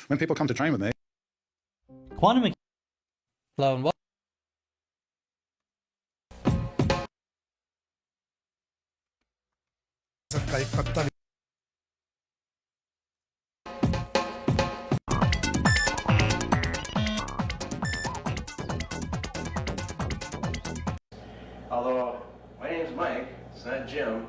when people come to train with me. Quantum mechanics. Hello and welcome. Although, my name's Mike, it's not Jim.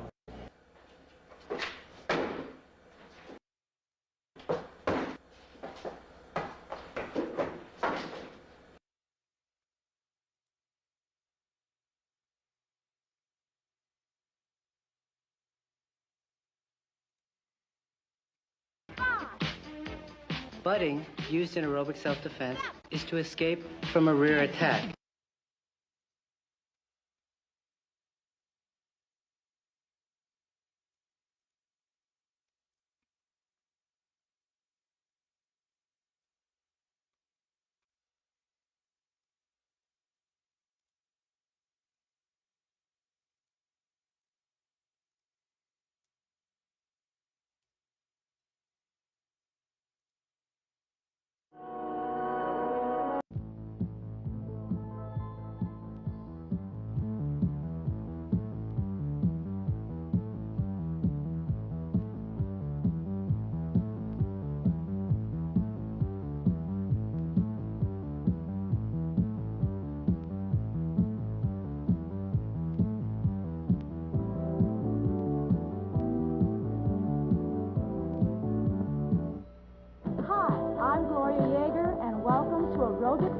Butting, used in aerobic self-defense, is to escape from a rear attack.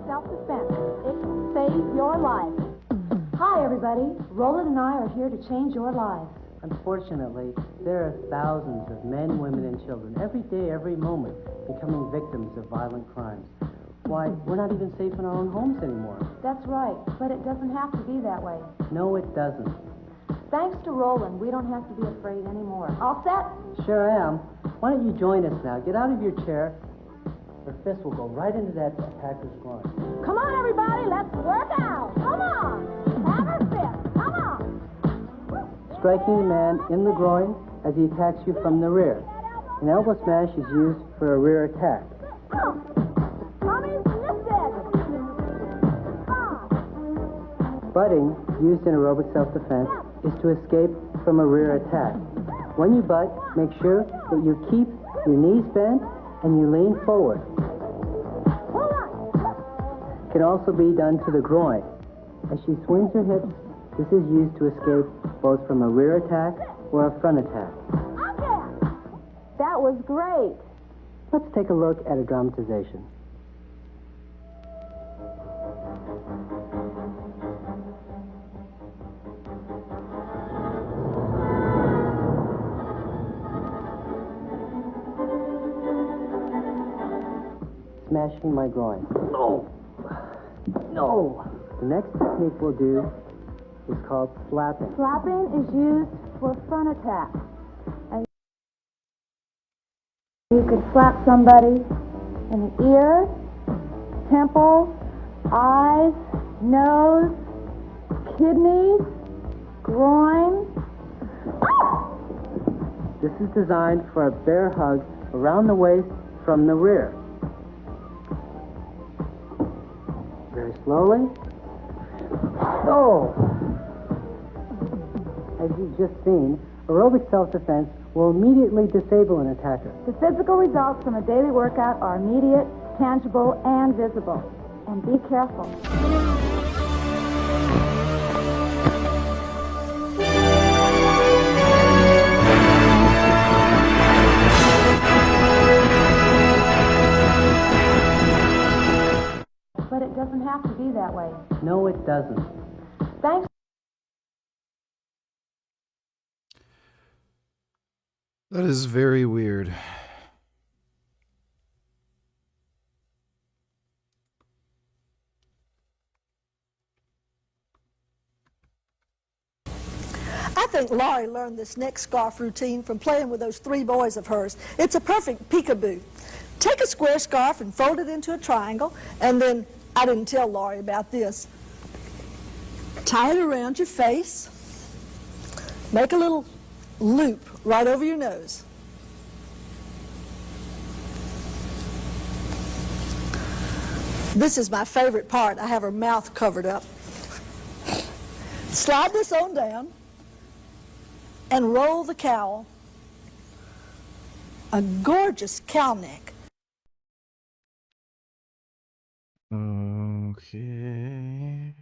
Self-defense. It can save your life. Hi, everybody. Roland and I are here to change your lives. Unfortunately, there are thousands of men, women, and children every day, every moment, becoming victims of violent crimes. Why, we're not even safe in our own homes anymore. That's right, but it doesn't have to be that way. No, it doesn't. Thanks to Roland, we don't have to be afraid anymore. All set? Sure am. Why don't you join us now? Get out of your chair. Her fist will go right into that attacker's groin. Come on, everybody, let's work out. Come on. Have her fist. Come on. Striking the man in the groin as he attacks you from the rear. An elbow smash is used for a rear attack. Tommy's lifted. Butting, used in aerobic self-defense, is to escape from a rear attack. When you butt, make sure that you keep your knees bent and you lean forward. It can also be done to the groin. As she swings her hips, this is used to escape both from a rear attack or a front attack. That was great. Let's take a look at a dramatization. Smashing my groin. Oh! No! The next technique we'll do is called slapping. Slapping is used for front attack. And you could slap somebody in the ear, temple, eyes, nose, kidneys, groin. This is designed for a bear hug around the waist from the rear. Very slowly. Oh! As you've just seen, aerobic self-defense will immediately disable an attacker. The physical results from a daily workout are immediate, tangible, and visible. And be careful. But it doesn't have to be that way. No, it doesn't. Thanks. That is very weird. I think Laurie learned this neck scarf routine from playing with those 3 boys of hers. It's a perfect peekaboo. Take a square scarf and fold it into a triangle, and then, I didn't tell Laurie about this, tie it around your face, make a little loop right over your nose. This is my favorite part. I have her mouth covered up. Slide this on down and roll the cowl. A gorgeous cowl neck. Okay.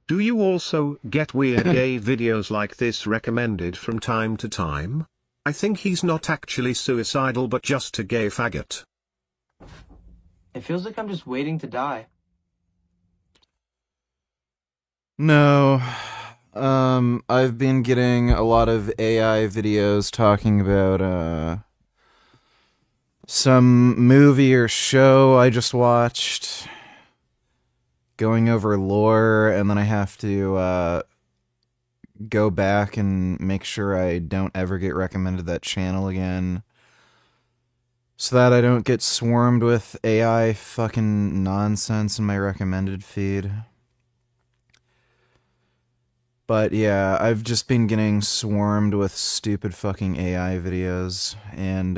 Do you also get weird gay videos like this recommended from time to time? I think he's not actually suicidal but just a gay faggot. It feels like I'm just waiting to die. No. I've been getting a lot of AI videos talking about, some movie or show I just watched, going over lore, and then I have to, go back and make sure I don't ever get recommended that channel again, so that I don't get swarmed with AI fucking nonsense in my recommended feed. But yeah, I've just been getting swarmed with stupid fucking AI videos, and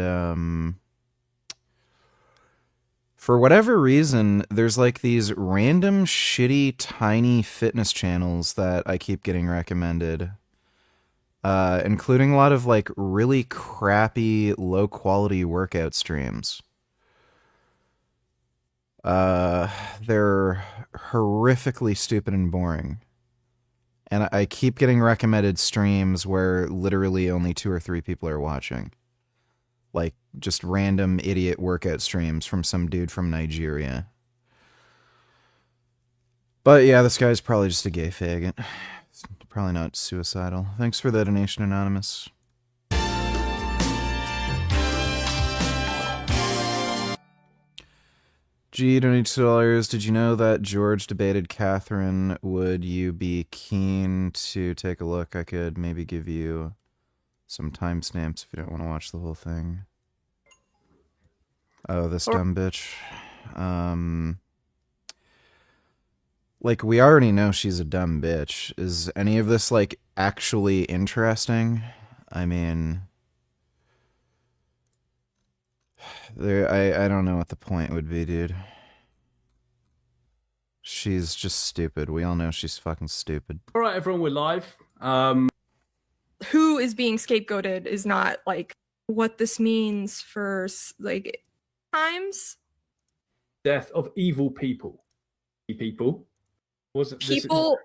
for whatever reason, there's like these random shitty tiny fitness channels that I keep getting recommended, including a lot of like really crappy low quality workout streams. They're horrifically stupid and boring. And I keep getting recommended streams where literally only 2 or 3 people are watching. Like, just random idiot workout streams from some dude from Nigeria. But yeah, this guy's probably just a gay faggot. It's probably not suicidal. Thanks for the donation, Anonymous. G, donate $2. Did you know that George debated Catherine? Would you be keen to take a look? I could maybe give you some timestamps if you don't want to watch the whole thing. Oh, this dumb bitch. Like, we already know she's a dumb bitch. Is any of this, like, actually interesting? I mean, I don't know what the point would be, dude. She's just stupid. We all know she's fucking stupid. All right, everyone, we're live. Who is being scapegoated is not like what this means for like times. Death of evil people. People wasn't People.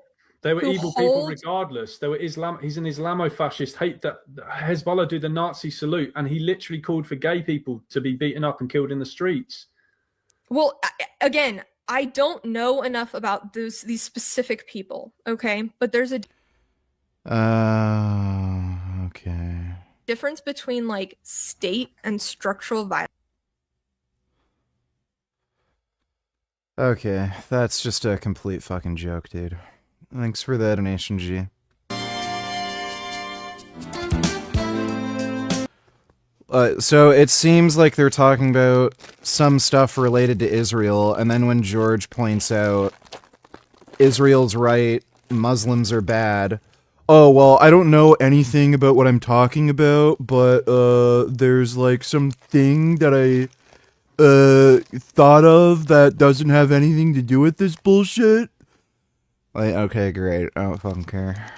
They were who evil people hold- regardless. They were Islam. He's an Islamofascist. Hate that Hezbollah do the Nazi salute, and he literally called for gay people to be beaten up and killed in the streets. Well, again, I don't know enough about these specific people. Okay, but there's a Okay. difference between like state and structural violence. Okay, that's just a complete fucking joke, dude. Thanks for the donation, G. So it seems like they're talking about some stuff related to Israel, and then when George points out Israel's right, Muslims are bad. Oh, well, I don't know anything about what I'm talking about, but there's like something that I thought of that doesn't have anything to do with this bullshit. Like, okay, great. I don't fucking care.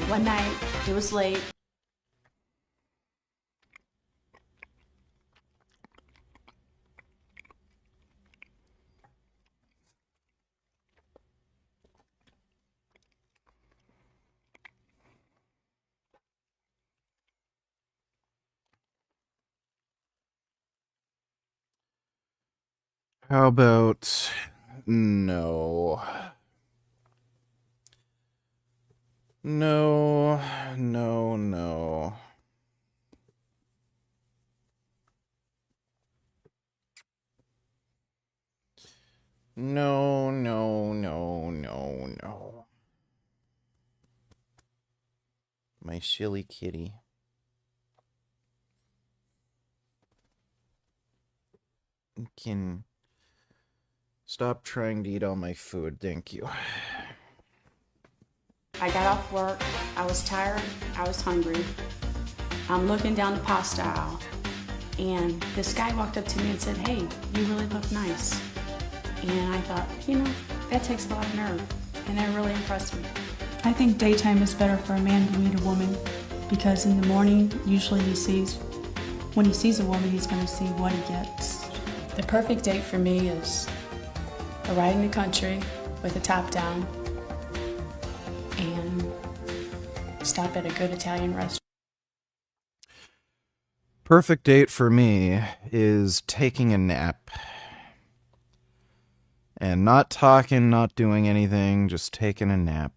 One night, it was late. How about no? No, no, no. No, no, no, no, no. My silly kitty. Can Stop trying to eat all my food, thank you. I got off work, I was tired, I was hungry. I'm looking down the pasta aisle, and this guy walked up to me and said, "Hey, you really look nice." And I thought, that takes a lot of nerve, and that really impressed me. I think daytime is better for a man to meet a woman, because in the morning, usually when he sees a woman, he's going to see what he gets. The perfect date for me is a ride in the country with a top down and stop at a good Italian restaurant. Perfect date for me is taking a nap. And not talking, not doing anything, just taking a nap.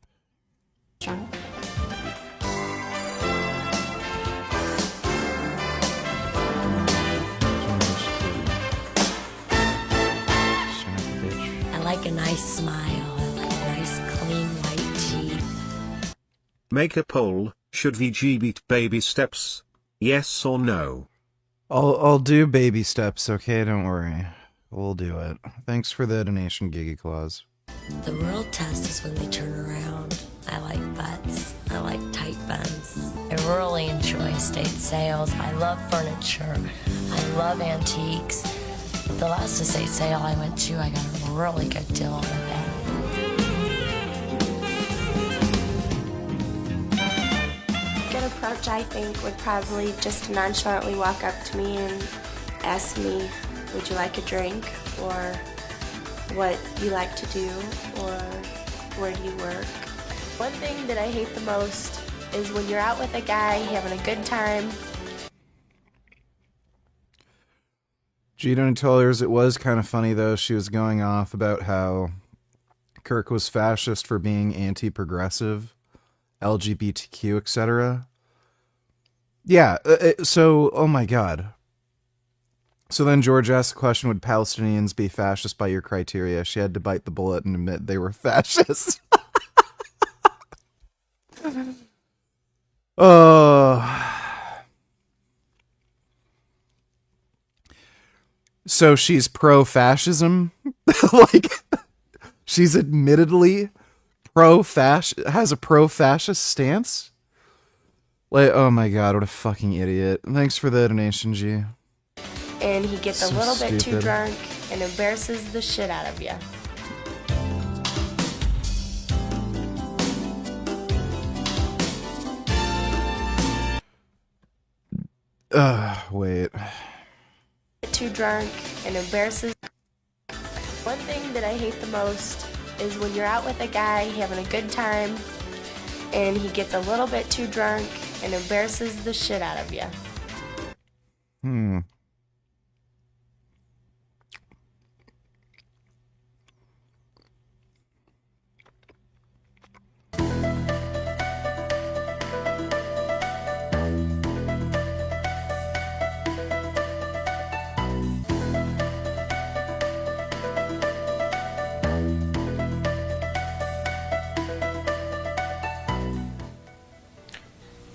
I like a nice smile. I like a nice clean white teeth. Make a poll, should VG beat baby steps? Yes or no? I'll do baby steps, okay? Don't worry. We'll do it. Thanks for the donation, Gigi Claus. The real test is when they turn around. I like butts. I like tight buns. I really enjoy estate sales. I love furniture. I love antiques. The last estate sale I went to, I got a really good deal on a bed. Good approach, I think, would probably just nonchalantly walk up to me and ask me, would you like a drink, or what you like to do, or where do you work. One thing that I hate the most is when you're out with a guy having a good time. Gina told her it was kind of funny, though. She was going off about how Kirk was fascist for being anti-progressive, LGBTQ, etc. Yeah, so, oh my god. So then George asked the question, would Palestinians be fascist by your criteria? She had to bite the bullet and admit they were fascist. Oh. So she's pro-fascism? Like, she's admittedly has a pro-fascist stance? Like, oh my god, what a fucking idiot. Thanks for the donation, G. And he gets So a little bit too stupid. drunk and embarrasses the shit out of you. Wait. Too drunk and embarrasses. One thing that I hate the most is when you're out with a guy having a good time and he gets a little bit too drunk and embarrasses the shit out of you.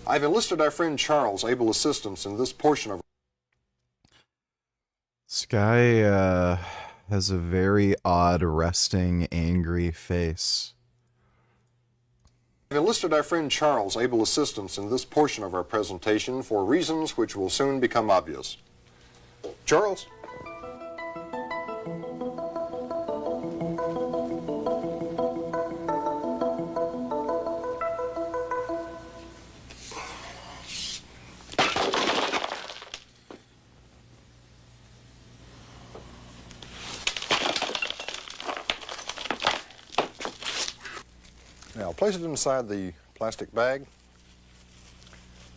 I've enlisted our friend Charles' able assistance in this portion of... Sky, has a very odd, resting, angry face. I've enlisted our friend Charles' able assistance in this portion of our presentation for reasons which will soon become obvious. Charles? Now place it inside the plastic bag.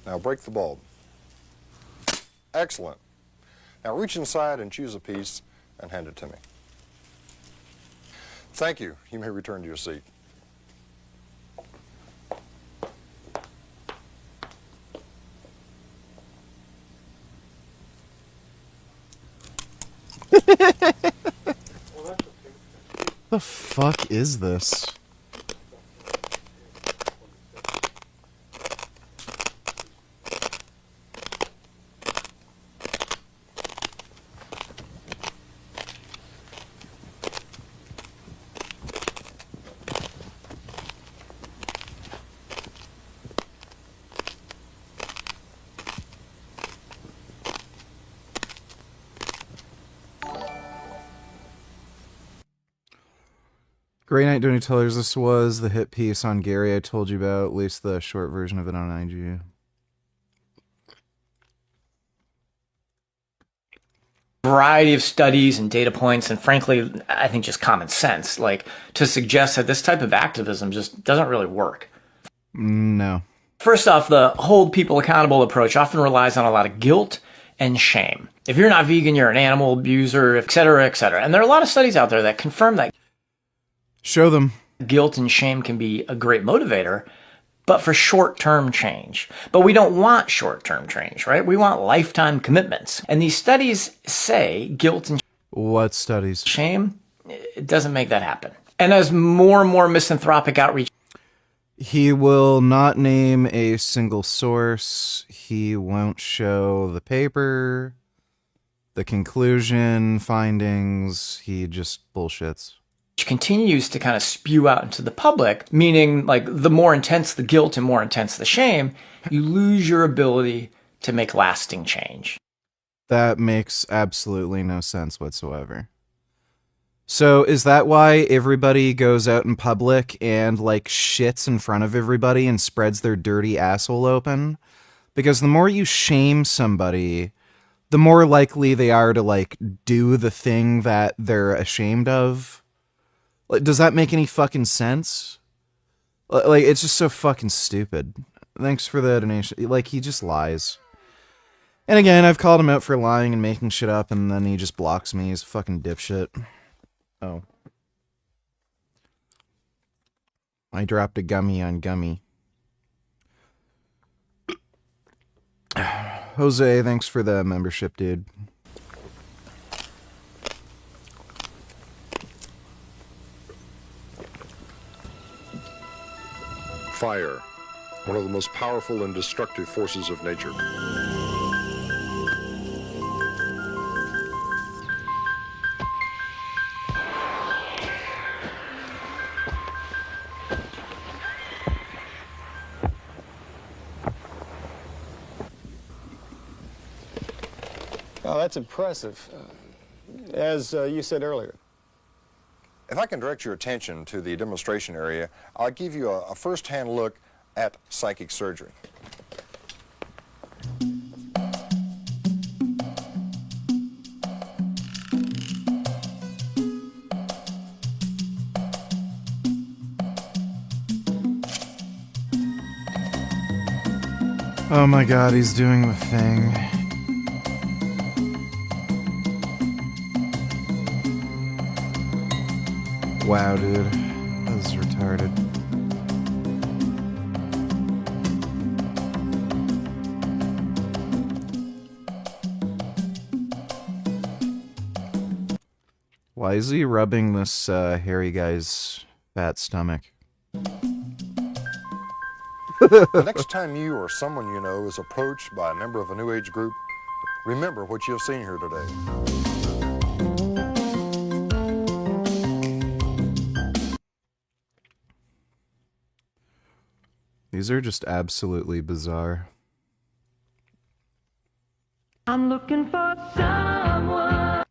Now break the bulb. Excellent. Now reach inside and choose a piece and hand it to me. Thank you. You may return to your seat. The fuck is this? Grey Knight Donny Tellers, this was the hit piece on Gary I told you about, at least the short version of it on IG. Variety of studies and data points, and frankly, I think just common sense, like to suggest that this type of activism just doesn't really work. No. First off, the hold people accountable approach often relies on a lot of guilt and shame. If you're not vegan, you're an animal abuser, et cetera, et cetera. And there are a lot of studies out there that confirm that. Show them. Guilt and shame can be a great motivator, but for short-term change. But we don't want short-term change, right? We want lifetime commitments. And these studies say guilt and what studies? Shame, it doesn't make that happen. And as more and more misanthropic outreach. He will not name a single source. He won't show the paper, the conclusion, findings. He just bullshits. Continues to kind of spew out into the public, meaning like the more intense the guilt and more intense the shame, you lose your ability to make lasting change. That makes absolutely no sense whatsoever. So is that why everybody goes out in public and like shits in front of everybody and spreads their dirty asshole open? Because the more you shame somebody, the more likely they are to like do the thing that they're ashamed of. Like, does that make any fucking sense? Like, it's just so fucking stupid. Thanks for the donation. Like, he just lies. And again, I've called him out for lying and making shit up, and then he just blocks me. He's a fucking dipshit. Oh. I dropped a gummy on gummy. Jose, thanks for the membership, dude. Fire, one of the most powerful and destructive forces of nature. Oh, that's impressive, as you said earlier. If I can direct your attention to the demonstration area, I'll give you a first-hand look at psychic surgery. Oh my god, he's doing the thing. Wow, dude. This is retarded. Why is he rubbing this hairy guy's fat stomach? The next time you or someone you know is approached by a member of a New Age group, remember what you have seen here today. These are just absolutely bizarre. I'm looking for someone.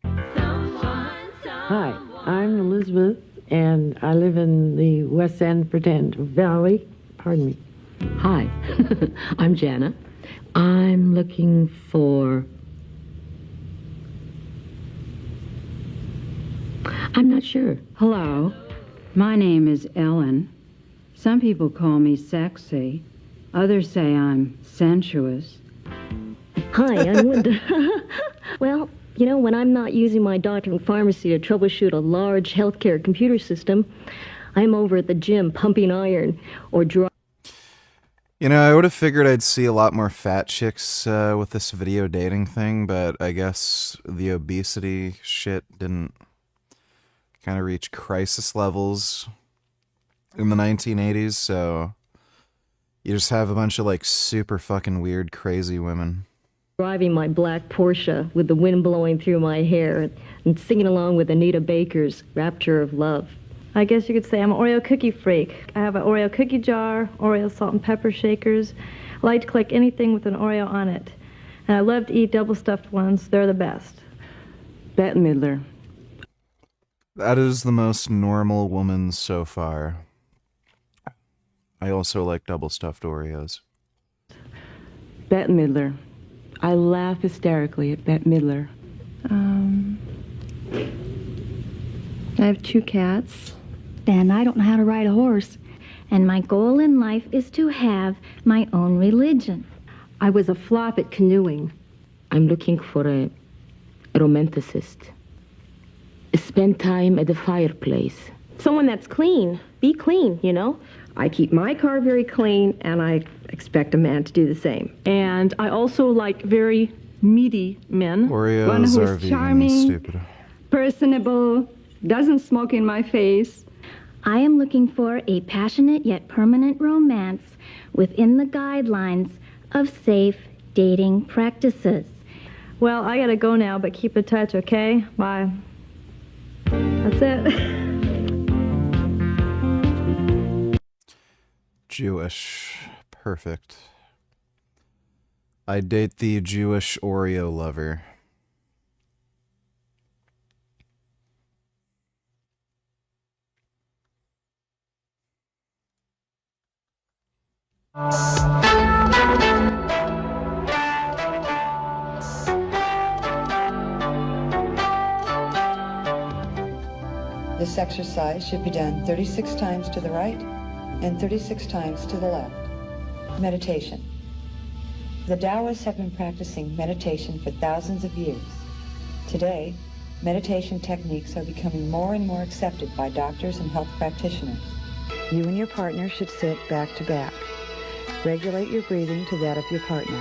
Hi, I'm Elizabeth, and I live in the West End Pretend Valley. Pardon me. Hi, I'm Jana. I'm looking for... I'm not sure. Hello, my name is Ellen. Some people call me sexy. Others say I'm sensuous. Hi, I'm Linda. Well, you know, when I'm not using my doctor and pharmacy to troubleshoot a large healthcare computer system, I'm over at the gym pumping iron or drawing. You know, I would have figured I'd see a lot more fat chicks with this video dating thing, but I guess the obesity shit didn't kind of reach crisis levels in the 1980s, so you just have a bunch of like super fucking weird, crazy women. Driving my black Porsche with the wind blowing through my hair and singing along with Anita Baker's Rapture of Love. I guess you could say I'm an Oreo cookie freak. I have an Oreo cookie jar, Oreo salt and pepper shakers. I like to collect anything with an Oreo on it. And I love to eat double stuffed ones. They're the best. Bette Midler. That is the most normal woman so far. I also like double stuffed Oreos. Bette Midler. I laugh hysterically at Bette Midler. I have 2 cats. And I don't know how to ride a horse. And my goal in life is to have my own religion. I was a flop at canoeing. I'm looking for a romanticist. Spend time at the fireplace. Someone that's clean. Be clean, you know? I keep my car very clean, and I expect a man to do the same. And I also like very meaty men. Oreos One who are is vegan, charming, stupid. personable, doesn't smoke in my face. I am looking for a passionate yet permanent romance within the guidelines of safe dating practices. Well, I gotta go now, but keep in touch, okay? Bye. That's it. Jewish. Perfect. I date the Jewish Oreo lover. This exercise should be done 36 times to the right and 36 times to the left. Meditation. The Taoists have been practicing meditation for thousands of years. Today, meditation techniques are becoming more and more accepted by doctors and health practitioners. You and your partner should sit back to back. Regulate your breathing to that of your partner.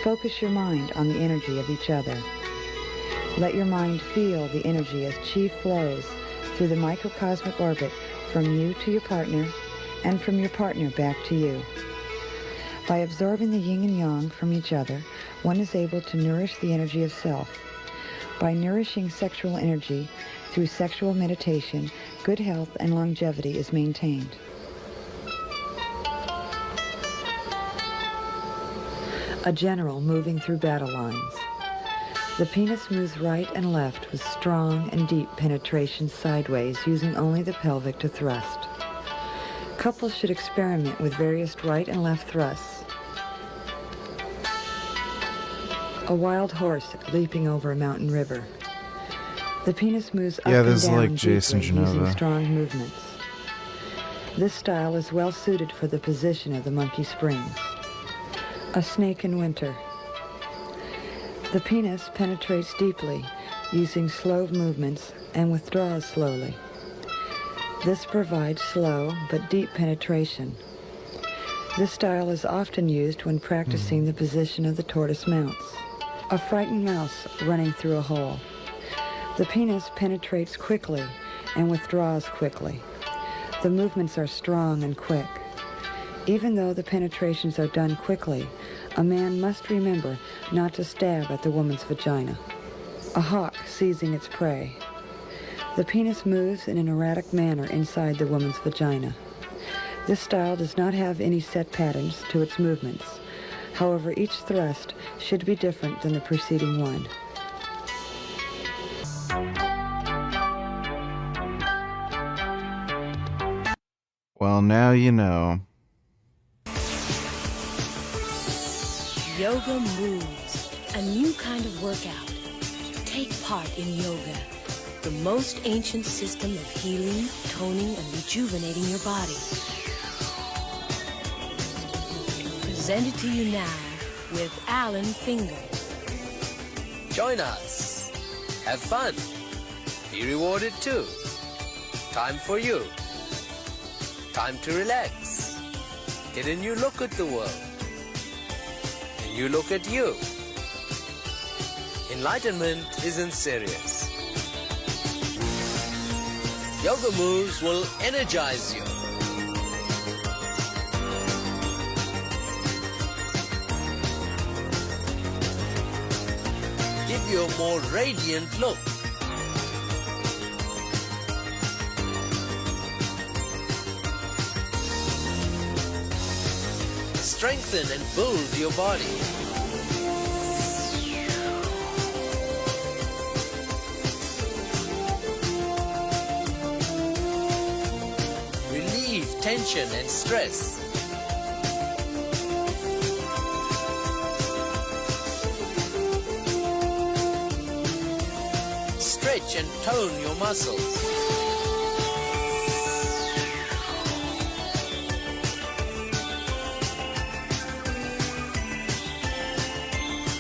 Focus your mind on the energy of each other. Let your mind feel the energy as chi flows through the microcosmic orbit from you to your partner and from your partner back to you. By absorbing the yin and yang from each other, one is able to nourish the energy of self. By nourishing sexual energy through sexual meditation, good health and longevity is maintained. A general moving through battle lines. The penis moves right and left with strong and deep penetration sideways, using only the pelvic to thrust. Couples should experiment with various right and left thrusts. A wild horse leaping over a mountain river. The penis moves up and this is down like Jason deeply, using Genova. strong movements. This style is well suited for the position of the monkey springs. A snake in winter. The penis penetrates deeply, using slow movements, and withdraws slowly. This provides slow but deep penetration. This style is often used when practicing the position of the tortoise mounts. A frightened mouse running through a hole. The penis penetrates quickly and withdraws quickly. The movements are strong and quick. Even though the penetrations are done quickly, a man must remember not to stab at the woman's vagina. A hawk seizing its prey. The penis moves in an erratic manner inside the woman's vagina. This style does not have any set patterns to its movements. However, each thrust should be different than the preceding one. Well, now you know. Yoga Moves, a new kind of workout. Take part in yoga, the most ancient system of healing, toning, and rejuvenating your body. Presented to you now with Alan Finger. Join us. Have fun. Be rewarded too. Time for you. Time to relax. Get a new look at the world. You look at you. Enlightenment isn't serious. Yoga moves will energize you. Give you a more radiant look. Strengthen and build your body. tension and stress. Stretch and tone your muscles.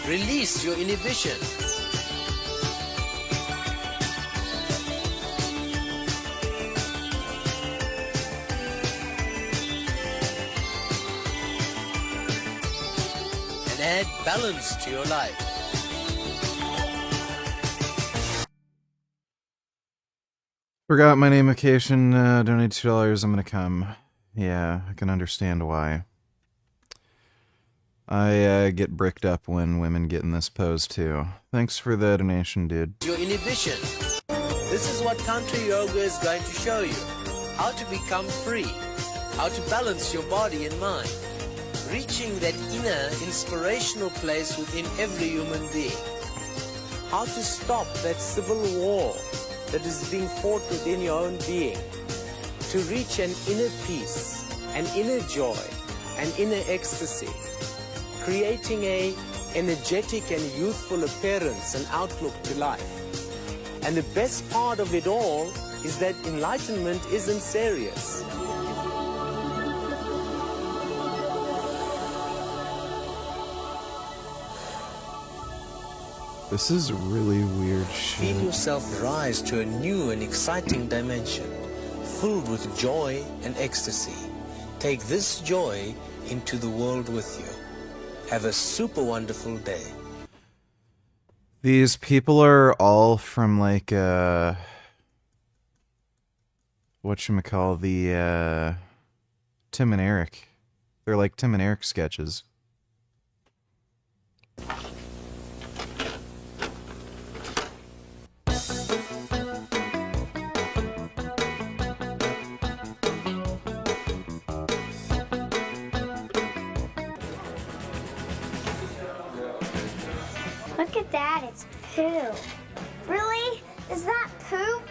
Release your inhibitions. And add balance to your life. Forgot my name occasion, donate $2, I'm gonna come. Yeah, I can understand why. I get bricked up when women get in this pose too. Thanks for the donation, dude. Your inhibitions. This is what Country Yoga is going to show you. How to become free. How to balance your body and mind. Reaching that inner inspirational place within every human being. How to stop that civil war that is being fought within your own being. To reach an inner peace, an inner joy, an inner ecstasy. Creating a energetic and youthful appearance and outlook to life. And the best part of it all is that enlightenment isn't serious. This is really weird shit. Feel yourself rise to a new and exciting dimension, filled with joy and ecstasy. Take this joy into the world with you. Have a super wonderful day. These people are all from like whatchamacall, the Tim and Eric. They're like Tim and Eric sketches. Look at that, it's poo. Really? Is that poop?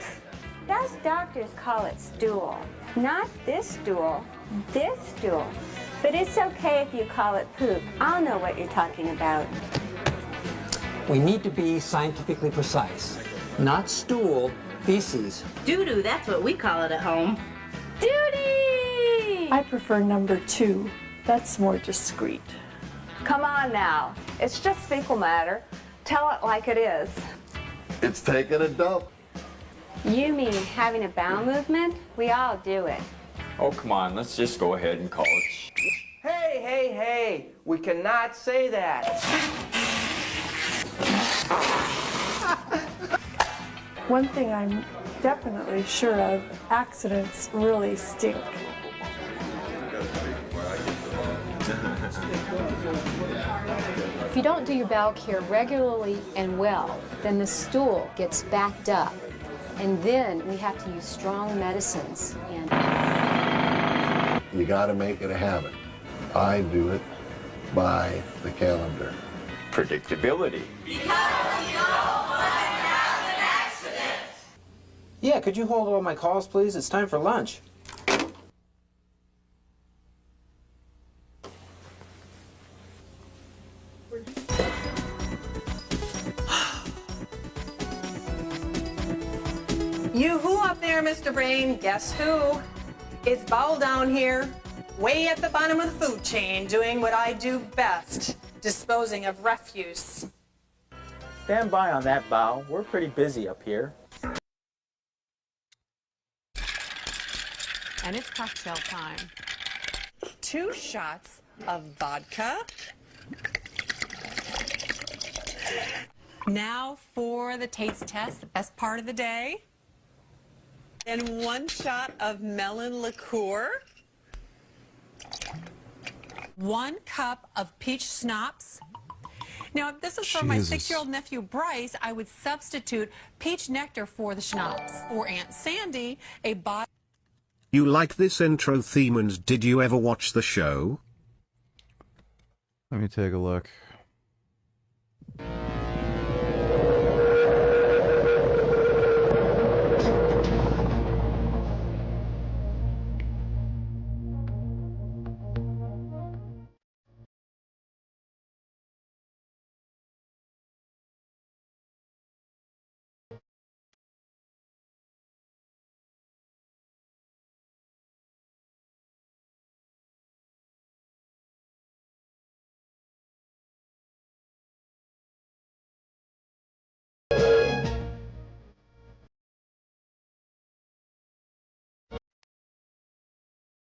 Those doctors call it stool. Not this stool, this stool. But it's okay if you call it poop. I'll know what you're talking about. We need to be scientifically precise. Not stool, feces. Doo-doo, that's what we call it at home. Duty! I prefer number 2. That's more discreet. Come on now. It's just fecal matter. Tell it like it is. It's taking a dump. You mean having a bowel movement? We all do it. Oh, come on, let's just go ahead and call it. Hey, hey, hey, we cannot say that. One thing I'm definitely sure of, accidents really stink. If you don't do your bowel care regularly and well, then the stool gets backed up. And then we have to use strong medicines. And You gotta make it a habit. I do it by the calendar. Predictability. Yeah, could you hold all my calls, please? It's time for lunch. You who up there, Mr. Brain? Guess who? It's Bowl down here, way at the bottom of the food chain, doing what I do best, disposing of refuse. Stand by on that, Bow. We're pretty busy up here. And it's cocktail time. 2 shots of vodka. Now for the taste test, the best part of the day. And 1 shot of melon liqueur. 1 cup of peach schnapps. Now, if this was for my 6-year-old nephew Bryce, I would substitute peach nectar for the schnapps. For Aunt Sandy, a bottle. You like this intro theme, and did you ever watch the show? Let me take a look.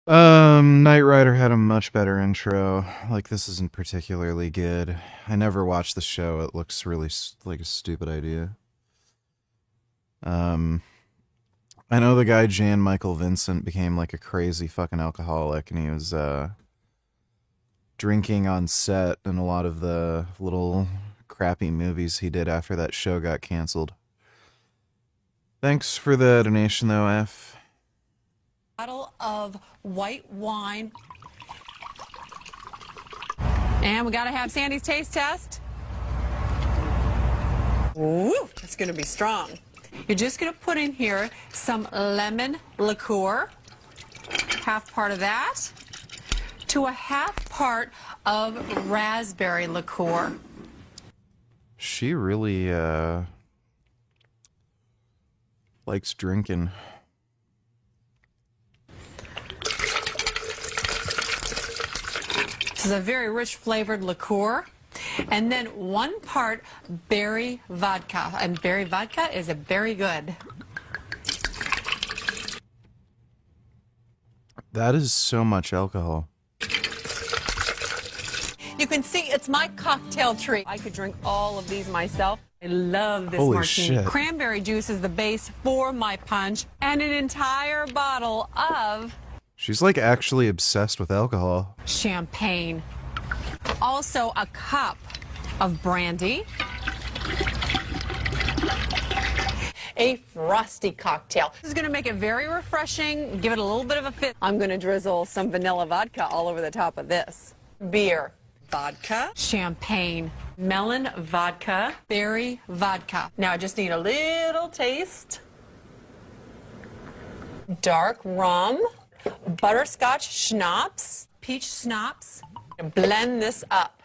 Knight Rider had a much better intro. Like, this isn't particularly good. I never watched the show. It looks really like a stupid idea. I know the guy Jan Michael Vincent became like a crazy fucking alcoholic, and he was drinking on set in a lot of the little crappy movies he did after that show got canceled. Thanks for the donation, though, F. Bottle of white wine. And we gotta have Sandy's taste test. Ooh, it's gonna be strong. You're just gonna put in here some lemon liqueur, half part of that, to a half part of raspberry liqueur. She really likes drinking. This is a very rich flavored liqueur. And then 1 part berry vodka. And berry vodka is a very good. That is so much alcohol. You can see it's my cocktail tree. I could drink all of these myself. I love this Holy martini. shit. Cranberry juice is the base for my punch, and an entire bottle of She's like actually obsessed with alcohol. champagne. Also a cup of brandy. A frosty cocktail. This is going to make it very refreshing, give it a little bit of a fit. I'm going to drizzle some vanilla vodka all over the top of this. Beer. Vodka, champagne, melon vodka, berry vodka. Now I just need a little taste. Dark rum, butterscotch schnapps, peach schnapps. Blend this up.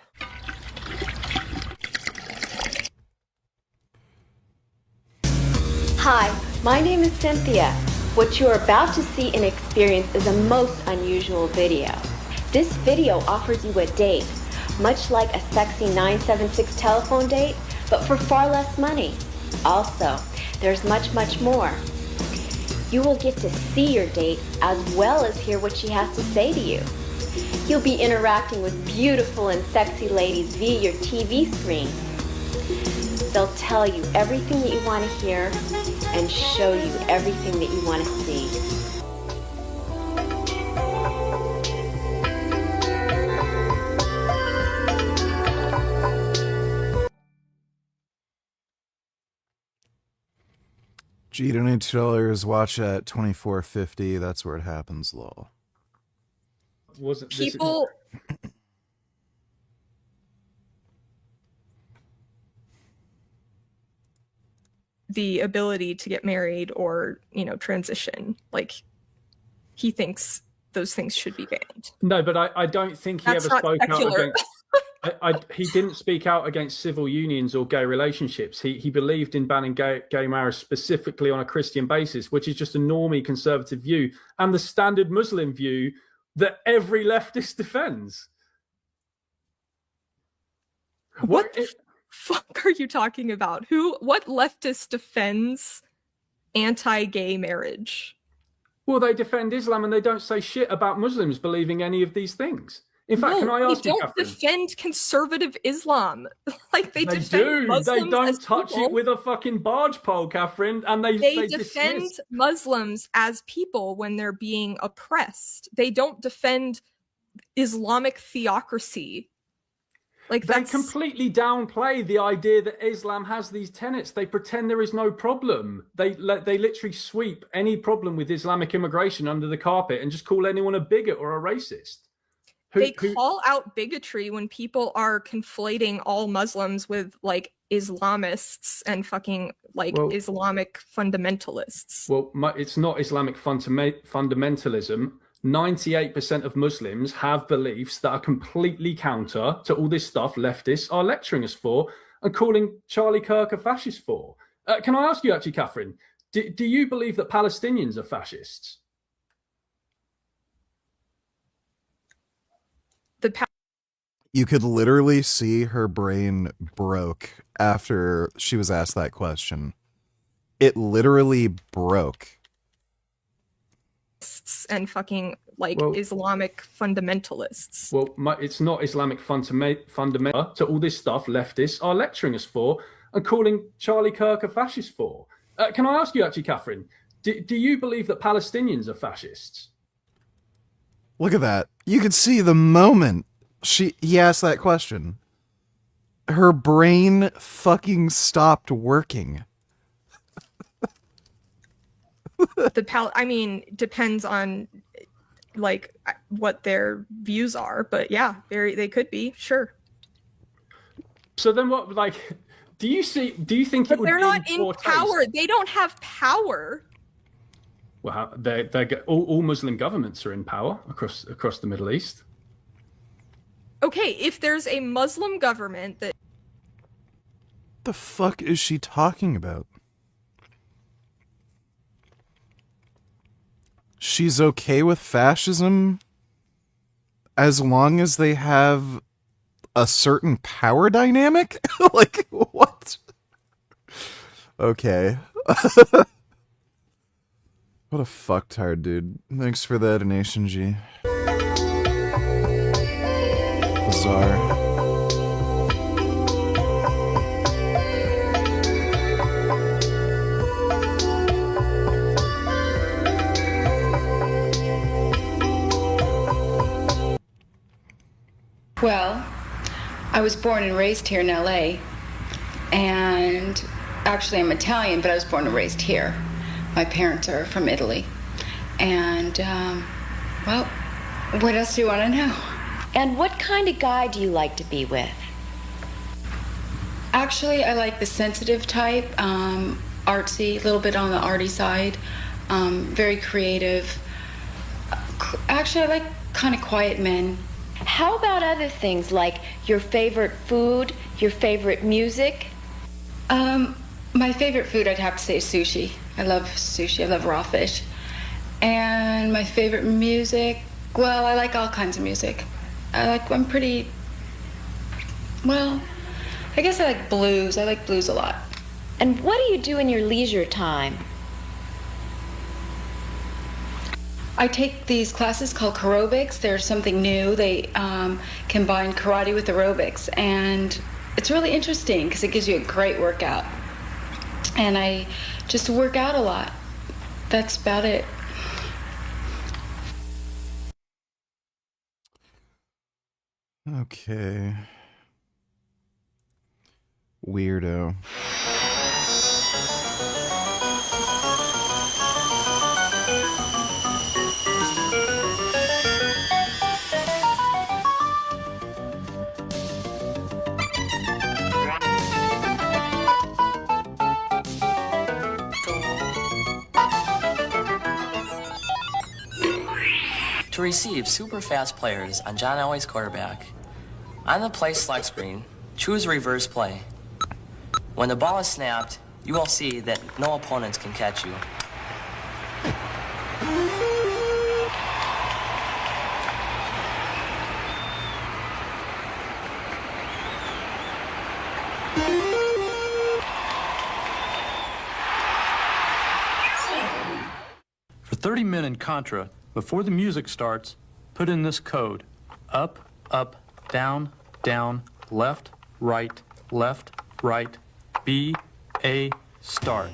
Hi, my name is Cynthia. What you're about to see and experience is a most unusual video. This video offers you a date, much like a sexy 976 telephone date, but for far less money. Also, there's much, much more. You will get to see your date as well as hear what she has to say to you. You'll be interacting with beautiful and sexy ladies via your TV screen. They'll tell you everything that you want to hear and show you everything that you want to see. Gee, donate $2. Watch at 24.50. That's where it happens, lol. Wasn't People. The ability to get married or, transition. Like, he thinks those things should be banned. No, but I don't think he That's ever not spoke secular. out against. He didn't speak out against civil unions or gay relationships. He believed in banning gay marriage specifically on a Christian basis, which is just a normie conservative view and the standard Muslim view that every leftist defends. What the fuck are you talking about? What leftist defends anti-gay marriage? Well, they defend Islam and they don't say shit about Muslims believing any of these things. In fact, can I ask you, they don't Catherine? defend conservative Islam. Like they defend do. Muslims They don't as touch people. it with a fucking barge pole, Catherine. And they defend dismiss. Muslims as people when they're being oppressed. They don't defend Islamic theocracy. Like They completely downplay the idea that Islam has these tenets. They pretend there is no problem. They literally sweep any problem with Islamic immigration under the carpet and just call anyone a bigot or a racist. They call out bigotry when people are conflating all Muslims with like Islamists and fucking Islamic fundamentalists. Well, it's not Islamic fundamentalism. 98% of Muslims have beliefs that are completely counter to all this stuff leftists are lecturing us for and calling Charlie Kirk a fascist for. Can I ask you actually, Catherine, do you believe that Palestinians are fascists? You could literally see her brain broke after she was asked that question. It literally broke. and fucking Well- Islamic fundamentalists. Well, it's not Islamic fundamental to all this stuff leftists are lecturing us for and calling Charlie Kirk a fascist for. Can I ask you actually, Catherine, do you believe that Palestinians are fascists? Look at that. You could see the moment he asked that question. Her brain fucking stopped working. Depends on what their views are, but yeah, they could be, sure. So then what, do you think it would they're be not in poor power. taste? They don't have power. Well, all Muslim governments are in power across the Middle East. Okay, if there's a Muslim government that... The fuck is she talking about? She's okay with fascism as long as they have a certain power dynamic? Like, what? Okay. What a fucktard, dude. Thanks for the donation, G. Bizarre. Well, I was born and raised here in LA, and actually I'm Italian, but I was born and raised here. My parents are from Italy. And, well, what else do you want to know? And what kind of guy do you like to be with? Actually, I like the sensitive type, artsy, a little bit on the arty side, very creative. Actually, I like kind of quiet men. How about other things like your favorite food, your favorite music? My favorite food, I'd have to say, is sushi. I love sushi. I love raw fish. And my favorite music, well, I like all kinds of music. I'm pretty, well, I guess I like blues. I like blues a lot. And what do you do in your leisure time? I take these classes called aerobics. They're something new. They combine karate with aerobics, and it's really interesting because it gives you a great workout. And I just work out a lot. That's about it. Okay. Weirdo. To receive super fast players on John Elway's quarterback, on the play select screen, choose reverse play. When the ball is snapped, you will see that no opponents can catch you. For 30 men in Contra, before the music starts, put in this code: up, up, down, down, left, right, B, A, start.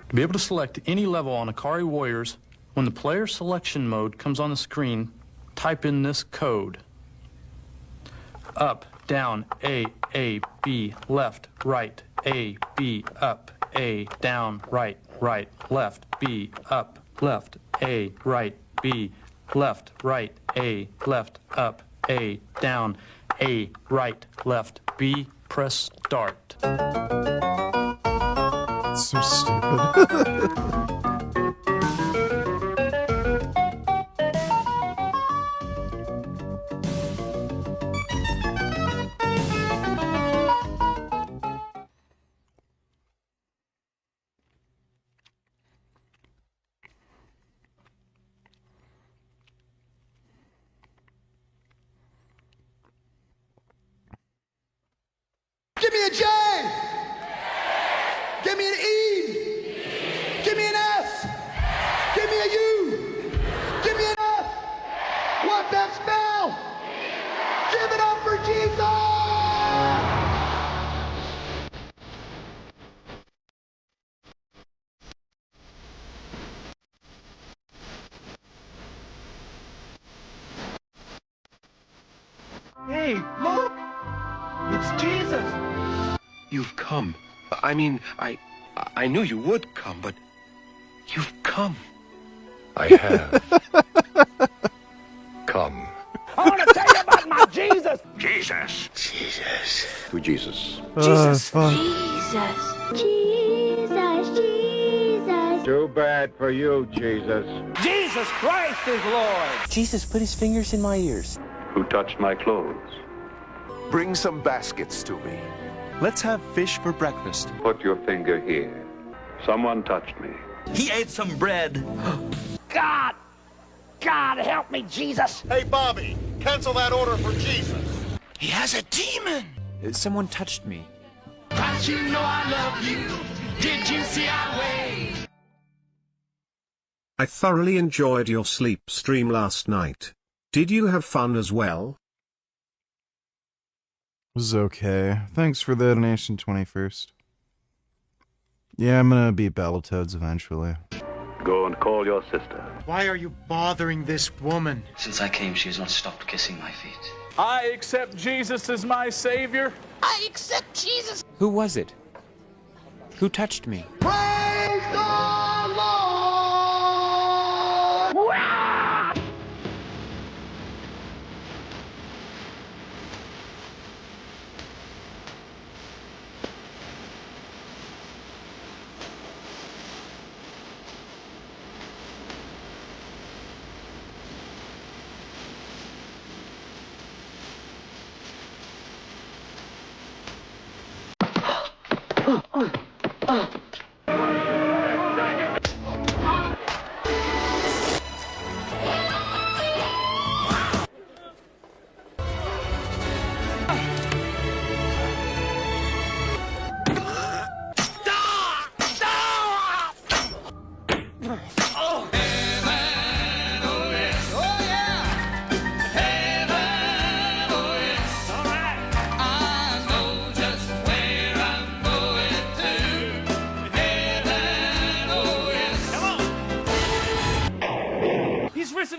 To be able to select any level on Akari Warriors, when the player selection mode comes on the screen, type in this code: up, down, A, B, left, right, A, B, up, A, down, right, left, B, up, left, A, right, B, left, right, A, left, up, A, down, A, right, left, B, press start. So stupid. It's Jesus! You've come. I mean, I knew you would come, but you've come. I have come. I want to tell you about my Jesus! Jesus. Jesus. Who Jesus? Jesus. Jesus. Jesus. Jesus. Too bad for you, Jesus. Jesus Christ is Lord! Jesus put his fingers in my ears. Who touched my clothes? Bring some baskets to me. Let's have fish for breakfast. Put your finger here. Someone touched me. He ate some bread. God! God, help me, Jesus! Hey, Bobby, cancel that order for Jesus. He has a demon. Someone touched me. But you know I love you. Did you see our way? I thoroughly enjoyed your sleep stream last night. Did you have fun as well? It was okay. Thanks for the donation, 21st. Yeah, I'm gonna beat Battletoads eventually. Go and call your sister. Why are you bothering this woman? Since I came, she has not stopped kissing my feet. I accept Jesus as my savior. I accept Jesus. Who was it? Who touched me? Praise the Lord!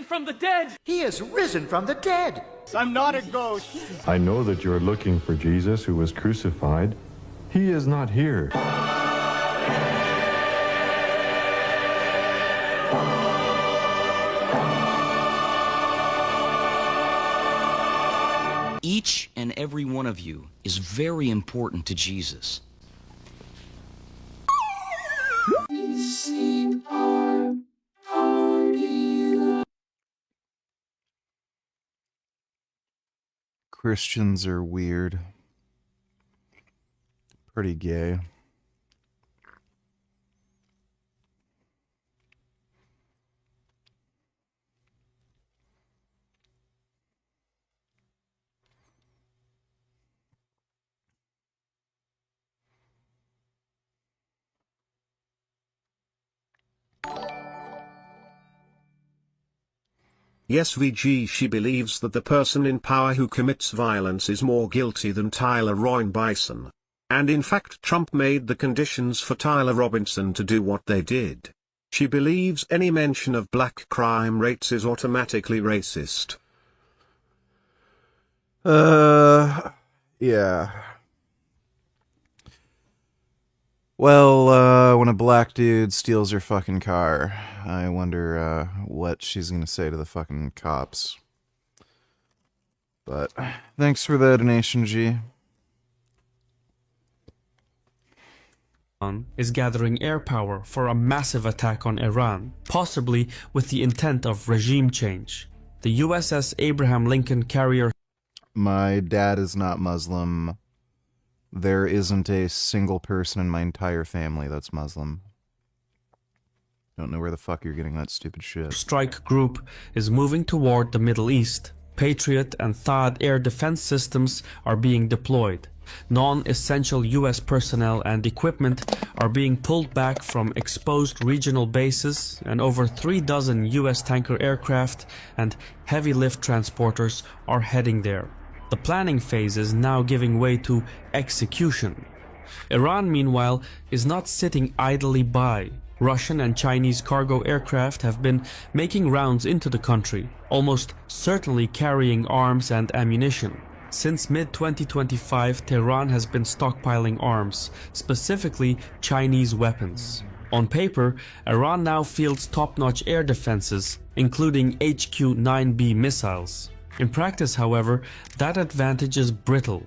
From the dead. He is risen from the dead. I'm not a ghost. I know that you're looking for Jesus who was crucified. He is not here. Each and every one of you is very important to Jesus. Christians are weird. Pretty gay. Yes, VG, she believes that the person in power who commits violence is more guilty than Tyler Roy Bison. And in fact Trump made the conditions for Tyler Robinson to do what they did. She believes any mention of black crime rates is automatically racist. Yeah. Well, when a black dude steals your fucking car, I wonder what she's gonna say to the fucking cops. But thanks for the donation, G. Is gathering air power for a massive attack on Iran, possibly with the intent of regime change. The USS Abraham Lincoln carrier. My dad is not Muslim. There isn't a single person in my entire family that's Muslim. Don't know where the fuck you're getting that stupid shit. Strike group is moving toward the Middle East. Patriot and THAAD air defense systems are being deployed. Non-essential US personnel and equipment are being pulled back from exposed regional bases, and over 3 dozen US tanker aircraft and heavy lift transporters are heading there. The planning phase is now giving way to execution. Iran, meanwhile, is not sitting idly by. Russian and Chinese cargo aircraft have been making rounds into the country, almost certainly carrying arms and ammunition. Since mid-2025, Tehran has been stockpiling arms, specifically Chinese weapons. On paper, Iran now fields top-notch air defenses, including HQ-9B missiles. In practice, however, that advantage is brittle.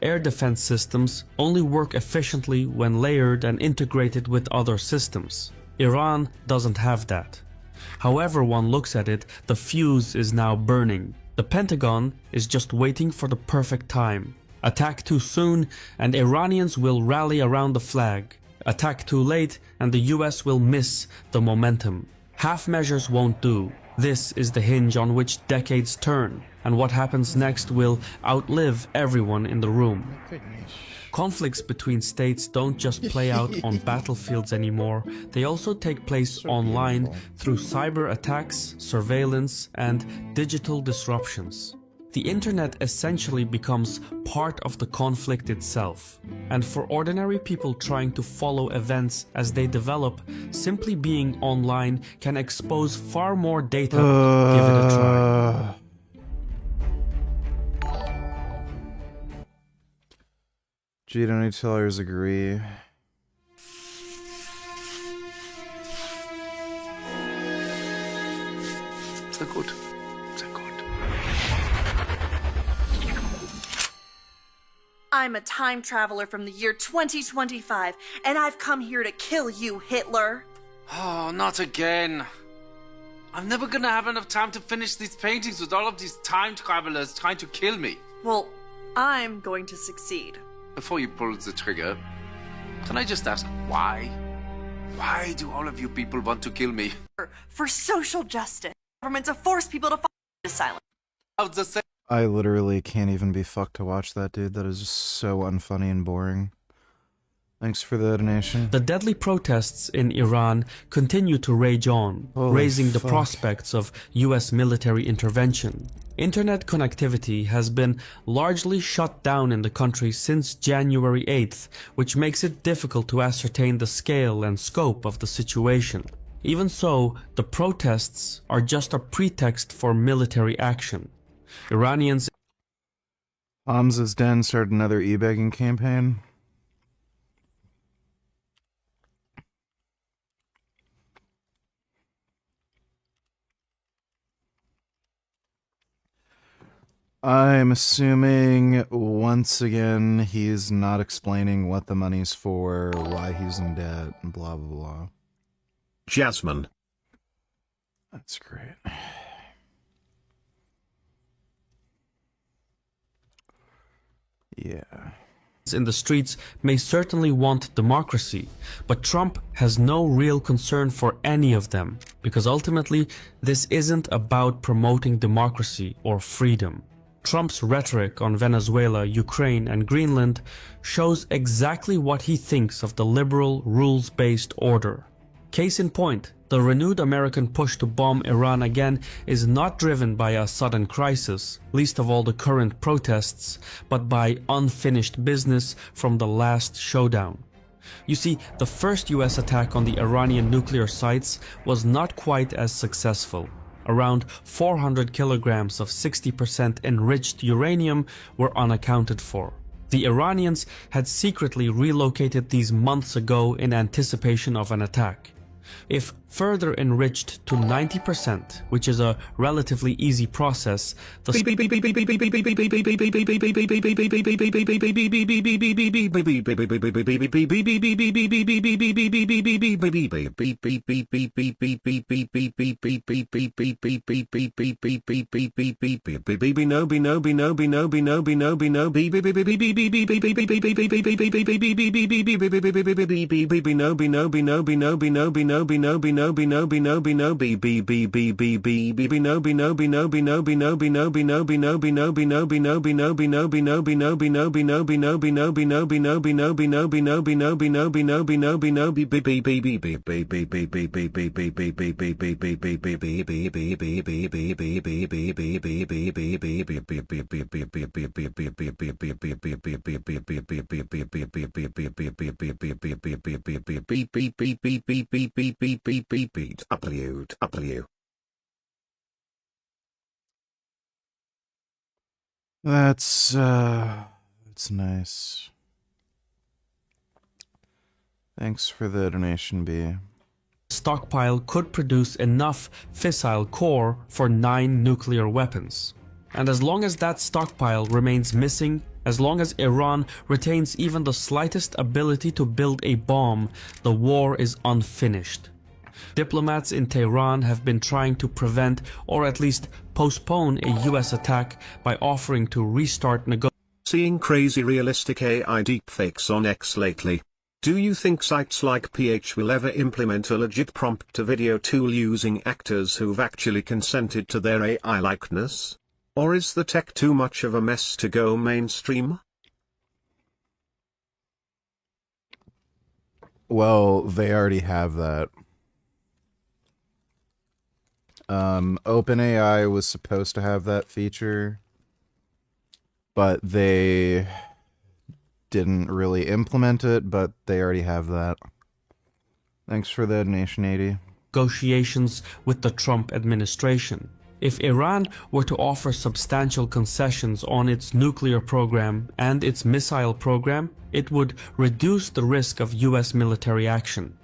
Air defense systems only work efficiently when layered and integrated with other systems. Iran doesn't have that. However one looks at it, the fuse is now burning. The Pentagon is just waiting for the perfect time. Attack too soon and Iranians will rally around the flag. Attack too late and the US will miss the momentum. Half measures won't do. This is the hinge on which decades turn, and what happens next will outlive everyone in the room. Conflicts between states don't just play out on battlefields anymore, they also take place online through cyber attacks, surveillance, and digital disruptions. The internet essentially becomes part of the conflict itself. And for ordinary people trying to follow events as they develop, simply being online can expose far more data. Give it a try. Gee, don't any tellers agree? Sehr gut. Sehr gut. I'm a time traveler from the year 2025, and I've come here to kill you, Hitler. Oh, not again. I'm never gonna have enough time to finish these paintings with all of these time travelers trying to kill me. Well, I'm going to succeed. Before you pull the trigger, can I just ask why? Why do all of you people want to kill me? For social justice. Government to force people to follow silence. I literally can't even be fucked to watch that, dude. That is just so unfunny and boring. Thanks for the donation. The deadly protests in Iran continue to rage on, raising the prospects of US military intervention. Internet connectivity has been largely shut down in the country since January 8th, which makes it difficult to ascertain the scale and scope of the situation. Even so, the protests are just a pretext for military action. Iranians... Hamza's Den started another e-begging campaign. I'm assuming, once again, he's not explaining what the money's for, why he's in debt, and blah, blah, blah. Jasmine. That's great. Yeah. In the streets may certainly want democracy, but Trump has no real concern for any of them, because ultimately this isn't about promoting democracy or freedom. Trump's rhetoric on Venezuela, Ukraine, and Greenland shows exactly what he thinks of the liberal, rules-based order. Case in point, the renewed American push to bomb Iran again is not driven by a sudden crisis, least of all the current protests, but by unfinished business from the last showdown. You see, the first US attack on the Iranian nuclear sites was not quite as successful. Around 400 kilograms of 60% enriched uranium were unaccounted for. The Iranians had secretly relocated these months ago in anticipation of an attack. If further enriched to 90%, which is a relatively easy process, the That's nice. Thanks for the donation, B. Stockpile could produce enough fissile core for 9 nuclear weapons. And as long as that stockpile remains missing, as long as Iran retains even the slightest ability to build a bomb, the war is unfinished. Diplomats in Tehran have been trying to prevent or at least postpone a US attack by offering to restart negotiations. Seeing crazy realistic AI deepfakes on X lately. Do you think sites like PH will ever implement a legit prompt-to-video tool using actors who've actually consented to their AI likeness? Or is the tech too much of a mess to go mainstream? Well, they already have that. OpenAI was supposed to have that feature, but they didn't really implement it, but they already have that. Thanks for the donation, 80. Negotiations with the Trump administration. If Iran were to offer substantial concessions on its nuclear program and its missile program, it would reduce the risk of US military action.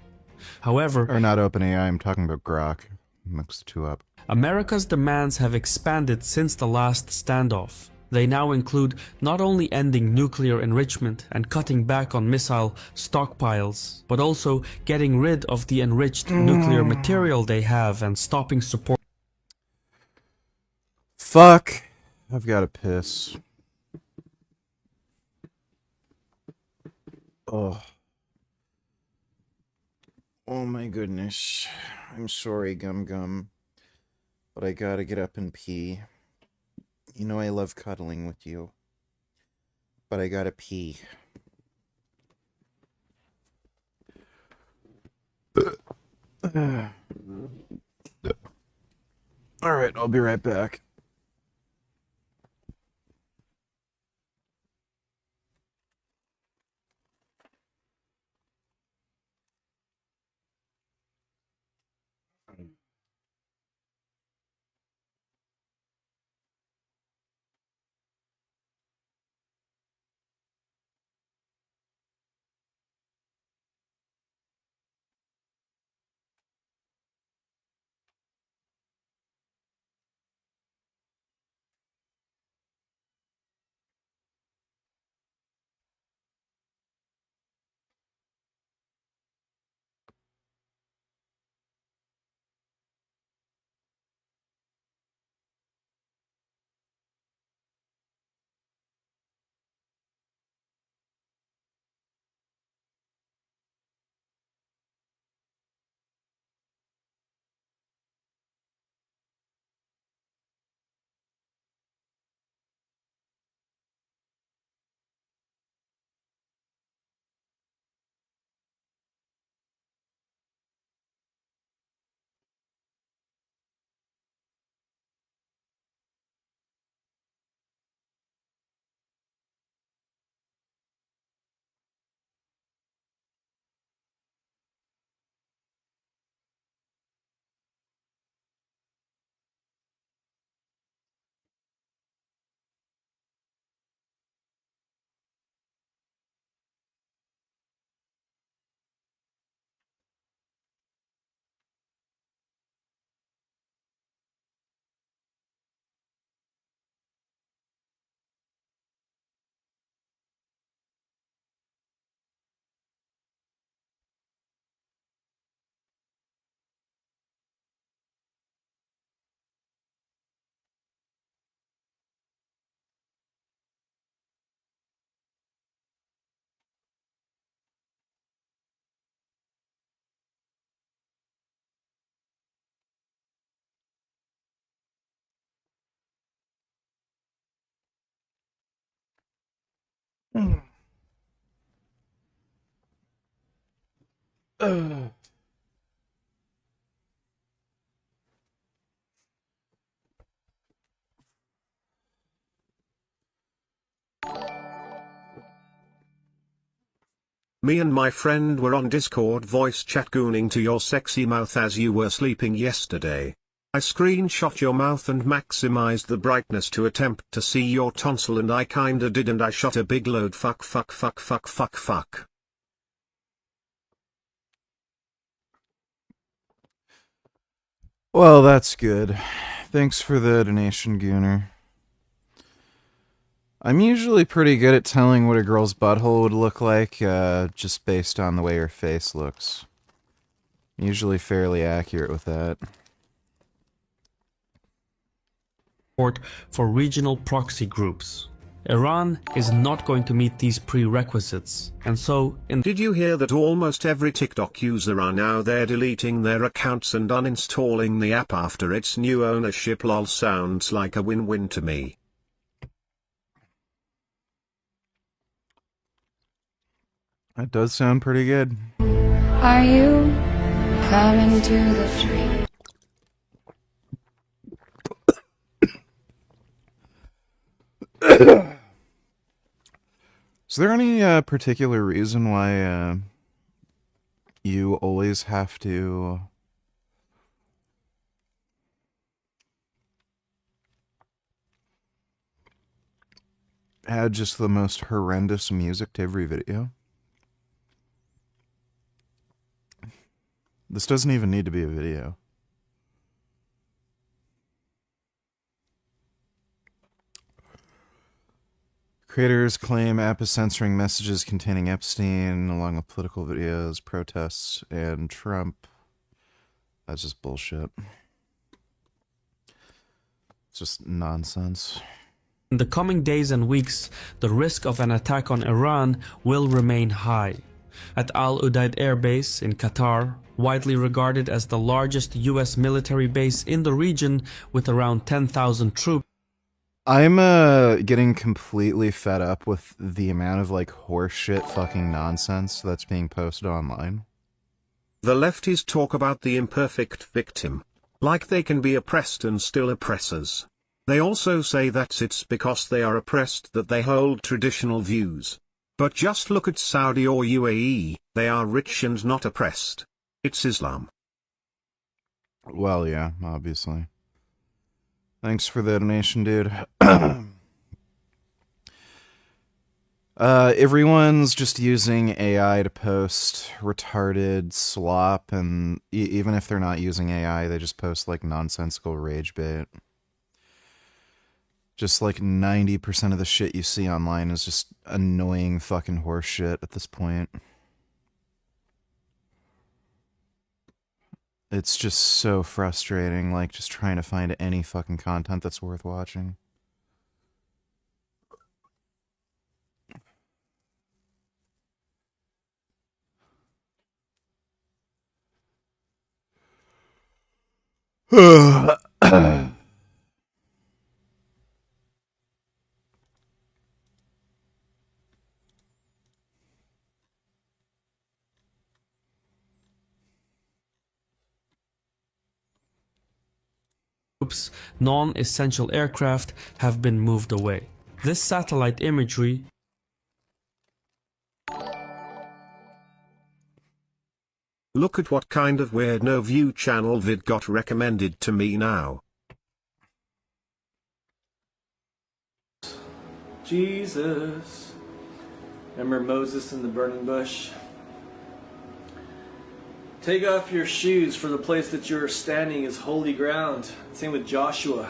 However, or not OpenAI, I'm talking about Grok. Mix the two up. America's demands have expanded since the last standoff. They now include not only ending nuclear enrichment and cutting back on missile stockpiles, but also getting rid of the enriched nuclear material they have and stopping support. Fuck. I've got to piss. Oh. Oh my goodness. I'm sorry, Gum Gum. But I gotta get up and pee. You know I love cuddling with you. But I gotta pee. Alright, I'll be right back. Me and my friend were on Discord voice chat gooning to your sexy mouth as you were sleeping yesterday. I screenshot your mouth and maximized the brightness to attempt to see your tonsil, and I kinda did, and I shot a big load. Fuck. Well, that's good. Thanks for the donation, Gooner. I'm usually pretty good at telling what a girl's butthole would look like, just based on the way her face looks. Usually fairly accurate with that. For regional proxy groups. Iran is not going to meet these prerequisites, and so Did you hear that almost every TikTok user are now there deleting their accounts and uninstalling the app after its new ownership? Lol, sounds like a win-win to me. That does sound pretty good. Are you coming to the tree? Is there any particular reason why you always have to add just the most horrendous music to every video? This doesn't even need to be a video. Creators claim app is censoring messages containing Epstein, along with political videos, protests, and Trump. That's just bullshit. It's just nonsense. in the coming days and weeks, the risk of an attack on Iran will remain high. At Al Udeid Air Base in Qatar, widely regarded as the largest US military base in the region with around 10,000 troops, I'm getting completely fed up with the amount of horseshit fucking nonsense that's being posted online. The lefties talk about the imperfect victim, like they can be oppressed and still oppressors. They also say that it's because they are oppressed that they hold traditional views. But just look at Saudi or UAE, they are rich and not oppressed. It's Islam. Well, yeah, obviously. Thanks for the donation, dude. Everyone's just using AI to post retarded slop, and even if they're not using AI, they just post nonsensical rage bait. Just 90% of the shit you see online is just annoying fucking horse shit at this point. It's just so frustrating, just trying to find any fucking content that's worth watching. non-essential aircraft have been moved away. This satellite imagery Look at what kind of weird no view channel vid got recommended to me now. Jesus. Remember Moses in the burning bush? Take off your shoes, for the place that you're standing is holy ground. Same with Joshua.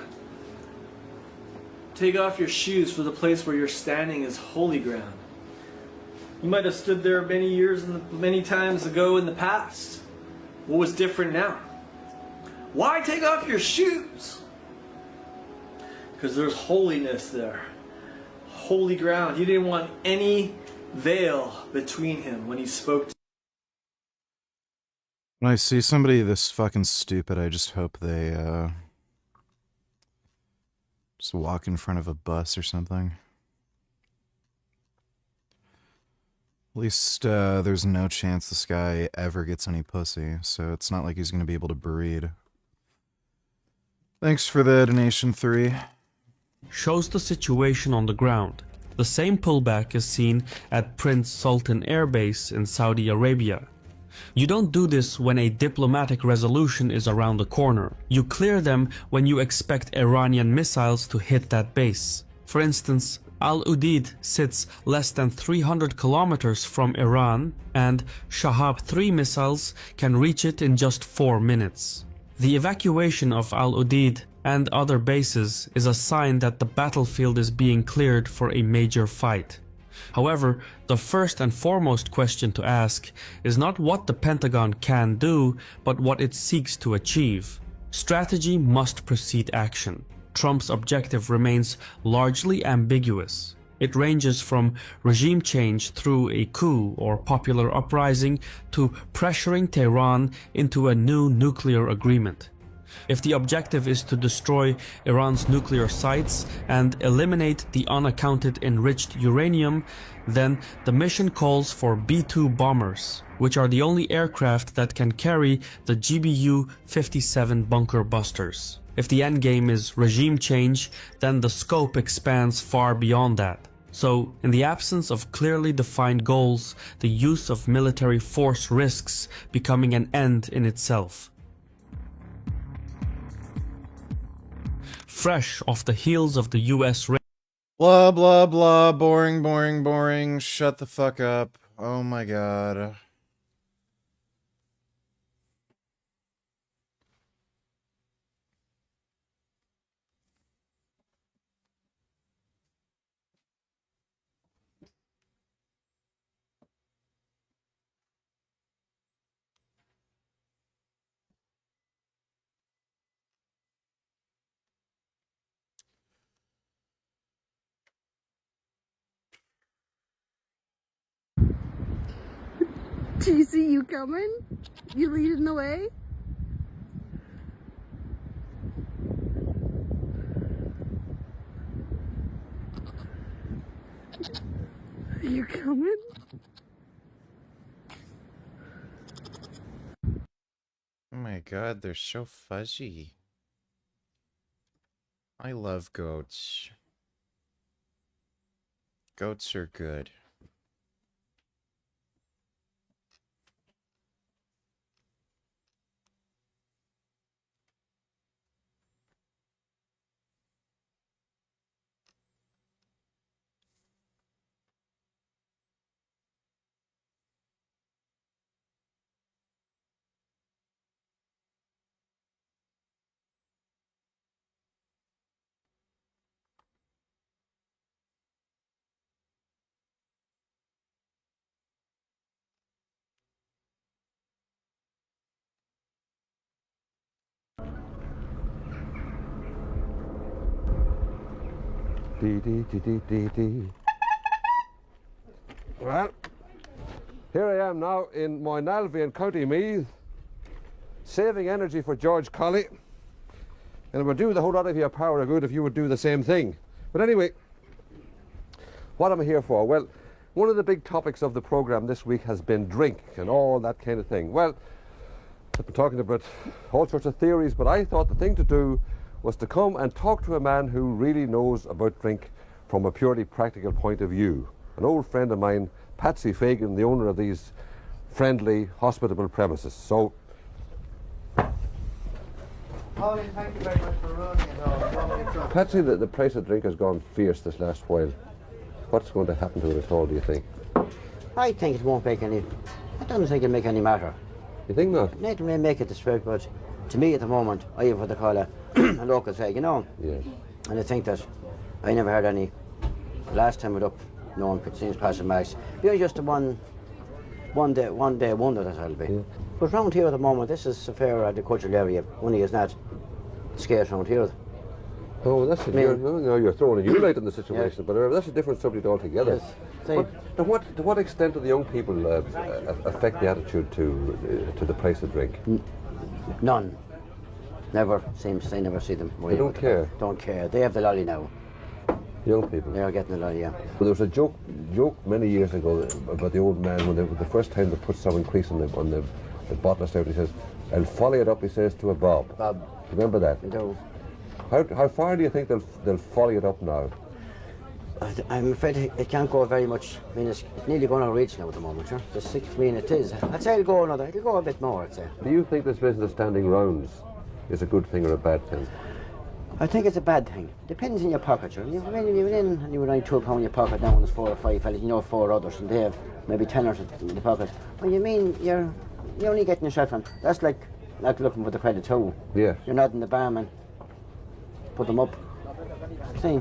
Take off your shoes, for the place where you're standing is holy ground. You might have stood there many times ago in the past. What was different now? Why take off your shoes? Because there's holiness there. Holy ground. He didn't want any veil between him when he spoke to When I see somebody this fucking stupid, I just hope they, just walk in front of a bus or something. At least, there's no chance this guy ever gets any pussy, so it's not like he's gonna be able to breed. Thanks for the donation 3. shows the situation on the ground. The same pullback is seen at Prince Sultan Air Base in Saudi Arabia. You don't do this when a diplomatic resolution is around the corner. You clear them when you expect Iranian missiles to hit that base. For instance, Al-Udeid sits less than 300 kilometers from Iran, and Shahab-3 missiles can reach it in just 4 minutes. The evacuation of Al-Udeid and other bases is a sign that the battlefield is being cleared for a major fight. However, the first and foremost question to ask is not what the Pentagon can do, but what it seeks to achieve. Strategy must precede action. Trump's objective remains largely ambiguous. It ranges from regime change through a coup or popular uprising to pressuring Tehran into a new nuclear agreement. If the objective is to destroy Iran's nuclear sites and eliminate the unaccounted enriched uranium, then the mission calls for B-2 bombers, which are the only aircraft that can carry the GBU-57 bunker busters. If the endgame is regime change, then the scope expands far beyond that. So, in the absence of clearly defined goals, the use of military force risks becoming an end in itself. Fresh off the heels of the US Blah, blah, blah, boring, boring, boring, shut the fuck up. Oh my god. Do you see you coming? You leading the way? Are you coming? Oh my god, they're so fuzzy. I love goats. Goats are good. Well, here I am now in Moynalvey in County Meath, saving energy for George Colley, and it would do the whole lot of you a power of good if you would do the same thing. But anyway, what am I here for? Well, one of the big topics of the programme this week has been drink and all that kind of thing. Well, I've been talking about all sorts of theories, but I thought the thing to do was to come and talk to a man who really knows about drink from a purely practical point of view. An old friend of mine, Patsy Fagan, the owner of these friendly, hospitable premises. So, Pauline, thank you very much for ruining it all. Patsy, the price of drink has gone fierce this last while. What's going to happen to it at all, do you think? I think it won't make any... I don't think it'll make any matter. You think not? It may make it the spread, but to me at the moment, I have what they call a local say, you know? Yes. And I think that I never heard any... Last time it up, no one could see us passing marks. It was just a one day wonder, that's how it'll be. Yeah. But round here at the moment, this is a fair agricultural area. Money is not scarce round here. Oh, that's you're throwing a new light in the situation, but that's a different subject altogether. Yes. But to what extent do the young people affect the attitude to the price of drink? None. Never seems they never see them. They don't care. Don't care. They have the lolly now. Young people. They are getting the lolly, yeah. Well, there was a joke many years ago about the old man when the first time they put some increase on the bottle stout. He says, "I'll follow it up," he says, "to a bob." Bob. Remember that? No. How far do you think they'll follow it up now? I'm afraid it can't go very much. I mean, it's nearly going to reach now at the moment, sure. The 6 million it is. I'd say it'll go a bit more, I'd say. Do you think this business of standing rounds is a good thing or a bad thing? I think it's a bad thing. Depends in your pocket, sure. I mean, you went in and you were only £2 in your pocket, now there's 4 or 5 fellas, you know 4 others, and they have maybe 10 or in the pocket. Well, you mean you're only getting a shot from. That's like looking for the credit too. Yeah. You're not in the barman. Put them up. See?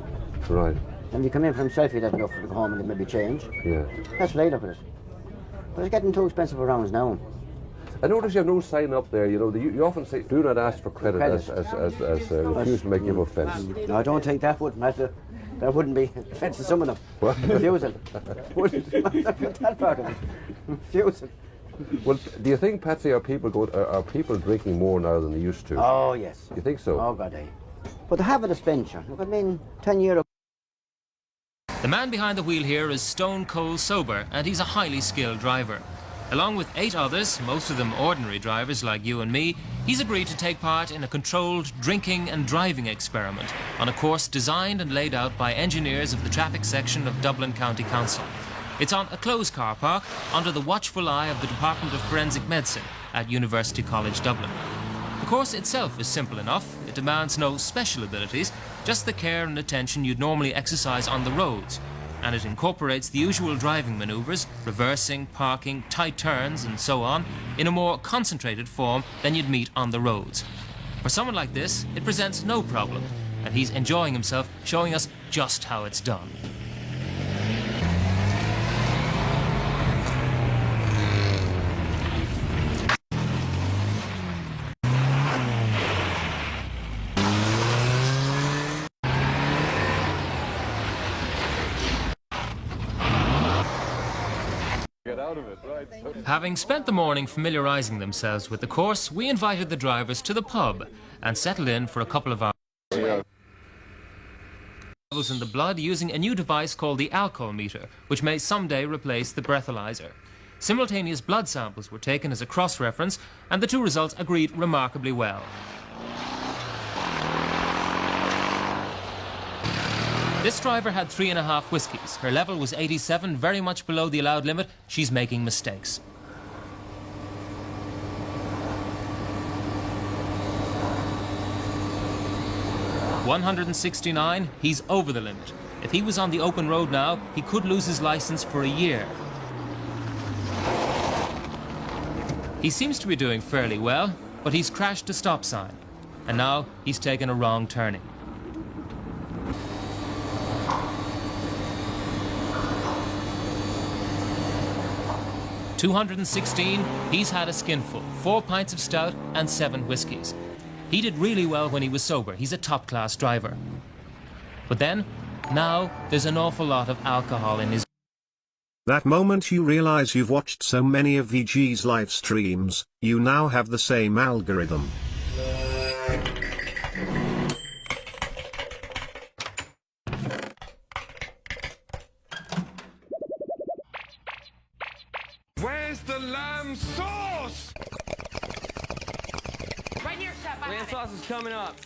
Right. And you come in for himself, he'd have enough to go home and maybe change. Yeah. That's what I look at it. But it's getting too expensive for rounds now. I notice you have no sign up there, you know, you often say, do not ask for credit. As refuse to make you offence. No, I don't think that wouldn't be offensive to some of them. What? Refusal. That part of it. Refusal. Well, do you think, Patsy, are people drinking more now than they used to? Oh, yes. You think so? Oh, God, But they have a dispenser. Look, I mean, 10 years. The man behind the wheel here is stone cold sober, and he's a highly skilled driver. Along with 8 others, most of them ordinary drivers like you and me, he's agreed to take part in a controlled drinking and driving experiment on a course designed and laid out by engineers of the traffic section of Dublin County Council. It's on a closed car park under the watchful eye of the Department of Forensic Medicine at University College Dublin. The course itself is simple enough. It demands no special abilities, just the care and attention you'd normally exercise on the roads. And it incorporates the usual driving manoeuvres, reversing, parking, tight turns and so on, in a more concentrated form than you'd meet on the roads. For someone like this, it presents no problem, and he's enjoying himself showing us just how it's done. Having spent the morning familiarising themselves with the course, we invited the drivers to the pub and settled in for a couple of hours. Levels in the blood using a new device called the alcohol meter, which may someday replace the breathalyzer. Simultaneous blood samples were taken as a cross-reference, and the 2 results agreed remarkably well. This driver had 3.5 whiskies. Her level was 87, very much below the allowed limit. She's making mistakes. $169, he's over the limit. If he was on the open road now, he could lose his license for a year. He seems to be doing fairly well, but he's crashed a stop sign. And now he's taken a wrong turning. $216, he's had a skinful, 4 pints of stout and 7 whiskies. He did really well when he was sober. He's a top-class driver. But then, now, there's an awful lot of alcohol in his... That moment you realize you've watched so many of VG's live streams, you now have the same algorithm. Where's the lamb sauce? Right here, chef. Lamb sauce is coming up.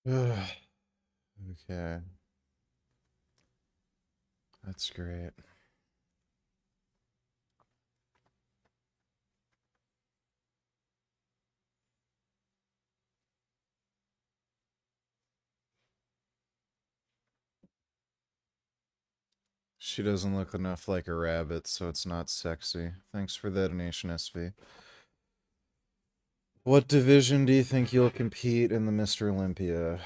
Okay. That's great. She doesn't look enough like a rabbit, so it's not sexy. Thanks for the donation, SV. What division do you think you'll compete in the Mr. Olympia?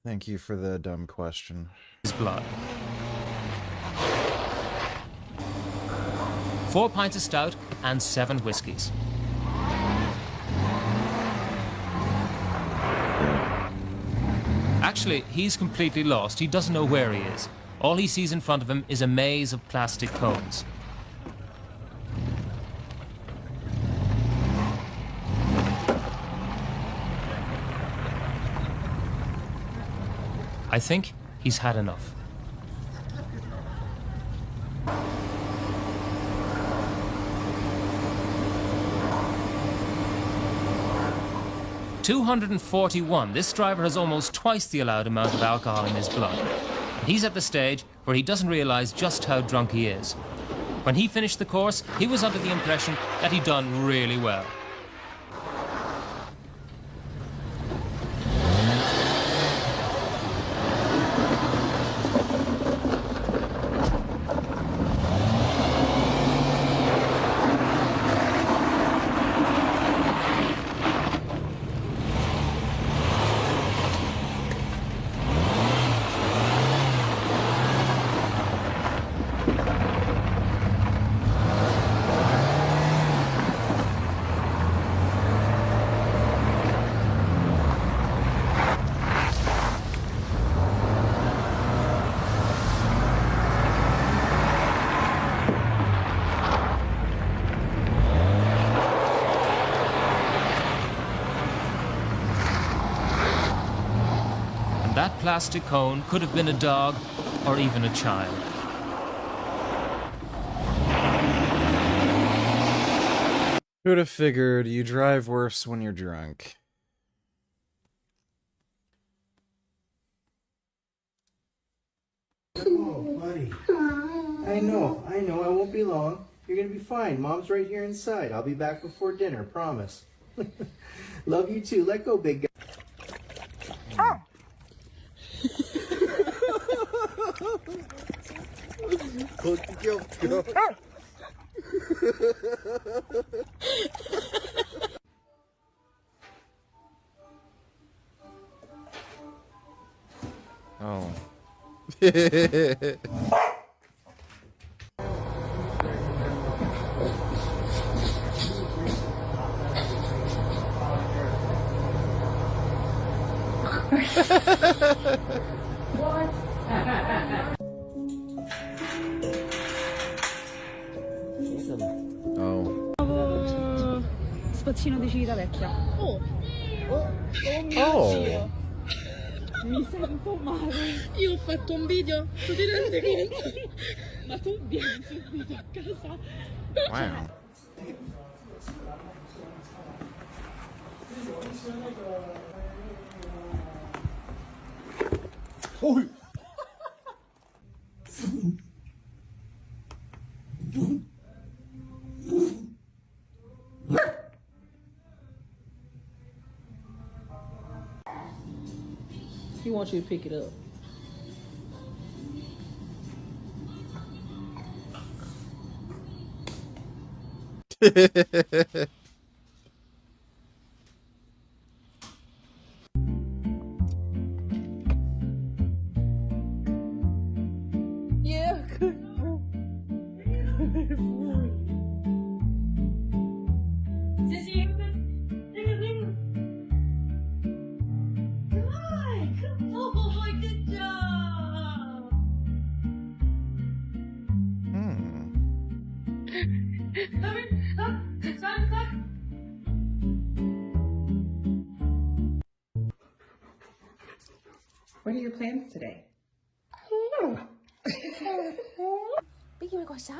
Thank you for the dumb question. His blood. 4 pints of stout and 7 whiskies. Actually, he's completely lost. He doesn't know where he is. All he sees in front of him is a maze of plastic cones. I think he's had enough. 241. This driver has almost twice the allowed amount of alcohol in his blood. And he's at the stage where he doesn't realize just how drunk he is. When he finished the course, he was under the impression that he'd done really well. That plastic cone could have been a dog or even a child. Who'd have figured you drive worse when you're drunk? Oh, buddy. I know, I won't be long. You're gonna be fine. Mom's right here inside. I'll be back before dinner, promise. Love you too. Let go, big guy. Oh. Nuovo spazzino di Civitavecchia. Oh mio Dio. Mi sento male. Io ho fatto un video, tu ti rendi conto? Ma tu vieni subito a casa. Wow. Oh. He wants you to pick it up. Yeah, good boy. Good boy. Sissy, oh, good job. What are your plans today? Pinky, wanna go outside?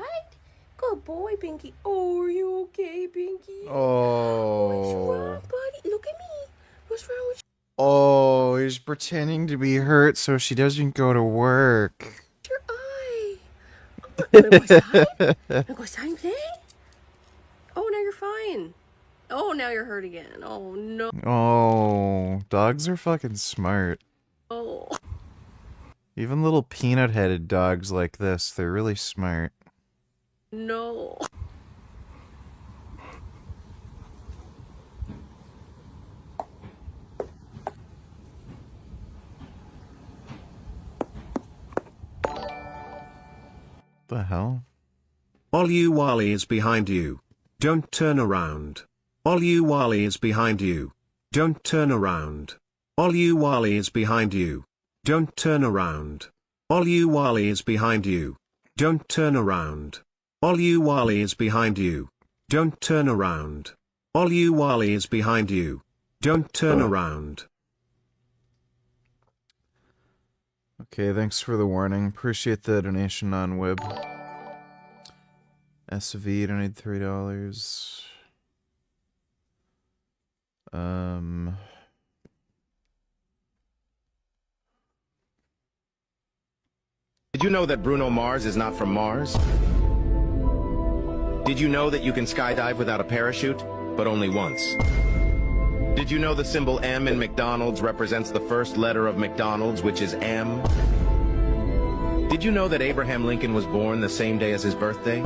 Good boy, Pinky. Oh, are you okay, Pinky? Oh. What's wrong, buddy? Look at me. What's wrong with Oh, he's pretending to be hurt so she doesn't go to work. your eye? Oh, wanna go outside? Wanna go outside and play? Oh, now you're fine. Oh, now you're hurt again. Oh, no. Oh, dogs are fucking smart. Oh. Even little peanut-headed dogs like this, they're really smart. No. The hell? All you Wally is behind you. Don't turn around. All you Wally is behind you. Don't turn around. All you Wally is behind you. Don't turn around. All you Wally is behind you. Don't turn around. All you Wally is behind you. Don't turn around. All you Wally is behind you. Don't turn around. Okay, thanks for the warning. Appreciate the donation on Wib. SV donated $3. you know that Bruno Mars is not from Mars? Did you know that you can skydive without a parachute, but only once? Did you know the symbol M in McDonald's represents the first letter of McDonald's, which is M? Did you know that Abraham Lincoln was born the same day as his birthday?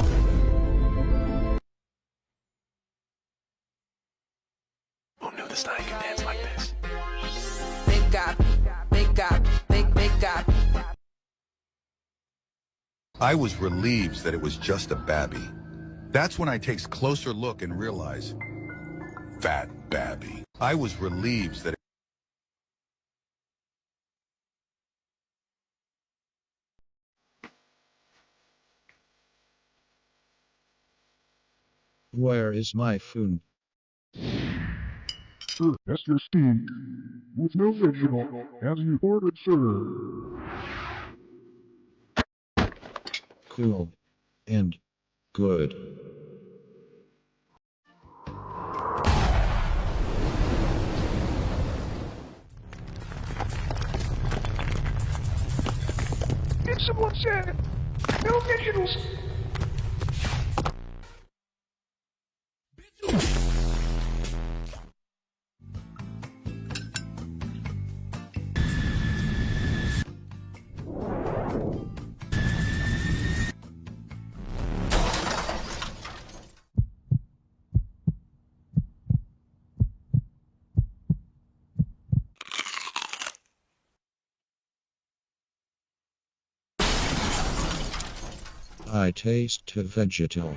Who knew the snake could dance like this? Big God, big God, big God. I was relieved that it was just a babby. That's when I takes closer look and realize, fat babby. I was relieved that Where is my phone? Sir, that's your steak. With no vegetable, as you ordered, sir. Cool. And good. Did someone say no vegetables? I taste vegetal.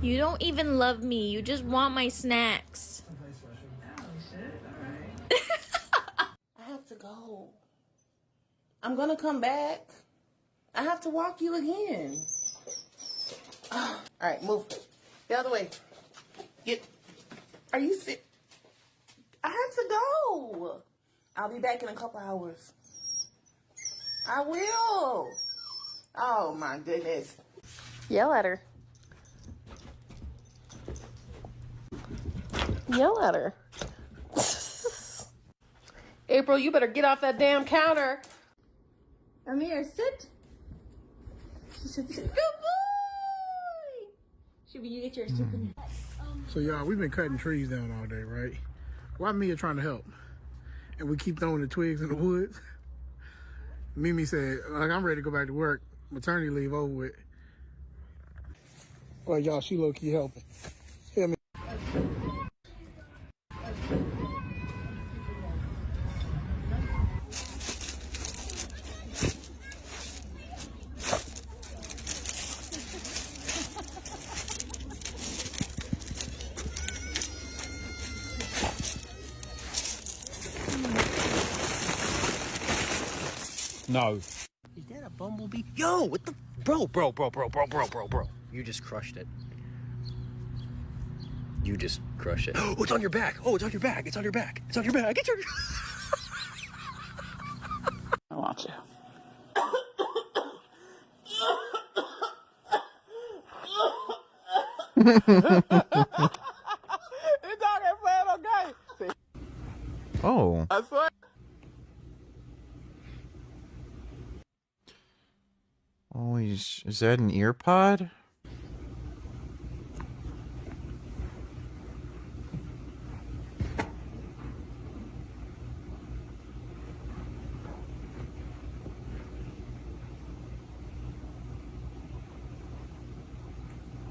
You don't even love me. You just want my snacks. I have to go. I'm gonna come back. I have to walk you again. All right, move the other way. Are you sick? I have to go. I'll be back in a couple hours. I will. Oh my goodness. Yell at her. Yell at her. April, you better get off that damn counter. Amir, sit. She said, good boy. Should we get your soup in? So y'all, we've been cutting trees down all day, right? Why Mia trying to help? And we keep throwing the twigs in the woods. Mimi said, like, I'm ready to go back to work. Maternity leave over with. Well, y'all, she low-key helping. Feel me? No. Is that a bumblebee? Yo, what the? Bro. You just crushed it. You just crushed it. Oh, it's on your back. Oh, it's on your back. It's on your back. It's on your back. It's your... I want you. It's all that playing okay. See? Oh. I swear. Oh, is that an ear pod?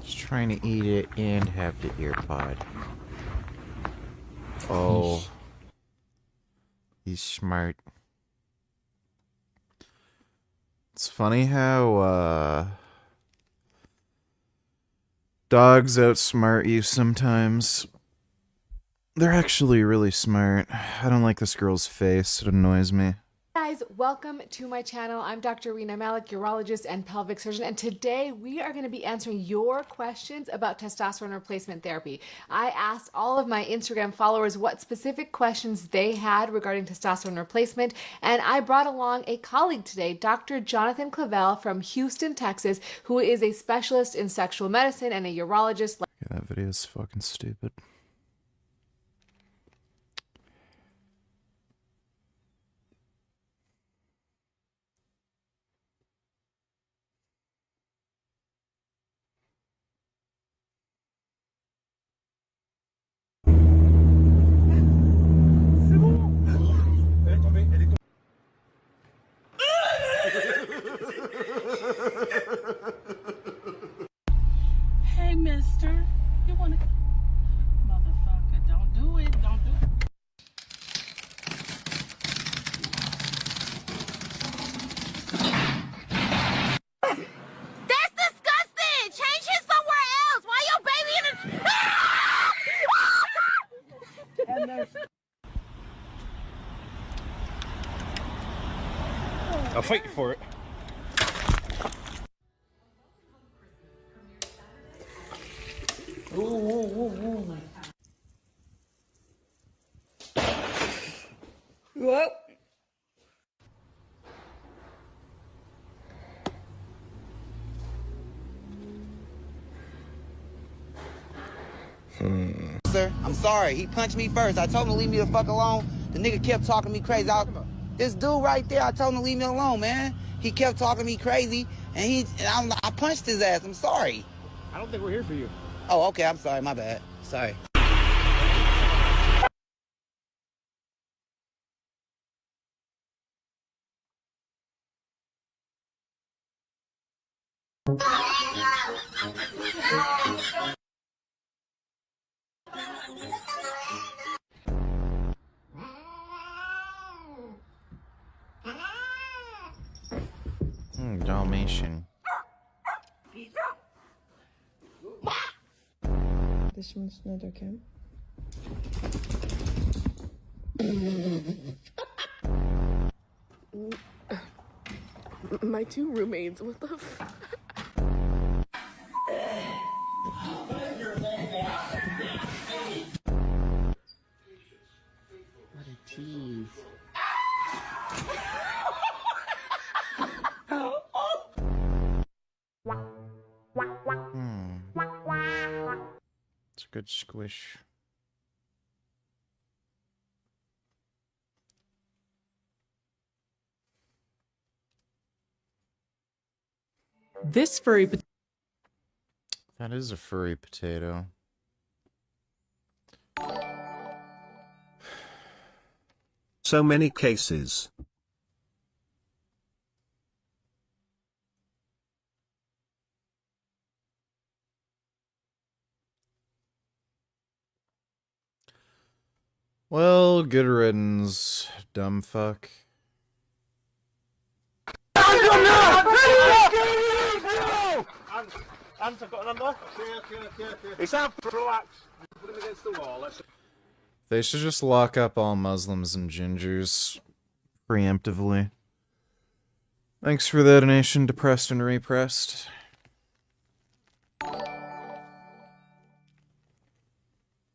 Just trying to eat it and have the ear pod. Oh. He's smart. It's funny how, dogs outsmart you sometimes. They're actually really smart. I don't like this girl's face. It annoys me. Guys, welcome to my channel. I'm Dr. Rena Malik, urologist and pelvic surgeon, and today we are going to be answering your questions about testosterone replacement therapy. I asked all of my Instagram followers what specific questions they had regarding testosterone replacement, and I brought along a colleague today, Dr. Jonathan Clavel from Houston, Texas, who is a specialist in sexual medicine and a urologist. Yeah, that video is fucking stupid. Hey, mister. You wanna... Motherfucker, don't do it. Don't do it. That's disgusting! Change it somewhere else! Why your baby in a... And there's... I'll fight you for it. Ooh. Whoa. Sir, I'm sorry. He punched me first. I told him to leave me the fuck alone. The nigga kept talking me crazy. This dude right there, I told him to leave me alone, man. He kept talking me crazy, and I punched his ass. I'm sorry. I don't think we're here for you. Oh, okay. I'm sorry. My bad. Sorry. Dalmatian. This one's not okay. My two roommates, what the f... What a tease. It's a good squish. This furry potato. That is a furry potato. So many cases. Well, good riddance, dumb fuck. Hands, I've got an under. It's out, relax. Put him against the wall. They should just lock up all Muslims and gingers preemptively. Thanks for the donation, Depressed and Repressed.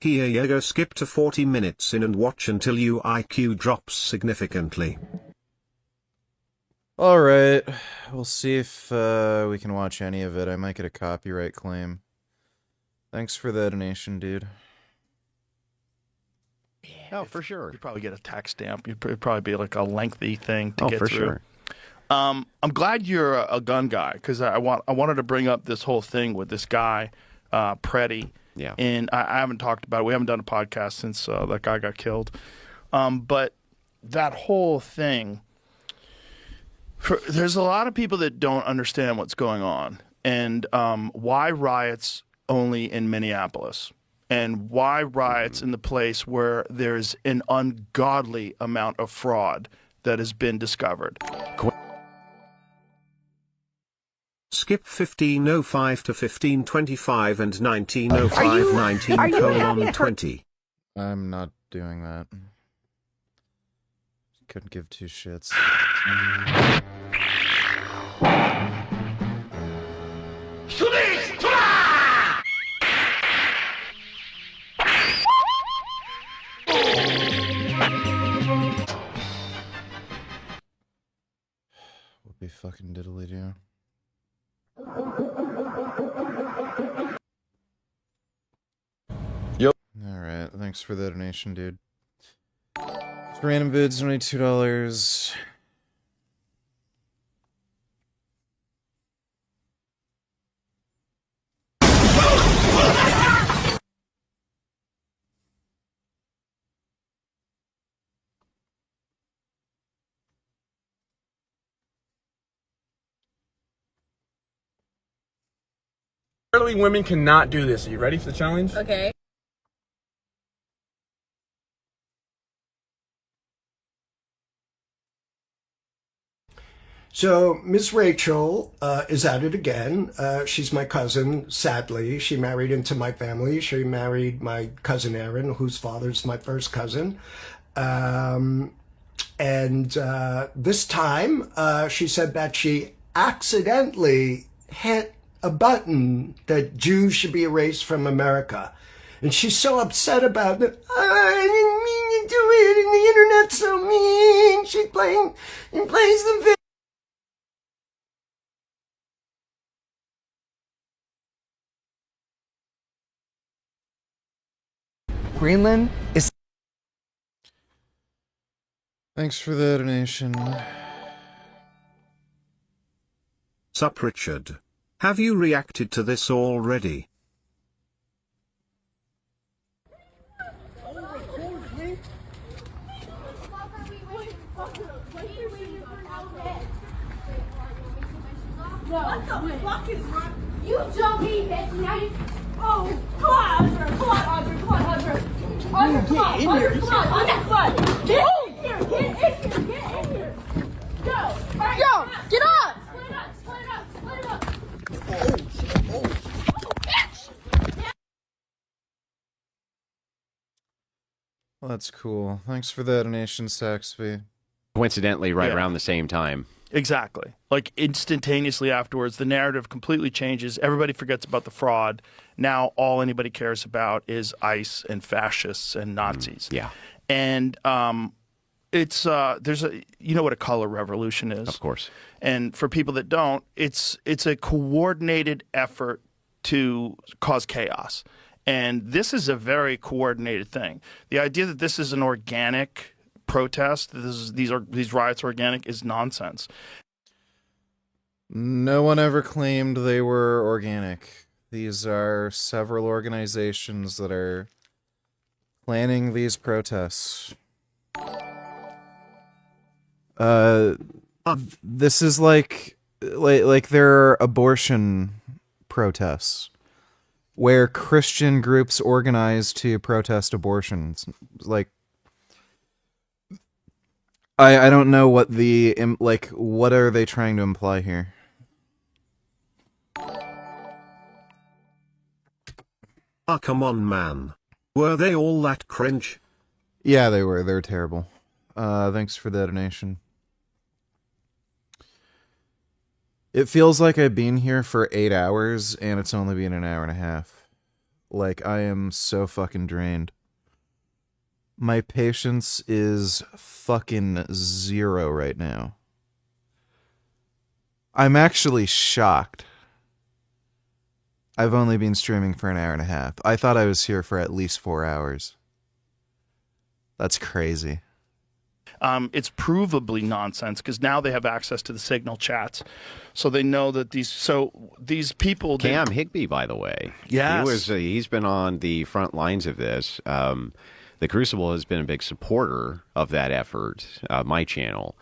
Here you go, skip to 40 minutes in and watch until your IQ drops significantly. Alright, we'll see if we can watch any of it. I might get a copyright claim. Thanks for the donation, dude. Oh, for sure. You'd probably get a tax stamp. It'd probably be like a lengthy thing to get for through. sure. I'm glad you're a gun guy, because I wanted to bring up this whole thing with this guy, Preddy. Yeah. And I haven't talked about it. We haven't done a podcast since that guy got killed. But that whole thing, there's a lot of people that don't understand what's going on, and why riots only in Minneapolis, and why riots in the place where there's an ungodly amount of fraud that has been discovered. Skip 1505 to 1525 and 1905 19:20. I'm not doing that. Couldn't give two shits. What be fucking diddly do? Yep. Alright, thanks for the donation, dude. Random vids, only $2. Apparently women cannot do this. Are you ready for the challenge? Okay. So Miss Rachel is at it again. She's my cousin, sadly. She married into my family. She married my cousin Aaron, whose father's my first cousin. And this time she said that she accidentally hit a button that Jews should be erased from America. And she's so upset about it. I didn't mean to do it, and the internet's so mean. She plays the video. Greenland is... Thanks for the donation. Sup, Richard? Have you reacted to this already? What the fuck is wrong? You dummy bitch! Now you... Oh, come on, Audra! Come on, Audra! Come on, Audra! Audra, come on! Audra, come on! Audra, come on! Get in here! Get in here! Get in here! Go! Right, yo! Get up! Split it up! Split it up! Split it up! Well, that's cool. Thanks for the donation, Saxby. Coincidentally, right Yeah. around the same time. Exactly. Like instantaneously afterwards, the narrative completely changes. Everybody forgets about the fraud. Now all anybody cares about is ICE and fascists and Nazis. Yeah. And it's there's a you know what a color revolution is. Of course. And for people that don't, it's a coordinated effort to cause chaos. And this is a very coordinated thing. The idea that this is an organic protest, these riots are organic, is nonsense. No one ever claimed they were organic. These are several organizations that are planning these protests. This is like there are abortion protests where Christian groups organize to protest abortions. Like, I don't know what the, like, what are they trying to imply here? Ah, come on, man. Were they all that cringe? Yeah, they were. They were terrible. Thanks for the donation. It feels like I've been here for 8 hours, and it's only been an hour and a half. Like, I am so fucking drained. My patience is fucking 0 right now. I'm actually shocked. I've only been streaming for an hour and a half. I thought I was here for at least 4 hours. That's crazy. It's provably nonsense because now they have access to the Signal chats, so they know that these people. Cam Higbee, by the way, yes, he's been on the front lines of this. The Crucible has been a big supporter of that effort. My channel,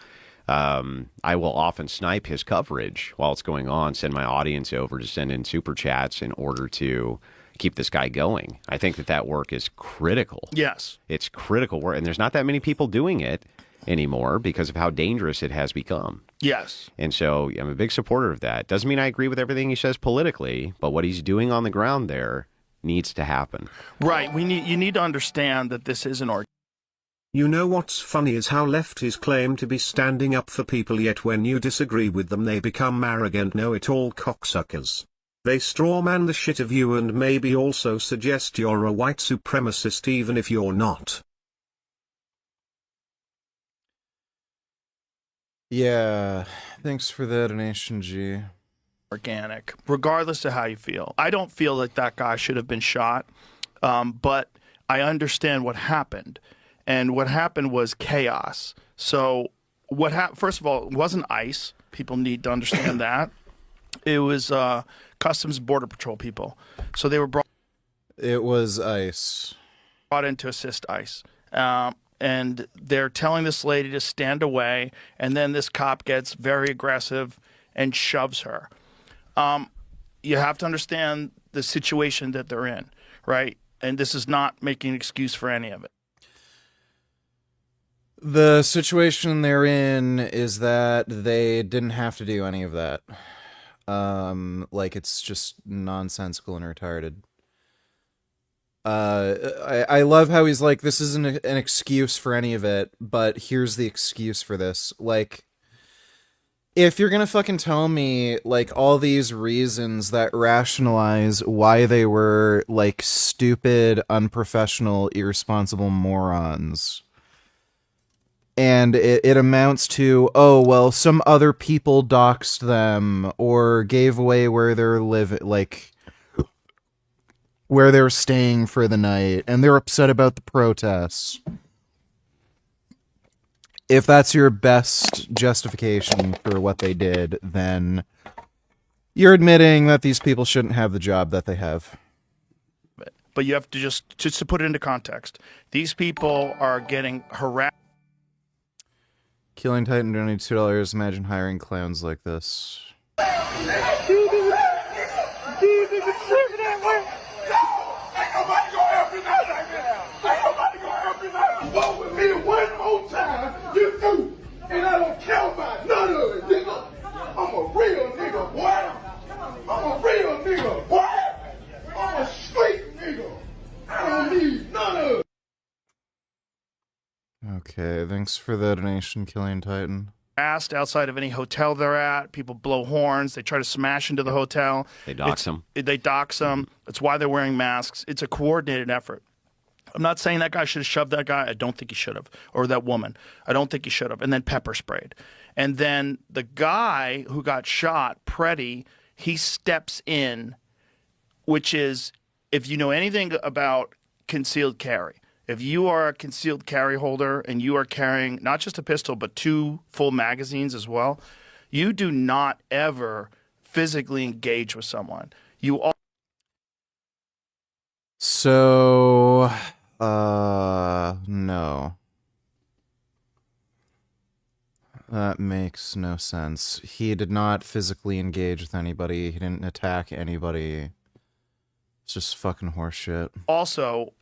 I will often snipe his coverage while it's going on. Send my audience over to send in super chats in order to keep this guy going. I think that work is critical. Yes, it's critical work, and there's not that many people doing it anymore because of how dangerous it has become. Yes. And so I'm a big supporter of that. Doesn't mean I agree with everything he says politically, but what he's doing on the ground there needs to happen. Right. You need to understand that this is an You know what's funny is how lefties claim to be standing up for people, yet when you disagree with them they become arrogant know-it-all cocksuckers. They strawman the shit of you and maybe also suggest you're a white supremacist even if you're not. Yeah, thanks for the donation, G. Organic, regardless of how you feel. I don't feel like that guy should have been shot, but I understand what happened. And what happened was chaos. So what happened, first of all, it wasn't ICE. People need to understand that. It was Customs Border Patrol people. So they were brought. It was ICE. Brought in to assist ICE. And they're telling this lady to stand away, and then this cop gets very aggressive and shoves her. You have to understand the situation that they're in, right? And this is not making an excuse for any of it. The situation they're in is that they didn't have to do any of that. Like, it's just nonsensical and retarded. I love how he's like, this isn't an excuse for any of it, but here's the excuse for this. Like, if you're gonna fucking tell me, like, all these reasons that rationalize why they were, like, stupid, unprofessional, irresponsible morons, and it amounts to, oh, well, some other people doxed them, or gave away where they're living, like, where they're staying for the night, and they're upset about the protests. If that's your best justification for what they did, then you're admitting that these people shouldn't have the job that they have. But you have to just to put it into context. These people are getting harassed. Killing Titan donated $2. Imagine hiring clowns like this. Fuck with me one more time, you do. And I don't care about none of it, nigga. I'm a real nigga, boy. I'm a real nigga, boy. I'm a straight nigga. I don't need none of it. Okay, thanks for the donation, Killing Titan. Outside of any hotel they're at, people blow horns. They try to smash into the hotel. They dox them. They dox them. That's why they're wearing masks. It's a coordinated effort. I'm not saying that guy should have shoved that guy. I don't think he should have. Or that woman. I don't think he should have. And then pepper sprayed. And then the guy who got shot, Preddy, he steps in, which is, if you know anything about concealed carry, if you are a concealed carry holder and you are carrying not just a pistol, but 2 full magazines as well, you do not ever physically engage with someone. You all. So, no. That makes no sense. He did not physically engage with anybody. He didn't attack anybody. It's just fucking horseshit. Also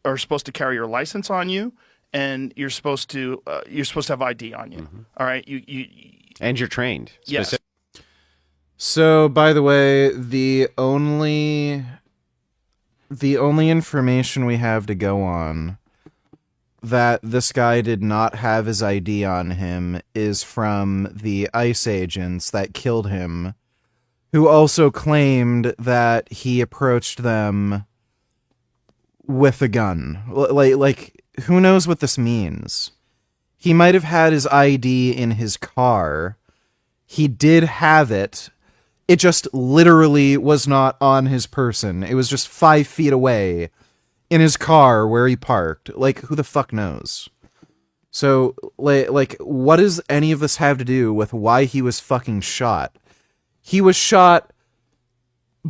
are supposed to carry your license on you, and you're supposed to have ID on you. Mm-hmm. All right, and you're trained. Yes. So, by the way, the only information we have to go on that this guy did not have his ID on him is from the ICE agents that killed him, who also claimed that he approached them with a gun. Like, who knows what this means? He might have had his ID in his car. He did have it. It just literally was not on his person. It was just 5 feet away in his car where he parked. Like, who the fuck knows? So, like, what does any of this have to do with why he was fucking shot? He was shot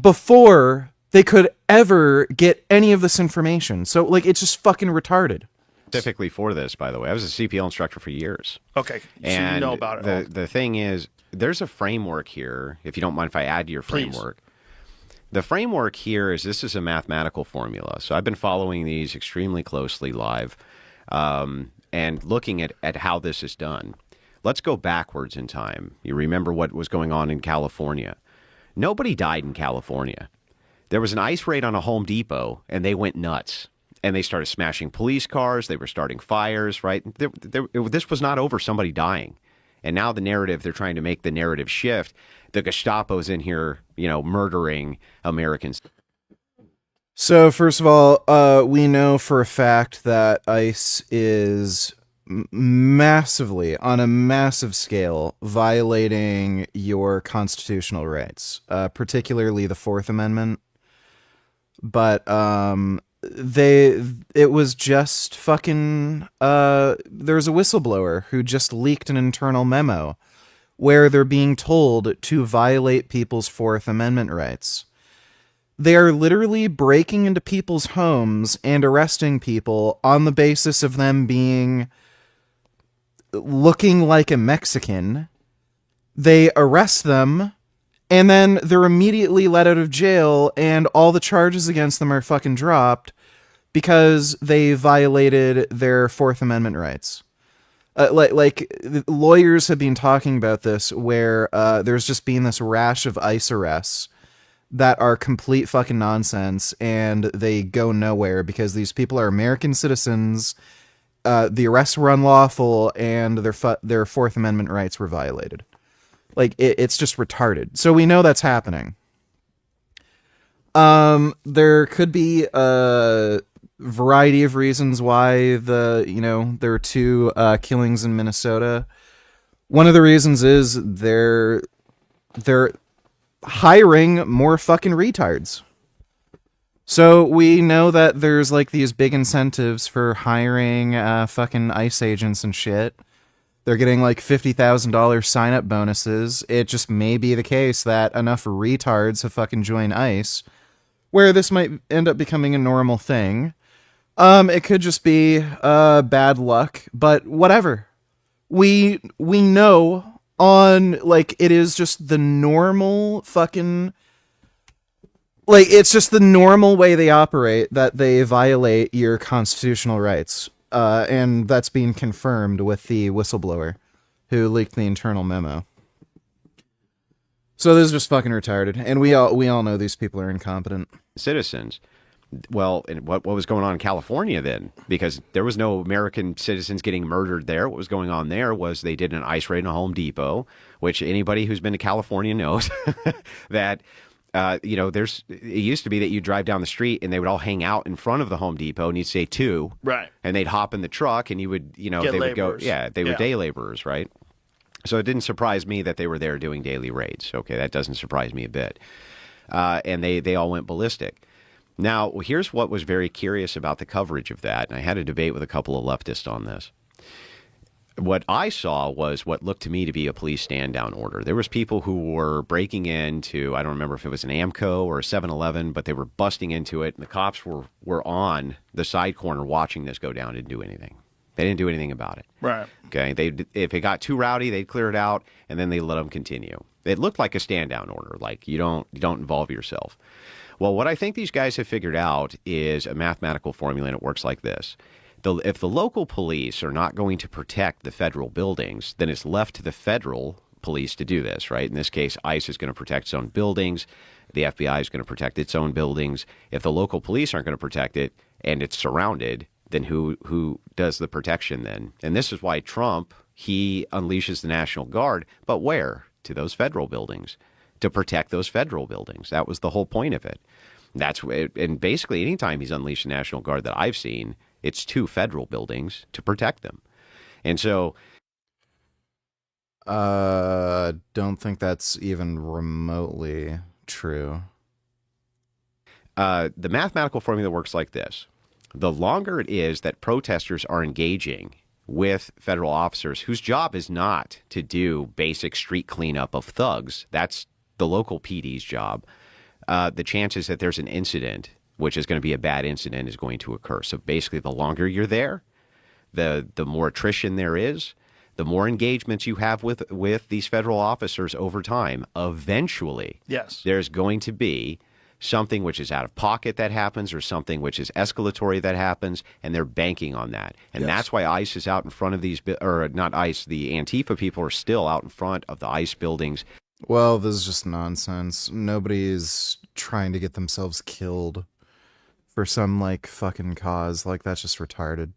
before they could ever get any of this information. So, like, it's just fucking retarded. Specifically for this, by the way. I was a CPL instructor for years. Okay, so and you know about it. The thing is, there's a framework here, if you don't mind if I add to your framework. Please. The framework here is, this is a mathematical formula. So I've been following these extremely closely live and looking at how this is done. Let's go backwards in time. You remember what was going on in California. Nobody died in California. There was an ICE raid on a Home Depot, and they went nuts. and they started smashing police cars. They were starting fires, right? This was not over somebody dying. And now the narrative, they're trying to make the narrative shift. The Gestapo's in here, murdering Americans. So, first of all, we know for a fact that ICE is massively, on a massive scale, violating your constitutional rights, particularly the Fourth Amendment. But it was just fucking there's a whistleblower who just leaked an internal memo where they're being told to violate people's Fourth Amendment rights. They are literally breaking into people's homes and arresting people on the basis of them looking like a Mexican. They arrest them, and then they're immediately let out of jail, and all the charges against them are fucking dropped because they violated their Fourth Amendment rights. Like lawyers have been talking about this, where there's just been this rash of ICE arrests that are complete fucking nonsense, and they go nowhere because these people are American citizens. The arrests were unlawful, and their Fourth Amendment rights were violated. Like, it's just retarded. So we know that's happening. There could be a variety of reasons why there are two killings in Minnesota. One of the reasons is they're hiring more fucking retards. So we know that there's like these big incentives for hiring fucking ICE agents and shit. They're getting like $50,000 sign-up bonuses. It just may be the case that enough retards have fucking joined ICE, where this might end up becoming a normal thing. It could just be bad luck, but whatever. We know it is just the normal fucking, it's just the normal way they operate, that they violate your constitutional rights. And that's being confirmed with the whistleblower who leaked the internal memo. So this is just fucking retarded, and we all know these people are incompetent Citizens. Well, and what was going on in California then? Because there was no American citizens getting murdered there. What was going on there was they did an ICE raid in a Home Depot, which anybody who's been to California knows that, it used to be that you drive down the street and they would all hang out in front of the Home Depot and you'd say two. Right. And they'd hop in the truck and you would, they would go, they were day laborers, right? So it didn't surprise me that they were there doing daily raids. Okay, that doesn't surprise me a bit. And they all went ballistic. Now, here's what was very curious about the coverage of that, and I had a debate with a couple of leftists on this. What I saw was what looked to me to be a police stand-down order. There was people who were breaking into, I don't remember if it was an Amco or a 7-Eleven, but they were busting into it, and the cops were on the side corner watching this go down and didn't do anything. They didn't do anything about it. Right. Okay. If it got too rowdy, they'd clear it out, and then they let them continue. It looked like a stand-down order, like you don't involve yourself. Well, what I think these guys have figured out is a mathematical formula, and it works like this. If the local police are not going to protect the federal buildings, then it's left to the federal police to do this, right? In this case, ICE is going to protect its own buildings. The FBI is going to protect its own buildings. If the local police aren't going to protect it and it's surrounded, then who does the protection then? And this is why Trump, he unleashes the National Guard, but where? To those federal buildings, to protect those federal buildings. That was the whole point of it. And basically anytime he's unleashed the National Guard that I've seen, it's to federal buildings to protect them. And so don't think that's even remotely true. The mathematical formula works like this. The longer it is that protesters are engaging with federal officers whose job is not to do basic street cleanup of thugs, that's the local PD's job, the chances that there's an incident, which is going to be a bad incident, is going to occur. So basically, the longer you're there, the more attrition there is, the more engagements you have with these federal officers over time. Eventually, yes, there's going to be something which is out of pocket that happens, or something which is escalatory that happens, and they're banking on that. And that's why ICE is out in front of these, or not ICE, the Antifa people are still out in front of the ICE buildings. Well, this is just nonsense. Nobody's trying to get themselves killed for some like fucking cause. Like that's just retarded.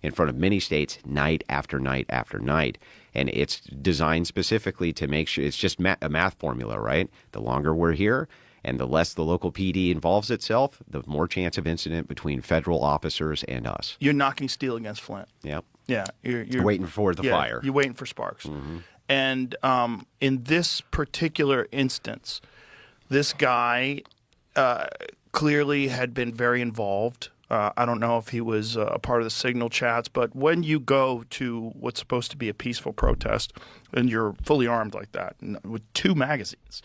In front of many states, night after night after night. And it's designed specifically to make sure it's just a math formula, right? The longer we're here and the less the local PD involves itself, the more chance of incident between federal officers and us. You're knocking steel against flint. Yep. Yeah. You're waiting for the fire. You're waiting for sparks. And in this particular instance, this guy clearly had been very involved. I don't know if he was a part of the signal chats, but when you go to what's supposed to be a peaceful protest and you're fully armed like that with 2 magazines,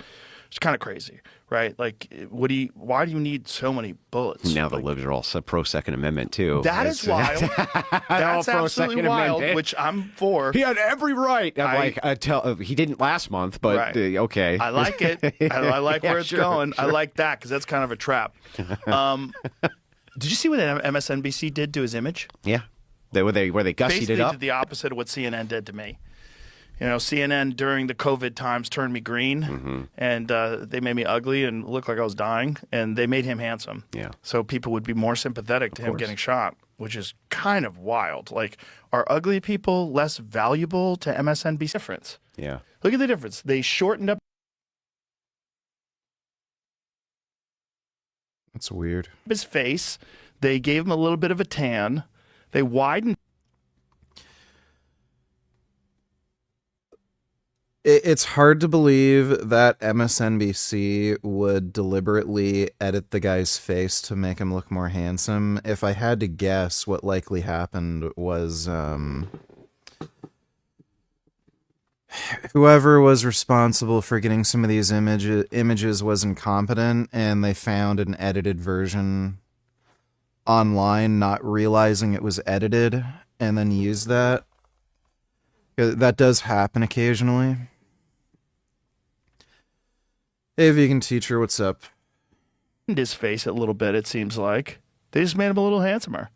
it's kind of crazy, right? Like, why do you need so many bullets? Now the libs are all pro Second Amendment too. That is wild. That's absolutely wild, which I'm for. He had every right. He didn't last month, but okay. I like it. I like where it's going. Sure. I like that because that's kind of a trap. Did you see what MSNBC did to his image? Yeah, where they gussied Basically it up. did the opposite of what CNN did to me. You know, CNN during the COVID times turned me green, and they made me ugly and look like I was dying, and they made him handsome. Yeah. So people would be more sympathetic to him getting shot, which is kind of wild. Like, are ugly people less valuable to MSNBC? Difference. Yeah. Look at the difference. They shortened up. That's weird. His face. They gave him a little bit of a tan. They widened. It's hard to believe that MSNBC would deliberately edit the guy's face to make him look more handsome. If I had to guess, what likely happened was whoever was responsible for getting some of these images was incompetent, and they found an edited version online, not realizing it was edited, and then used that. That does happen occasionally. Hey, vegan teacher, what's up? His face a little bit, it seems like. They just made him a little handsomer.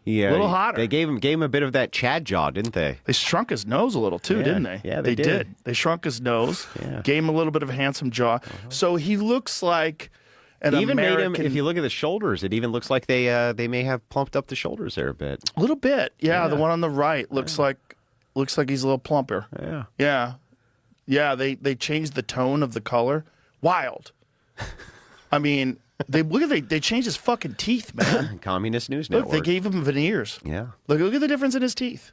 Yeah, a little hotter. They gave him a bit of that Chad jaw, didn't they? They shrunk his nose a little too, didn't they? Yeah, they did. They shrunk his nose, Yeah. gave him a little bit of a handsome jaw. So he looks like an Even American. made him. If you look at the shoulders, it even looks like they may have plumped up the shoulders there a bit. A little bit, yeah. The one on the right looks like he's a little plumper. Yeah. They changed the tone of the color. Wild. I mean, they changed his fucking teeth, man. Communist News Look, Network. they gave him veneers. Yeah. Look at the difference in his teeth.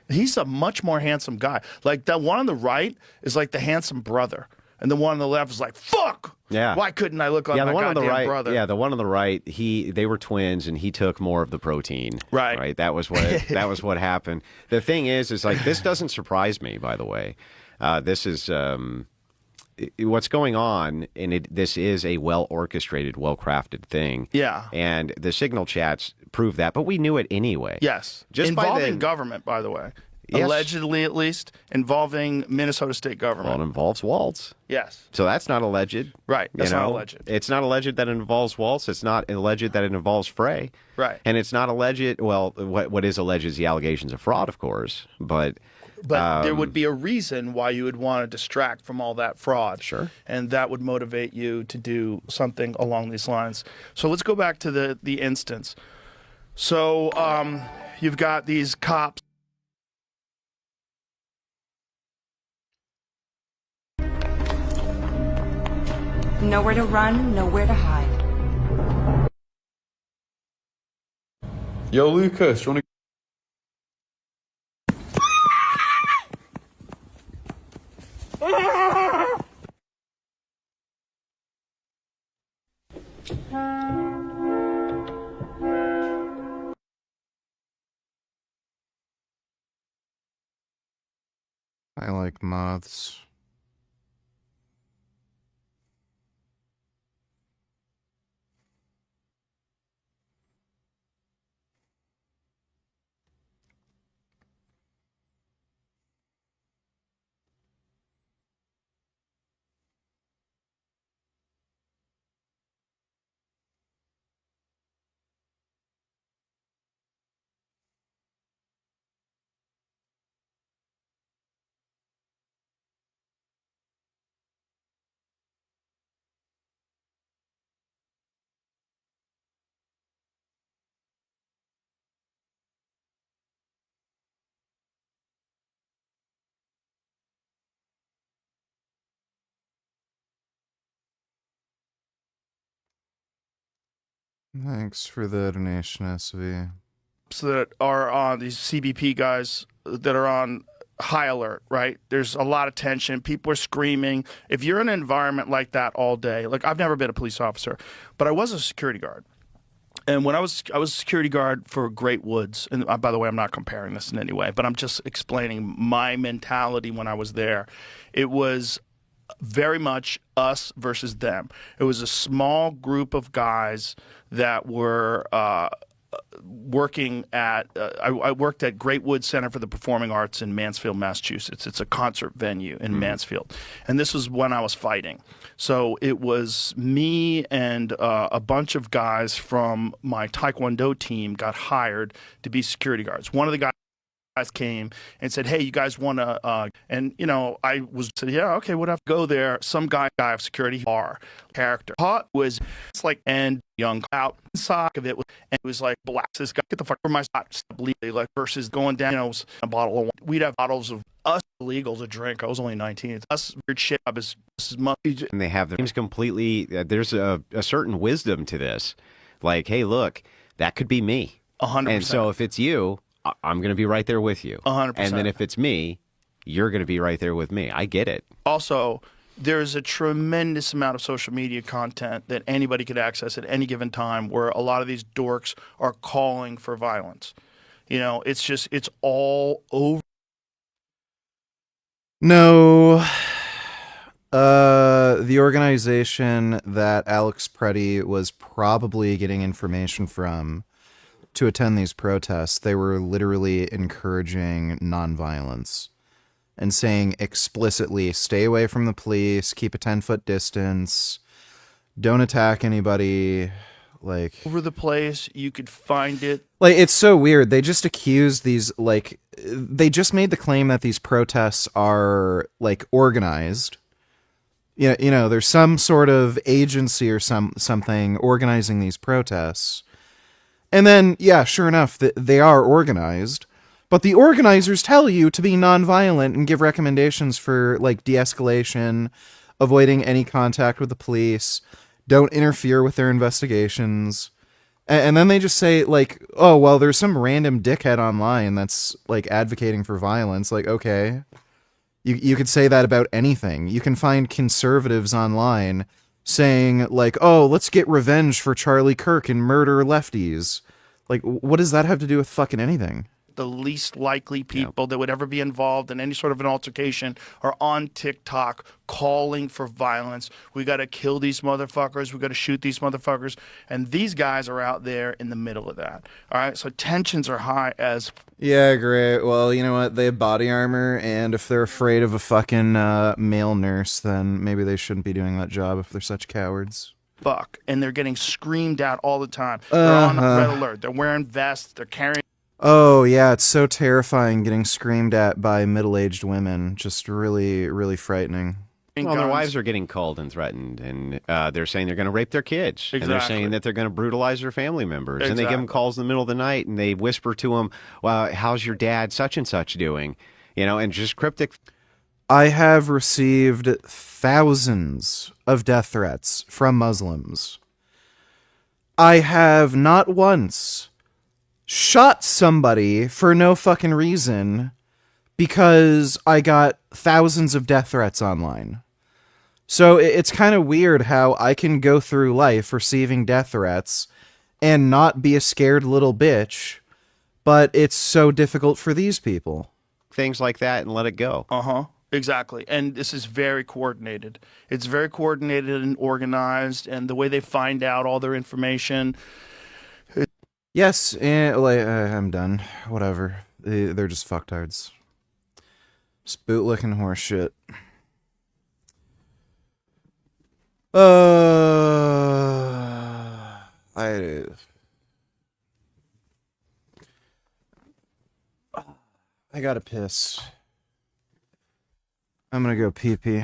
He's a much more handsome guy. Like, that one on the right is like the handsome brother. And the one on the left is like, fuck! Yeah. Why couldn't I look like my the one on goddamn the right, brother? Yeah, the one on the right, they were twins, and he took more of the protein. Right. That was what happened. The thing is like, this doesn't surprise me. By the way, this is what's going on, and this is a well orchestrated, well crafted thing. Yeah. And the signal chats prove that, but we knew it anyway. Yes. Just involving government, by the way. Yes. Allegedly, at least, involving Minnesota state government. Well, it involves Waltz. Yes. So that's not alleged. Right. That's not alleged. It's not alleged that it involves Waltz. It's not alleged that it involves Frey. Right. And it's not alleged. Well, what is alleged is the allegations of fraud, of course. But there would be a reason why you would want to distract from all that fraud. Sure. And that would motivate you to do something along these lines. So let's go back to the instance. So you've got these cops. Nowhere to run, nowhere to hide. Yo, Lucas, you want to... I like moths. Thanks for the donation, SV. That are on these CBP guys that are on high alert, right? There's a lot of tension. People are screaming. If you're in an environment like that all day, like I've never been a police officer, but I was a security guard. And when I was a security guard for Great Woods, and by the way, I'm not comparing this in any way, but I'm just explaining my mentality when I was there. It was very much us versus them. It was a small group of guys that were working at I worked at Great Woods Center for the Performing Arts in Mansfield, Massachusetts. It's a concert venue in Mansfield, and this was when I was fighting. So it was me and a bunch of guys from my Taekwondo team got hired to be security guards. One of the guys came and said, "Hey, you guys want to?" And you know, I said, "Yeah, okay, whatever." Go there. Some guy of security character was it's like and young out inside of it, and it was like, "Blast this guy! Get the fuck from my spot!" Like versus going down. You know, a bottle of we'd have bottles of us illegal to drink. I was only 19. It's us weird shit. This is and they have their names completely. There's a certain wisdom to this. Like, hey, look, that could be me. 100%. And so if it's you, I'm going to be right there with you. 100%. And then if it's me, you're going to be right there with me. I get it. Also, there's a tremendous amount of social media content that anybody could access at any given time where a lot of these dorks are calling for violence. You know, it's all over. No. The organization that Alex Preddy was probably getting information from to attend these protests, they were literally encouraging nonviolence and saying explicitly, stay away from the police, keep a 10-foot distance, don't attack anybody. Like, over the place, you could find it. Like, it's so weird. They just accused these, like, they just made the claim that these protests are, like, organized. Yeah, you know, there's some sort of agency or something organizing these protests. And then, yeah, sure enough, they are organized. But the organizers tell you to be nonviolent and give recommendations for, like, de-escalation, avoiding any contact with the police, don't interfere with their investigations. And then they just say, like, oh, well, there's some random dickhead online that's, like, advocating for violence. Like, okay. You could say that about anything. You can find conservatives online saying, like, oh, let's get revenge for Charlie Kirk and murder lefties. Like, what does that have to do with fucking anything? The least likely people that would ever be involved in any sort of an altercation are on TikTok calling for violence. We got to kill these motherfuckers. We got to shoot these motherfuckers. And these guys are out there in the middle of that. All right. So tensions are high as. Yeah, great. Well, you know what? They have body armor, and if they're afraid of a fucking male nurse, then maybe they shouldn't be doing that job if they're such cowards. Fuck. And they're getting screamed at all the time. They're on red alert. They're wearing vests. They're carrying. Oh, yeah, it's so terrifying getting screamed at by middle-aged women. Just really, really frightening. Well, their wives are getting called and threatened, and they're saying they're going to rape their kids. Exactly. And they're saying that they're going to brutalize their family members. Exactly. And they give them calls in the middle of the night, and they whisper to them, well, how's your dad such and such doing? You know, and just cryptic. I have received thousands of death threats from Muslims. I have not once shot somebody for no fucking reason because I got thousands of death threats online. So it's kind of weird how I can go through life receiving death threats and not be a scared little bitch, but it's so difficult for these people. Things like that and let it go. Uh-huh. Exactly. And this is very coordinated. It's very coordinated and organized, and the way they find out all their information. Yes, and I'm done. Whatever. They're just fucktards. Just bootlicking horse shit. I gotta piss. I'm gonna go pee-pee.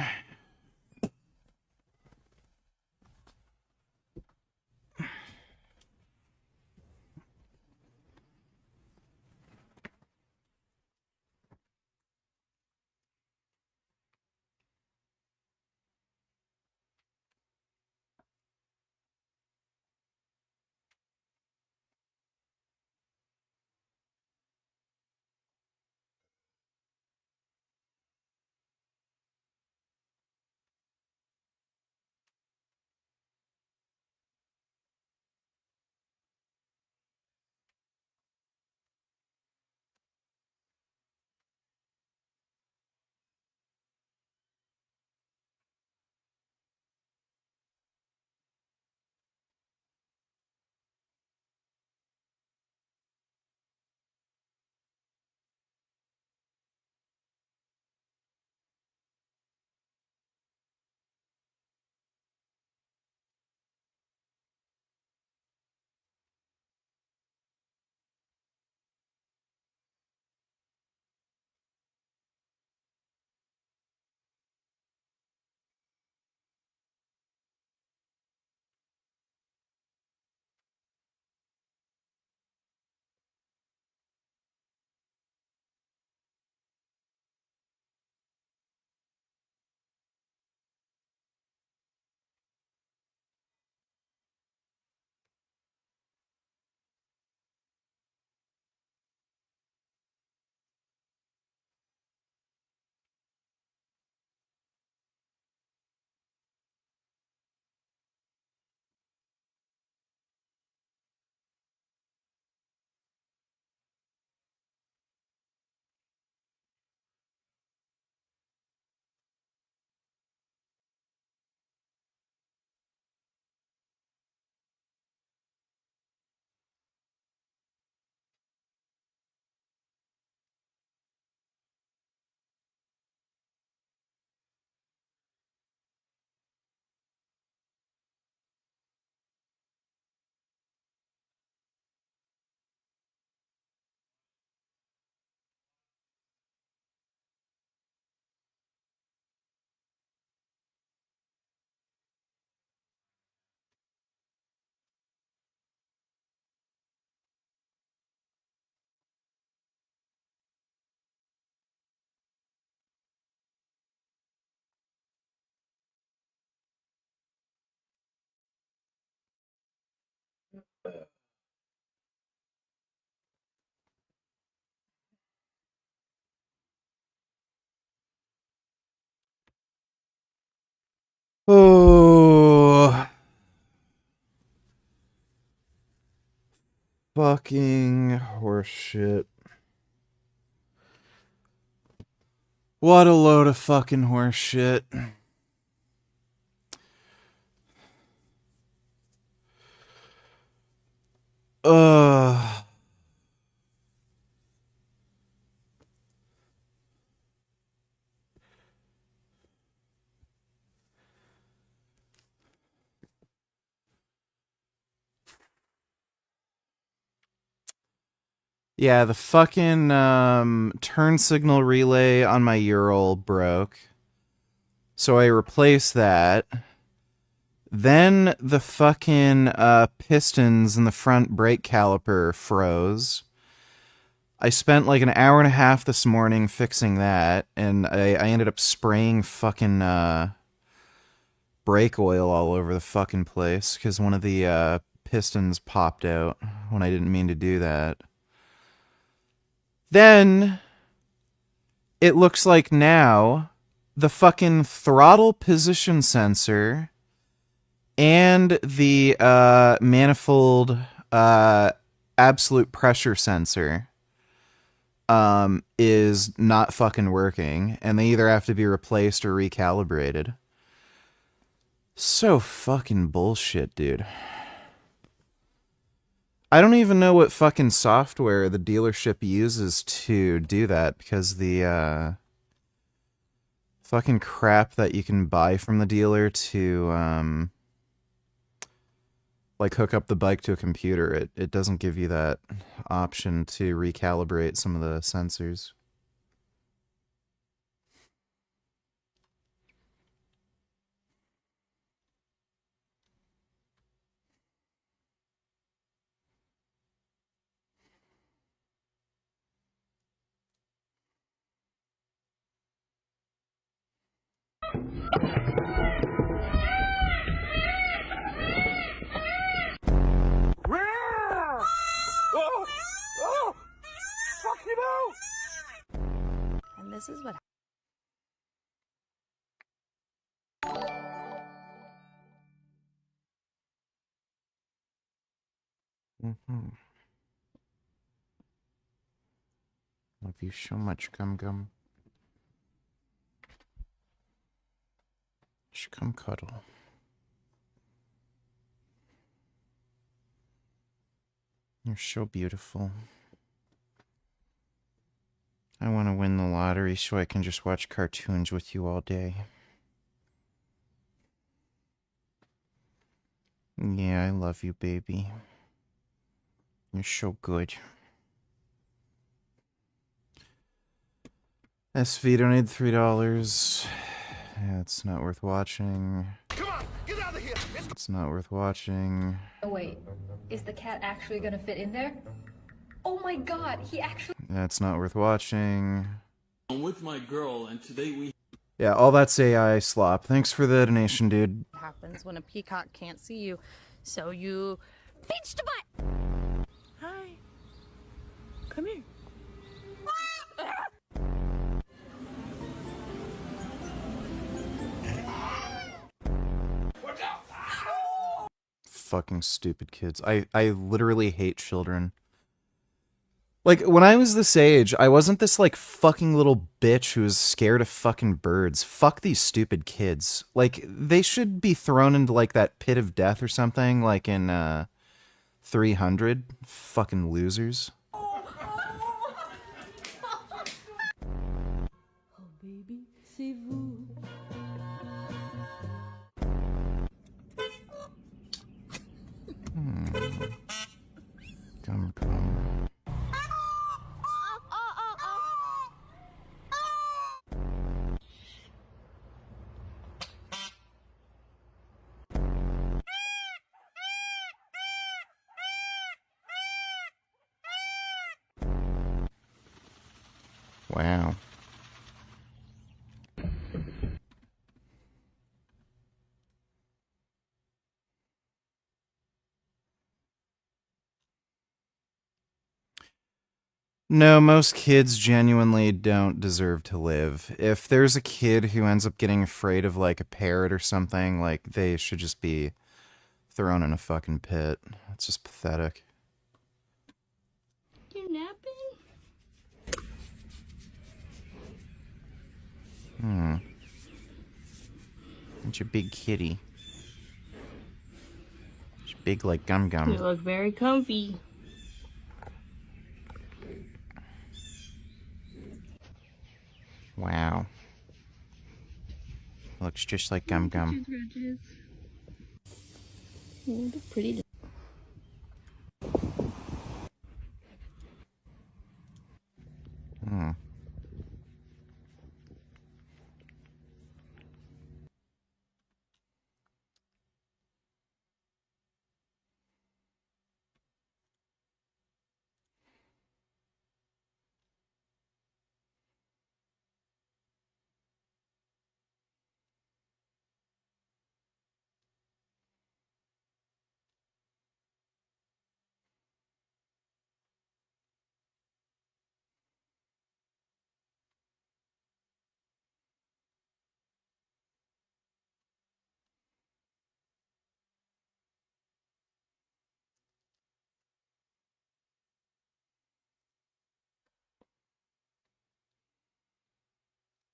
Oh, fucking horseshit. What a load of fucking horseshit. Ugh. Yeah, the fucking turn signal relay on my Ural broke. So I replaced that. Then the fucking pistons in the front brake caliper froze. I spent like an hour and a half this morning fixing that, and I ended up spraying fucking brake oil all over the fucking place because one of the pistons popped out when I didn't mean to do that. Then it looks like now the fucking throttle position sensor and the manifold absolute pressure sensor is not fucking working, and they either have to be replaced or recalibrated. So fucking bullshit, dude. I don't even know what fucking software the dealership uses to do that, because the fucking crap that you can buy from the dealer to like hook up the bike to a computer, it doesn't give you that option to recalibrate some of the sensors. Oh, oh, fuck you know. And this is what. Mm-hmm. Love you so much, Gum Gum. Just come cuddle. You're so beautiful. I want to win the lottery so I can just watch cartoons with you all day. Yeah, I love you, baby. You're so good. SV donated $3. Yeah, it's not worth watching. Come on, get out of here. It's not worth watching. Oh, wait. Is the cat actually gonna fit in there? Oh my god, he actually. That's not worth watching. I'm with my girl, and today we. Yeah, all that's AI slop. Thanks for the donation, dude. Happens when a peacock can't see you, so you. Pinch the butt! Hi. Come here. Fucking stupid kids. I literally hate children. Like, when I was this age, I wasn't this, like, fucking little bitch who was scared of fucking birds. Fuck these stupid kids. Like, they should be thrown into, like, that pit of death or something, like in, 300. Fucking losers. Oh, baby, c'est vous. Come, come. Wow. No, most kids genuinely don't deserve to live. If there's a kid who ends up getting afraid of like a parrot or something, like they should just be thrown in a fucking pit. It's just pathetic. You're napping? It's your big kitty. It's big like Gum Gum. You look very comfy. Wow. Looks just like Gum Gum. They're pretty. Hmm.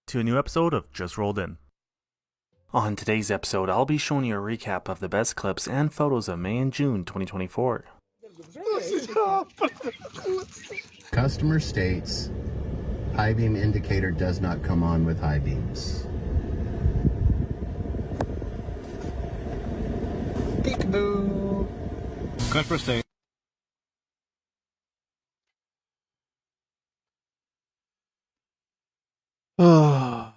To a new episode of Just Rolled In. On today's episode, I'll be showing you a recap of the best clips and photos of May and June 2024. Customer states high beam indicator does not come on with high beams. Peekaboo. Customer state. Oh,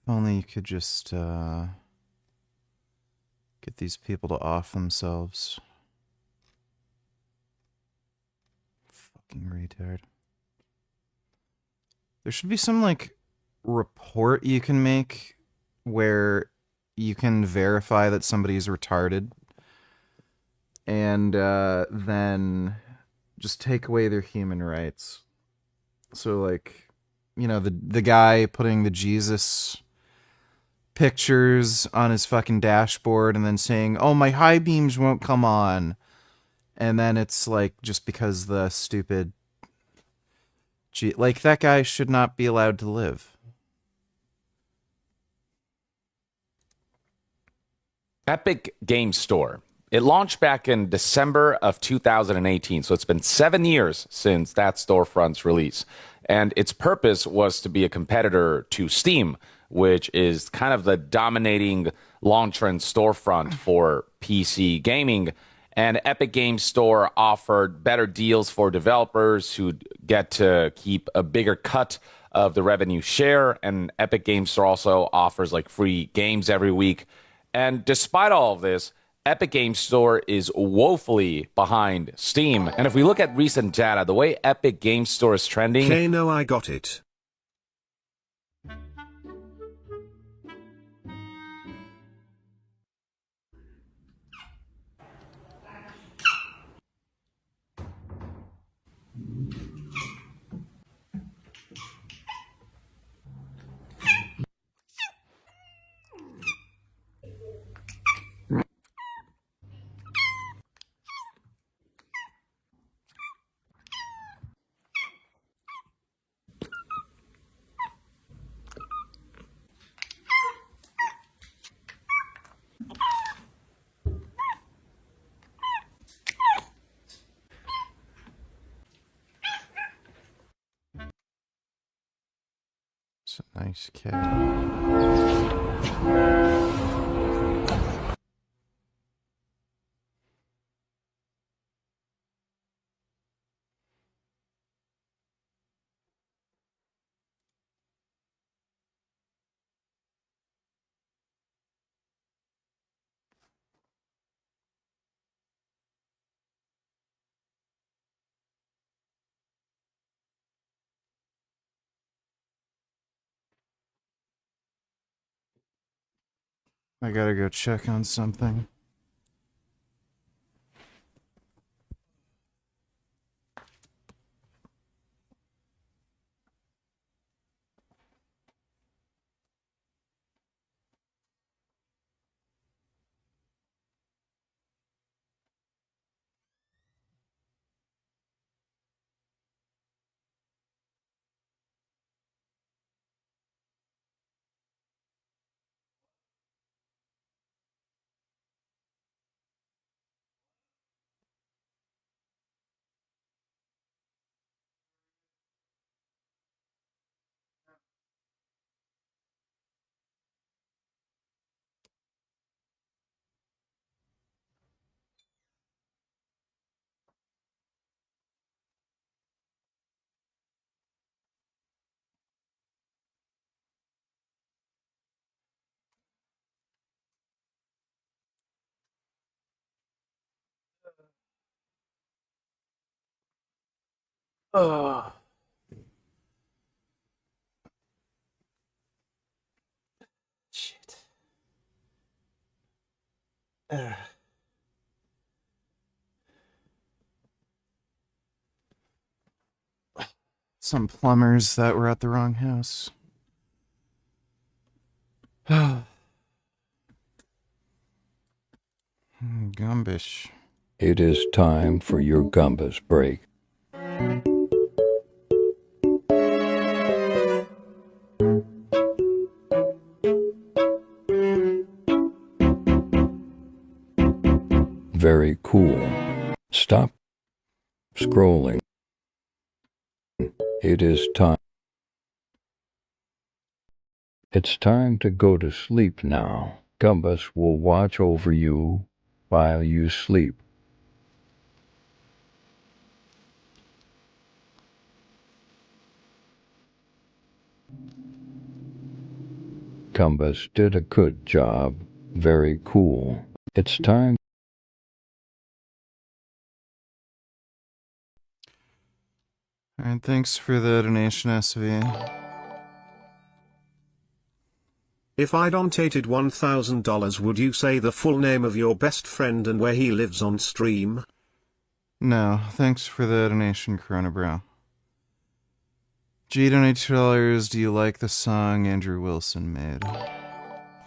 if only you could just get these people to off themselves. Fucking retard. There should be some like report you can make where you can verify that somebody's retarded and then just take away their human rights. So like, you know, the guy putting the Jesus pictures on his fucking dashboard and then saying, "Oh, my high beams won't come on." And then it's like just because the stupid like that guy should not be allowed to live. Epic Game Store. It launched back in December of 2018, so it's been 7 years since that storefront's release. And its purpose was to be a competitor to Steam, which is kind of the dominating long-trend storefront for PC gaming. And Epic Game Store offered better deals for developers who get to keep a bigger cut of the revenue share. And Epic Game Store also offers like free games every week. And despite all of this, Epic Game Store is woefully behind Steam. And if we look at recent data, the way Epic Game Store is trending... Okay, no, I got it. It's a nice cat. I gotta go check on something. Oh. Shit. Some plumbers that were at the wrong house. Gumbish. It is time for your Gumbus break. Very cool. Stop scrolling. It is time. It's time to go to sleep now. Gumbus will watch over you while you sleep. Gumbus did a good job. Very cool. It's time. Alright, thanks for the donation, SV. If I donated $1,000, would you say the full name of your best friend and where he lives on stream? No, thanks for the donation, Corona Bro. G donated $2. Do you like the song Andrew Wilson made?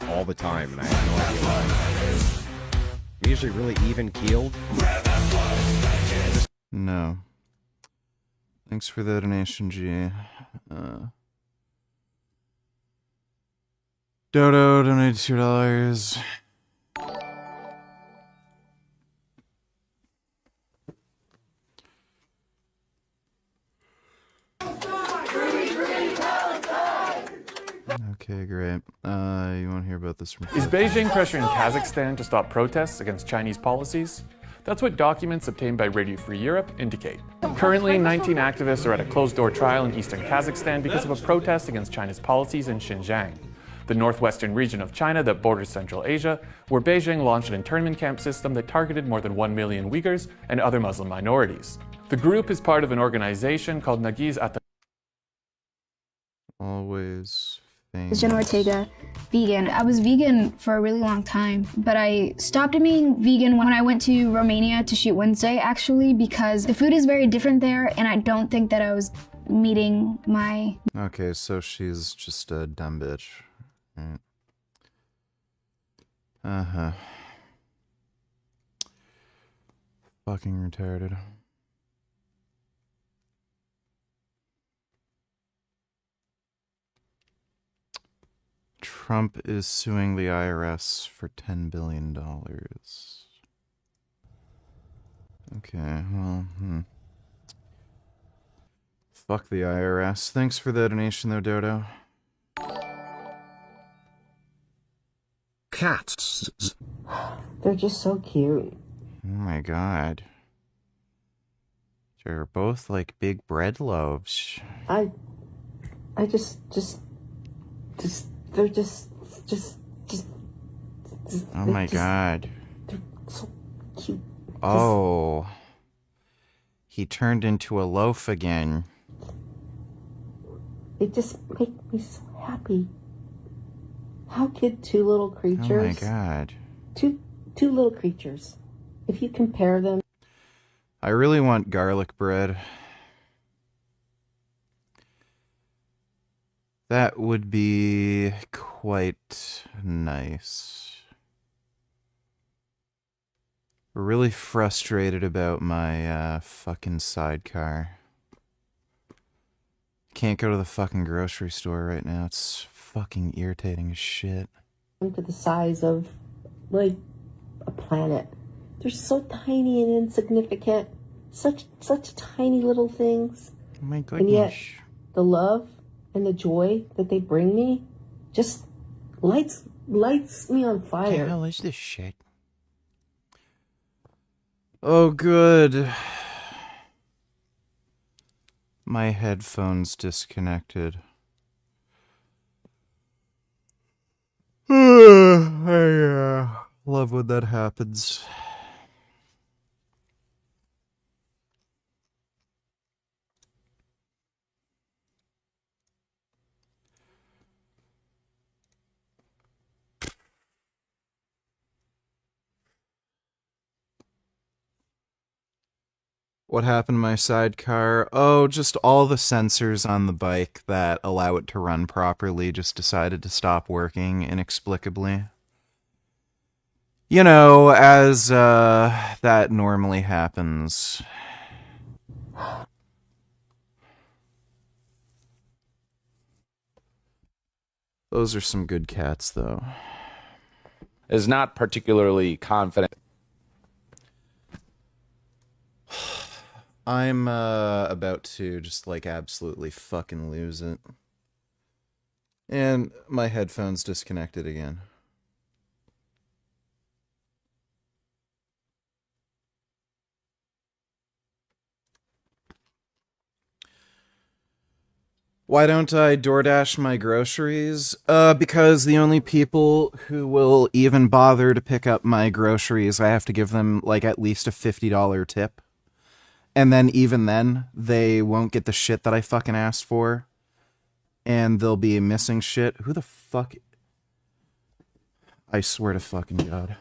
All the time, and I have no idea why. I'm usually really even-keeled. No. Thanks for the donation, G. Dodo donated $2. Okay, great. You want to hear about this? Is Beijing pressuring Kazakhstan to stop protests against Chinese policies? That's what documents obtained by Radio Free Europe indicate. Currently, 19 activists are at a closed-door trial in eastern Kazakhstan because of a protest against China's policies in Xinjiang, the northwestern region of China that borders Central Asia, where Beijing launched an internment camp system that targeted more than 1 million Uyghurs and other Muslim minorities. The group is part of an organization called Nagiz At. Always Jen Ortega, vegan. I was vegan for a really long time, but I stopped being vegan when I went to Romania to shoot Wednesday, actually, because the food is very different there, and I don't think that I was meeting my... Okay, so she's just a dumb bitch. Right. Uh-huh. Fucking retarded. Trump is suing the IRS for $10 billion. Okay, well, fuck the IRS. Thanks for the donation, though, Dodo. Cats. They're just so cute. Oh my god. They're both like big bread loaves. I just they're just oh my god. They're so cute. Oh. He turned into a loaf again. They just make me so happy. How could two little creatures... Oh my god. Two little creatures. If you compare them... I really want garlic bread. That would be quite nice. Really frustrated about my fucking sidecar. Can't go to the fucking grocery store right now. It's fucking irritating as shit. To the size of, like, a planet. They're so tiny and insignificant. Such tiny little things. Oh my goodness. And yet, the love and the joy that they bring me just lights me on fire. What the hell is this shit? Oh, good. My headphones disconnected. I, love when that happens. What happened to my sidecar? Oh, just all the sensors on the bike that allow it to run properly just decided to stop working inexplicably. You know, as that normally happens. Those are some good cats, though. Is not particularly confident. I'm about to just like absolutely fucking lose it. And my headphones disconnected again. Why don't I DoorDash my groceries? Because the only people who will even bother to pick up my groceries, I have to give them like at least a $50 tip. And then even then, they won't get the shit that I fucking asked for. And they'll be missing shit. Who the fuck? I swear to fucking God.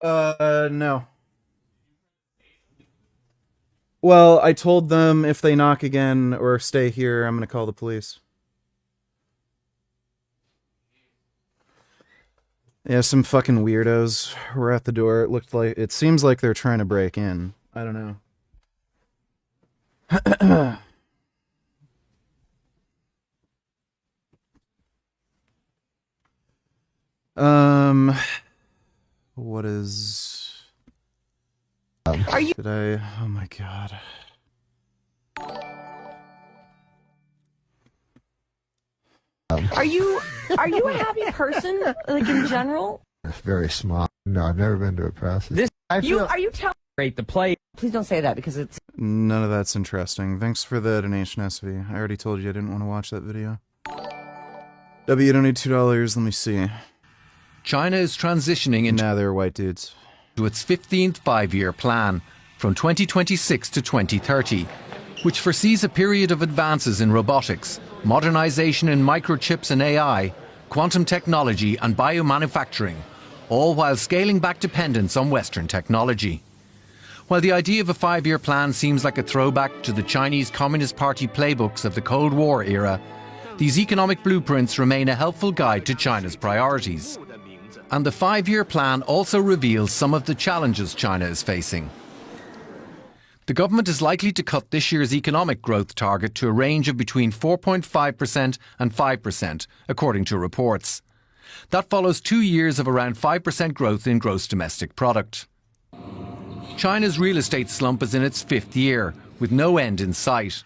No. Well, I told them if they knock again or stay here, I'm gonna call the police. Yeah, some fucking weirdos were at the door. It seems like they're trying to break in. I don't know. What is... Are you... Did I... Oh my god. Are you a happy person, like in general? It's very small. No, I've never been to a process. Are you telling? Rate the play. Please don't say that because it's... None of that's interesting. Thanks for the donation, SV. I already told you I didn't want to watch that video. W, you don't need $2. Let me see. China is transitioning into... Nah, they're white dudes. ...to its 15th five-year plan, from 2026 to 2030, which foresees a period of advances in robotics, modernization in microchips and AI, quantum technology and biomanufacturing, all while scaling back dependence on Western technology. While the idea of a five-year plan seems like a throwback to the Chinese Communist Party playbooks of the Cold War era, these economic blueprints remain a helpful guide to China's priorities. And the five-year plan also reveals some of the challenges China is facing. The government is likely to cut this year's economic growth target to a range of between 4.5% and 5%, according to reports. That follows 2 years of around 5% growth in gross domestic product. China's real estate slump is in its fifth year, with no end in sight.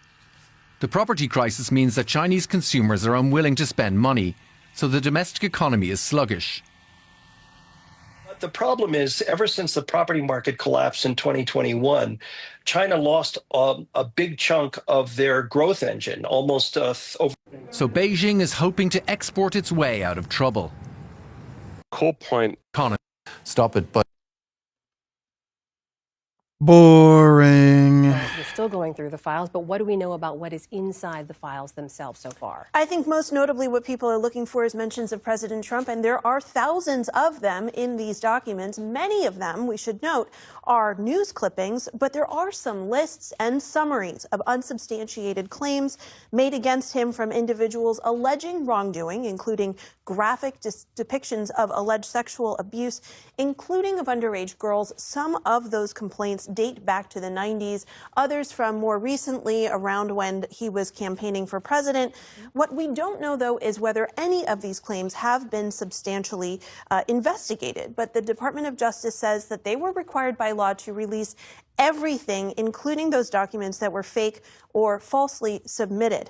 The property crisis means that Chinese consumers are unwilling to spend money, so the domestic economy is sluggish. The problem is, ever since the property market collapsed in 2021, China lost a big chunk of their growth engine, almost over. So Beijing is hoping to export its way out of trouble. Whole point. Stop it, but... Boring. We're still going through the files, but what do we know about what is inside the files themselves so far? I think most notably what people are looking for is mentions of President Trump, and there are thousands of them in these documents. Many of them, we should note, are news clippings, but there are some lists and summaries of unsubstantiated claims made against him from individuals alleging wrongdoing, including graphic depictions of alleged sexual abuse, including of underage girls. Some of those complaints date back to the 90s, others from more recently, around when he was campaigning for president. What we don't know, though, is whether any of these claims have been substantially investigated. But the Department of Justice says that they were required by law to release everything, including those documents that were fake or falsely submitted.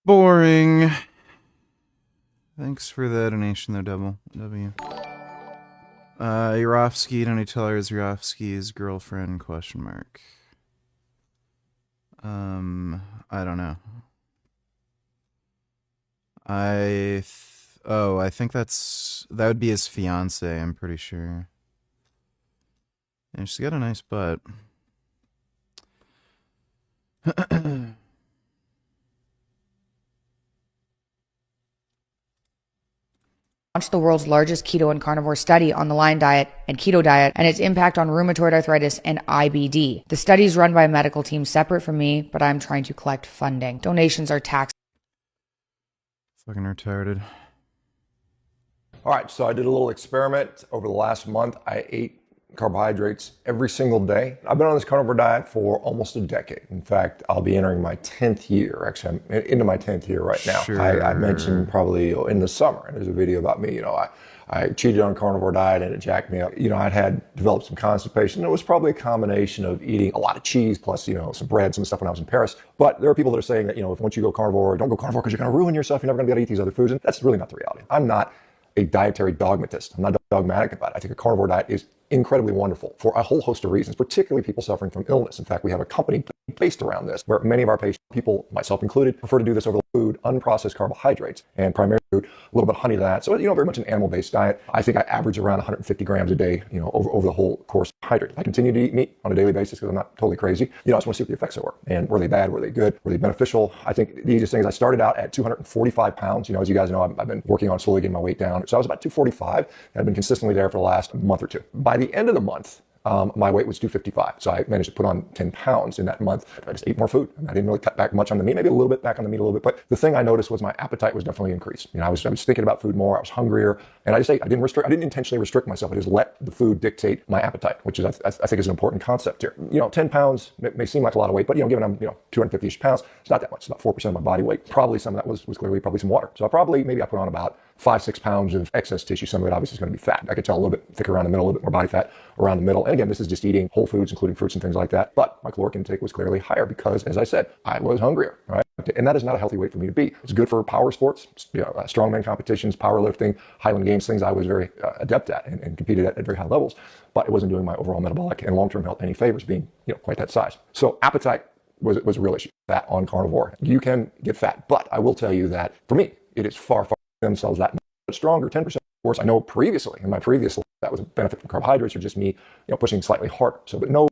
Boring. Thanks for the donation there, W. Yurovsky, don't you tell her is Yurovsky's girlfriend, question mark. I don't know. I think that would be his fiance, I'm pretty sure. And she's got a nice butt. Launched the world's largest keto and carnivore study on the Lion Diet and keto diet and its impact on rheumatoid arthritis and IBD. The study is run by a medical team separate from me, but I'm trying to collect funding. Donations are taxed. Fucking retarded. All right, so I did a little experiment over the last month. I ate carbohydrates every single day. I've been on this carnivore diet for almost a decade. In fact, I'll be entering my 10th year. Actually, I'm into my 10th year right now. Sure. I mentioned probably in the summer, and there's a video about me, I cheated on a carnivore diet and it jacked me up. I'd developed some constipation. It was probably a combination of eating a lot of cheese plus, some bread, some stuff when I was in Paris. But there are people that are saying that, if once you go carnivore, don't go carnivore because you're going to ruin yourself. You're never going to be able to eat these other foods. And that's really not the reality. I'm not a dietary dogmatist. I'm not dogmatic about it. I think a carnivore diet is incredibly wonderful for a whole host of reasons, particularly people suffering from illness. In fact, we have a company based around this where many of our patients, people, myself included, prefer to do this over food, unprocessed carbohydrates, and primarily food, a little bit of honey to that. So, very much an animal-based diet. I think I average around 150 grams a day, over the whole course of hydrate. I continue to eat meat on a daily basis because I'm not totally crazy. I just want to see what the effects are. And were they bad? Were they good? Were they beneficial? I think the easiest thing is I started out at 245 pounds. As you guys know, I've been working on slowly getting my weight down. So I was about 245 and I've been consistently there for the last month or two. By the end of the month, my weight was 255. So I managed to put on 10 pounds in that month. I just ate more food. I didn't really cut back much on the meat, maybe a little bit back on the meat a little bit. But the thing I noticed was my appetite was definitely increased. I was thinking about food more. I was hungrier. And I just ate. I didn't intentionally restrict myself. I just let the food dictate my appetite, which is, I think is an important concept here. 10 pounds may seem like a lot of weight, but given I'm, 250-ish pounds, it's not that much. It's about 4% of my body weight. Probably some of that was clearly probably some water. So I put on about 5-6 pounds of excess tissue. Some of it obviously is going to be fat. I could tell a little bit thicker around the middle, a little bit more body fat around the middle. And again, this is just eating whole foods, including fruits and things like that. But my caloric intake was clearly higher because, as I said, I was hungrier, right? And that is not a healthy weight for me to be. It's good for power sports, strongman competitions, powerlifting, Highland Games, things I was very adept at and competed at very high levels. But it wasn't doing my overall metabolic and long-term health any favors being, quite that size. So appetite was a real issue. Fat on carnivore. You can get fat, but I will tell you that for me, it is far themselves that much stronger. 10%. Of course, I know previously in my previous life that was a benefit from carbohydrates or just me, pushing slightly harder. So, but no,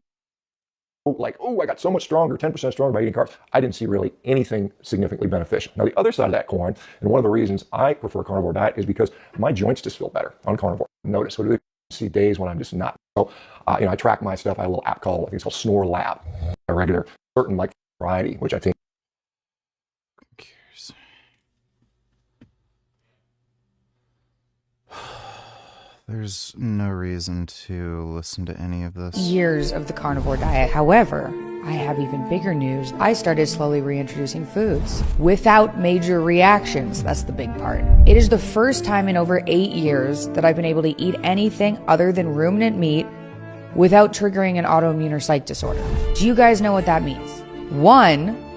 I got so much stronger, 10% stronger by eating carbs. I didn't see really anything significantly beneficial. Now, the other side of that coin, and one of the reasons I prefer a carnivore diet is because my joints just feel better on carnivore. Notice, so do they see days when I'm just not. So, I track my stuff. I have a little app called, I think it's called Snore Lab, a regular certain variety, which I think. There's no reason to listen to any of this. Years of the carnivore diet. However, I have even bigger news. I started slowly reintroducing foods without major reactions. That's the big part. It is the first time in over 8 years that I've been able to eat anything other than ruminant meat without triggering an autoimmune or psych disorder. Do you guys know what that means? 1,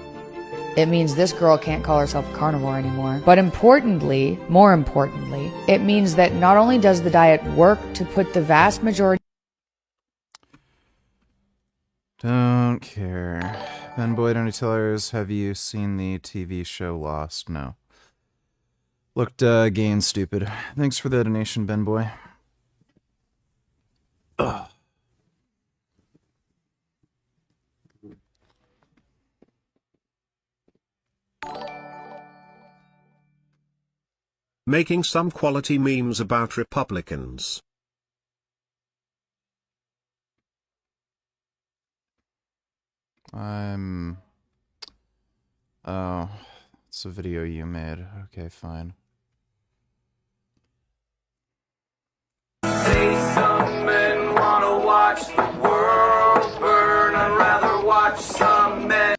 it means this girl can't call herself a carnivore anymore. But more importantly, it means that not only does the diet work to put the vast majority... Don't care. Ben Boyd, any tellers, have you seen the TV show Lost? No. Looked gay and stupid. Thanks for the donation, Ben Boy. Ugh. Making some quality memes about Republicans. Oh, it's a video you made. Okay, fine. Say some men wanna watch the world burn. I'd rather watch some men.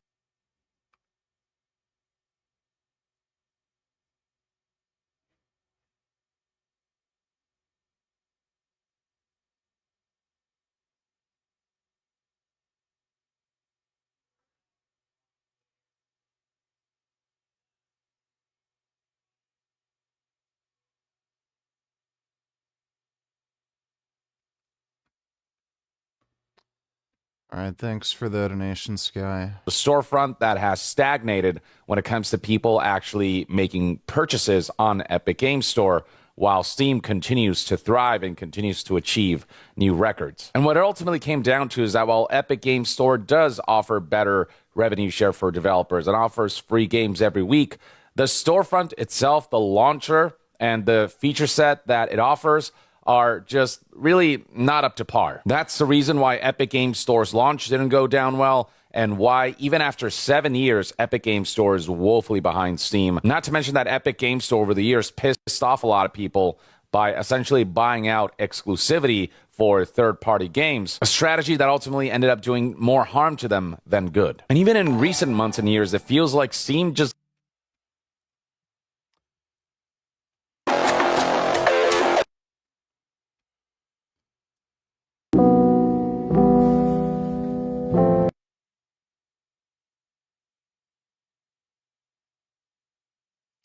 Alright, thanks for the donation, Sky. The storefront that has stagnated when it comes to people actually making purchases on Epic Games Store, while Steam continues to thrive and continues to achieve new records. And what it ultimately came down to is that while Epic Games Store does offer better revenue share for developers and offers free games every week, the storefront itself, the launcher, and the feature set that it offers are just really not up to par. That's the reason why Epic Games Store's launch didn't go down well, and why even after 7 years, Epic Games Store is woefully behind Steam. Not to mention that Epic Games Store over the years pissed off a lot of people by essentially buying out exclusivity for third-party games, a strategy that ultimately ended up doing more harm to them than good. And even in recent months and years, it feels like Steam just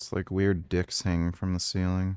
It's like weird dicks hanging from the ceiling.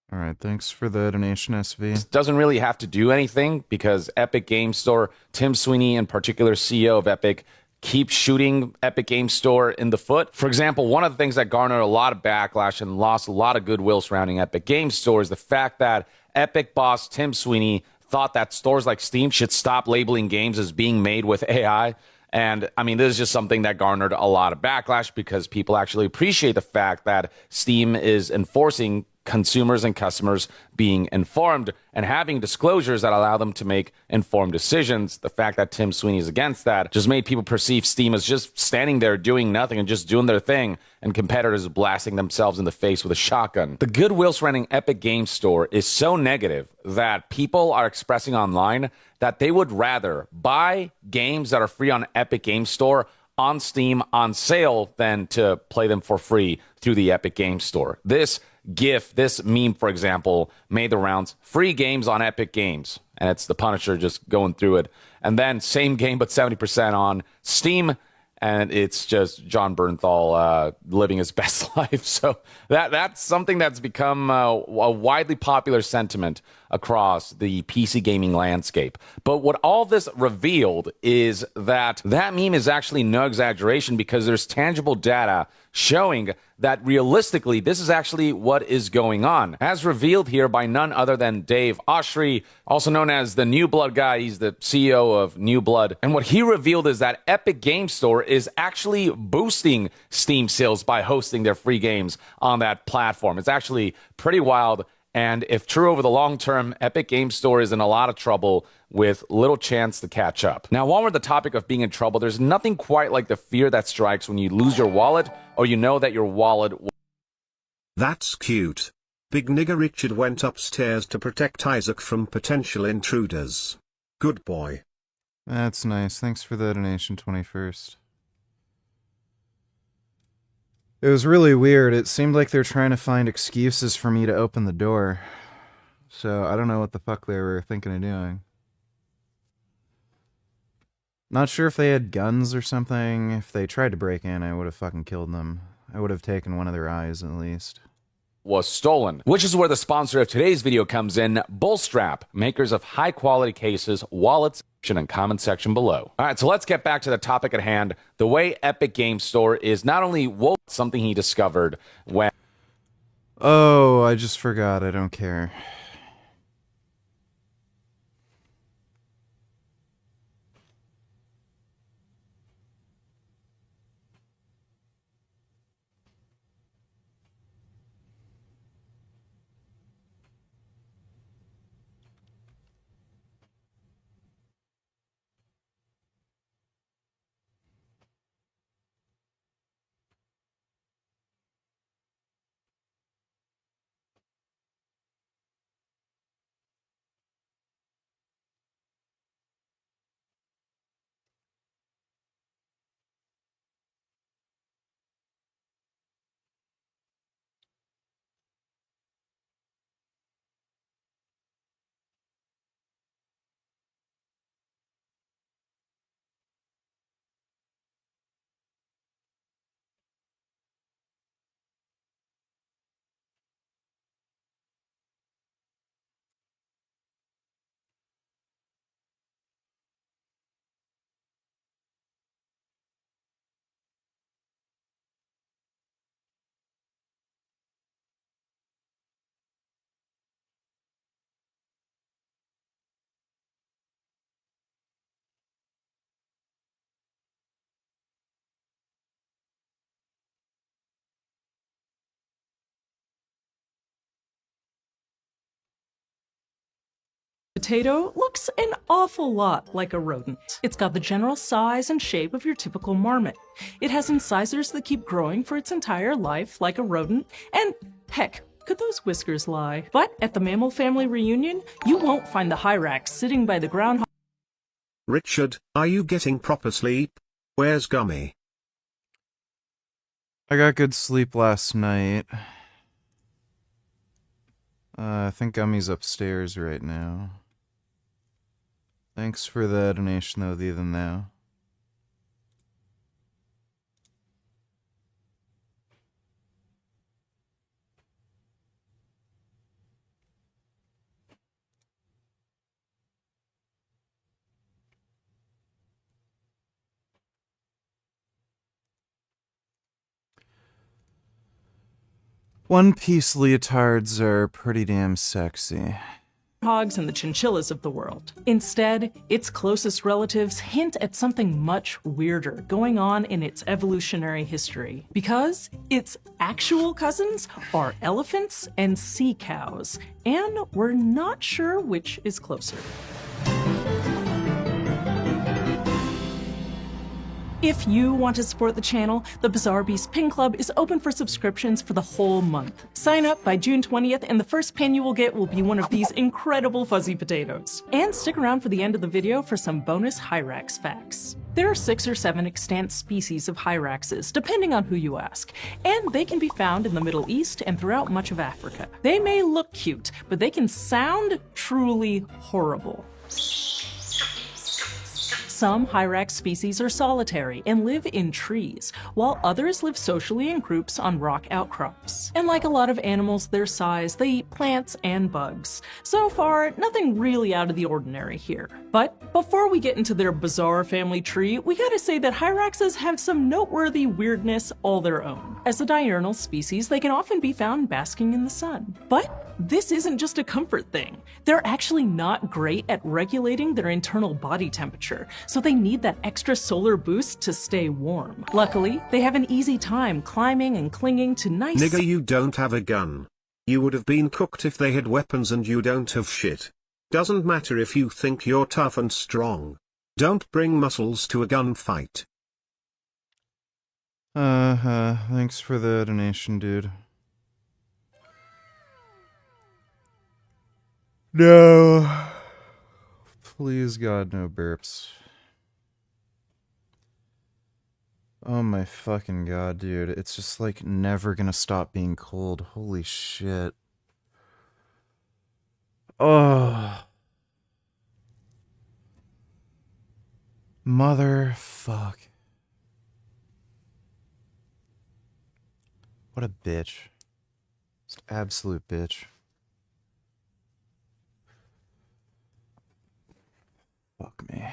All right, thanks for the donation, SV. doesn't really have to do anything because Epic Game Store, Tim Sweeney in particular, CEO of Epic, keeps shooting Epic Game Store in the foot. For example, one of the things that garnered a lot of backlash and lost a lot of goodwill surrounding Epic Game Store is the fact that Epic boss Tim Sweeney thought that stores like Steam should stop labeling games as being made with AI. And I mean, this is just something that garnered a lot of backlash because people actually appreciate the fact that Steam is enforcing consumers and customers being informed and having disclosures that allow them to make informed decisions. The fact that Tim Sweeney is against that just made people perceive Steam as just standing there doing nothing and just doing their thing, and competitors blasting themselves in the face with a shotgun. The goodwill surrounding Epic Game Store is so negative that people are expressing online that they would rather buy games that are free on Epic Game Store on Steam on sale than to play them for free through the Epic Game Store. This GIF, this meme, for example, made the rounds. Free games on Epic Games. And it's the Punisher just going through it. And then same game, but 70% on Steam. And it's just John Bernthal living his best life. So that's something that's become a widely popular sentiment across the PC gaming landscape. But what all this revealed is that meme is actually no exaggeration because there's tangible data showing that realistically, this is actually what is going on, as revealed here by none other than Dave Oshry, also known as the New Blood guy. He's the CEO of New Blood. And what he revealed is that Epic Game Store is actually boosting Steam sales by hosting their free games on that platform. It's actually pretty wild. And if true over the long term, Epic Game Store is in a lot of trouble with little chance to catch up. Now, while we're on the topic of being in trouble, there's nothing quite like the fear that strikes when you lose your wallet or you know that your wallet... That's cute. Big nigger Richard went upstairs to protect Isaac from potential intruders. Good boy. That's nice. Thanks for the donation, 21st. It was really weird. It seemed like they're trying to find excuses for me to open the door. So I don't know what the fuck they were thinking of doing. Not sure if they had guns or something. If they tried to break in, I would have fucking killed them. I would have taken one of their eyes at least. Was stolen, which is where the sponsor of today's video comes in, Bullstrap, makers of high-quality cases, wallets, and comment section below. All right, so let's get back to the topic at hand. The way Epic Game Store is not only something he discovered when... Oh, I just forgot. I don't care. potato looks an awful lot like a rodent. It's got the general size and shape of your typical marmot. It has incisors that keep growing for its entire life like a rodent, and heck, could those whiskers lie? But at the mammal family reunion, you won't find the hyrax sitting by the groundhog. Richard, are you getting proper sleep? Where's Gummy? I got good sleep last night. I think Gummy's upstairs right now. Thanks for the donation, though, the than now. One-piece leotards are pretty damn sexy. Hogs and the chinchillas of the world. Instead, its closest relatives hint at something much weirder going on in its evolutionary history. Because its actual cousins are elephants and sea cows, and we're not sure which is closer. If you want to support the channel, the Bizarre Beast Pin Club is open for subscriptions for the whole month. Sign up by June 20th and the first pin you will get will be one of these incredible fuzzy potatoes. And stick around for the end of the video for some bonus hyrax facts. There are 6 or 7 extant species of hyraxes, depending on who you ask, and they can be found in the Middle East and throughout much of Africa. They may look cute, but they can sound truly horrible. Some hyrax species are solitary and live in trees, while others live socially in groups on rock outcrops. And like a lot of animals their size, they eat plants and bugs. So far, nothing really out of the ordinary here. But before we get into their bizarre family tree, we gotta say that hyraxes have some noteworthy weirdness all their own. As a diurnal species, they can often be found basking in the sun. But this isn't just a comfort thing. They're actually not great at regulating their internal body temperature, so they need that extra solar boost to stay warm. Luckily, they have an easy time climbing and clinging to nice— Nigga, you don't have a gun. You would have been cooked if they had weapons and you don't have shit. Doesn't matter if you think you're tough and strong. Don't bring muscles to a gunfight. Thanks for the donation, dude. No. Please, God, no burps. Oh my fucking God, dude. It's just like never gonna stop being cold. Holy shit. Oh. Motherfuck. What a bitch. Just absolute bitch. Fuck me.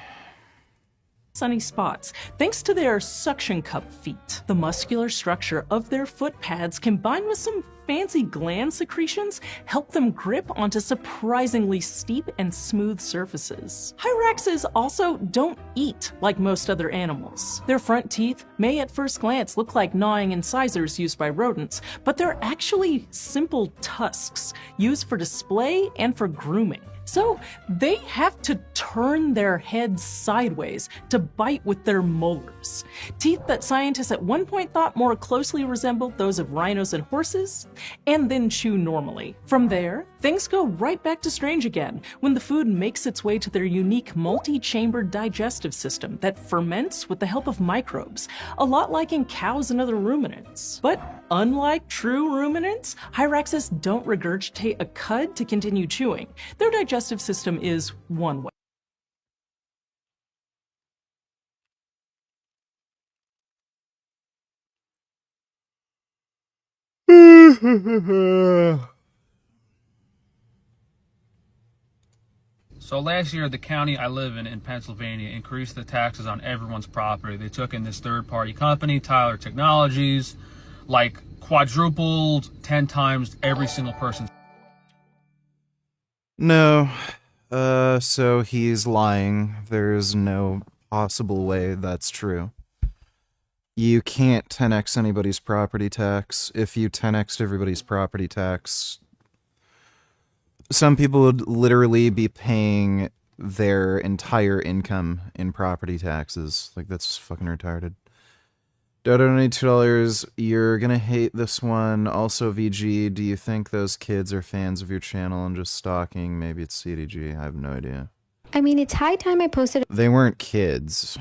Sunny spots, thanks to their suction cup feet. The muscular structure of their foot pads combined with some fancy gland secretions help them grip onto surprisingly steep and smooth surfaces. Hyraxes also don't eat like most other animals. Their front teeth may at first glance look like gnawing incisors used by rodents, but they're actually simple tusks used for display and for grooming. So they have to turn their heads sideways to bite with their molars. Teeth that scientists at one point thought more closely resembled those of rhinos and horses, and then chew normally. From there, things go right back to strange again when the food makes its way to their unique multi-chambered digestive system that ferments with the help of microbes, a lot like in cows and other ruminants. But unlike true ruminants, hyraxes don't regurgitate a cud to continue chewing. Their digestive system is one way. So last year, the county I live in Pennsylvania, increased the taxes on everyone's property. They took in this third-party company, Tyler Technologies, like quadrupled 10 times every single person. No. So he's lying. There's no possible way that's true. You can't 10x anybody's property tax. If you 10x everybody's property tax, Some people would literally be paying their entire income in property taxes. Like, that's fucking retarded. Dodo, donate $2. You're gonna hate this one. Also, VG, do you think those kids are fans of your channel and just stalking? Maybe it's CDG. I have no idea. I mean, it's high time I posted They weren't kids,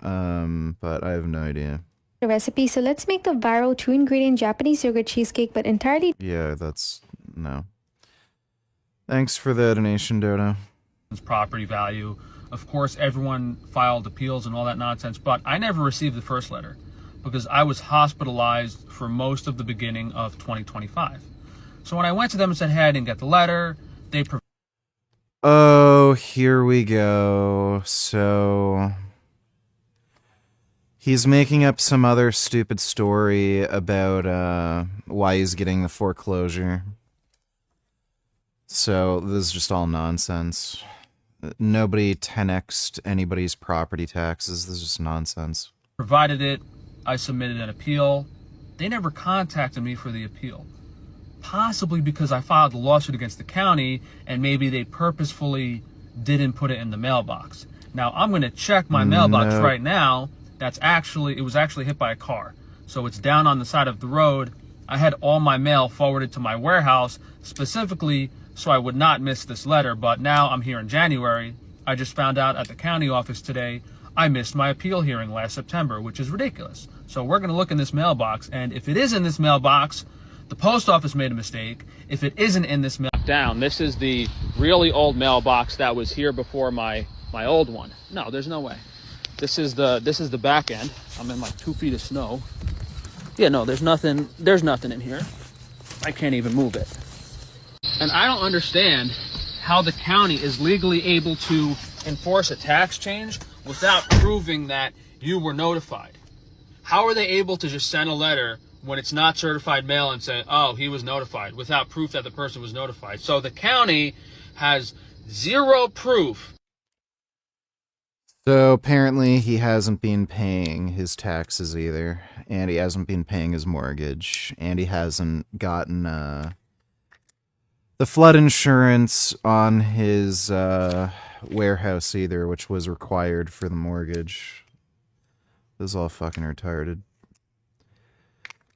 but I have no idea. a recipe. So let's make the viral 2-ingredient Japanese yogurt cheesecake, but entirely Yeah, that's... no. Thanks for the donation, Dodo. Property value. Of course, everyone filed appeals and all that nonsense, but I never received the first letter because I was hospitalized for most of the beginning of 2025. So when I went to them and said, hey, I didn't get the letter, they Oh, here we go. So... he's making up some other stupid story about why he's getting the foreclosure. So this is just all nonsense. Nobody 10x'd anybody's property taxes. This is just nonsense. provided it. I submitted an appeal. They never contacted me for the appeal. Possibly because I filed a lawsuit against the county and maybe they purposefully didn't put it in the mailbox. Now, I'm going to check my mailbox right now. It was actually hit by a car. So it's down on the side of the road. I had all my mail forwarded to my warehouse specifically so I would not miss this letter. But now I'm here in January. I just found out at the county office today I missed my appeal hearing last September, which is ridiculous. So we're going to look in this mailbox, and if it is in this mailbox, the post office made a mistake. If it isn't in this mailbox, this is the really old mailbox that was here before my old one. No, there's no way. This is the back end. I'm in like 2 feet of snow. Yeah, no, there's nothing in here. I can't even move it. And I don't understand how the county is legally able to enforce a tax change without proving that you were notified. How are they able to just send a letter when it's not certified mail and say, oh, he was notified, without proof that the person was notified? So the county has zero proof. So apparently he hasn't been paying his taxes either, and he hasn't been paying his mortgage, and he hasn't gotten the flood insurance on his warehouse either, which was required for the mortgage. This is all fucking retarded.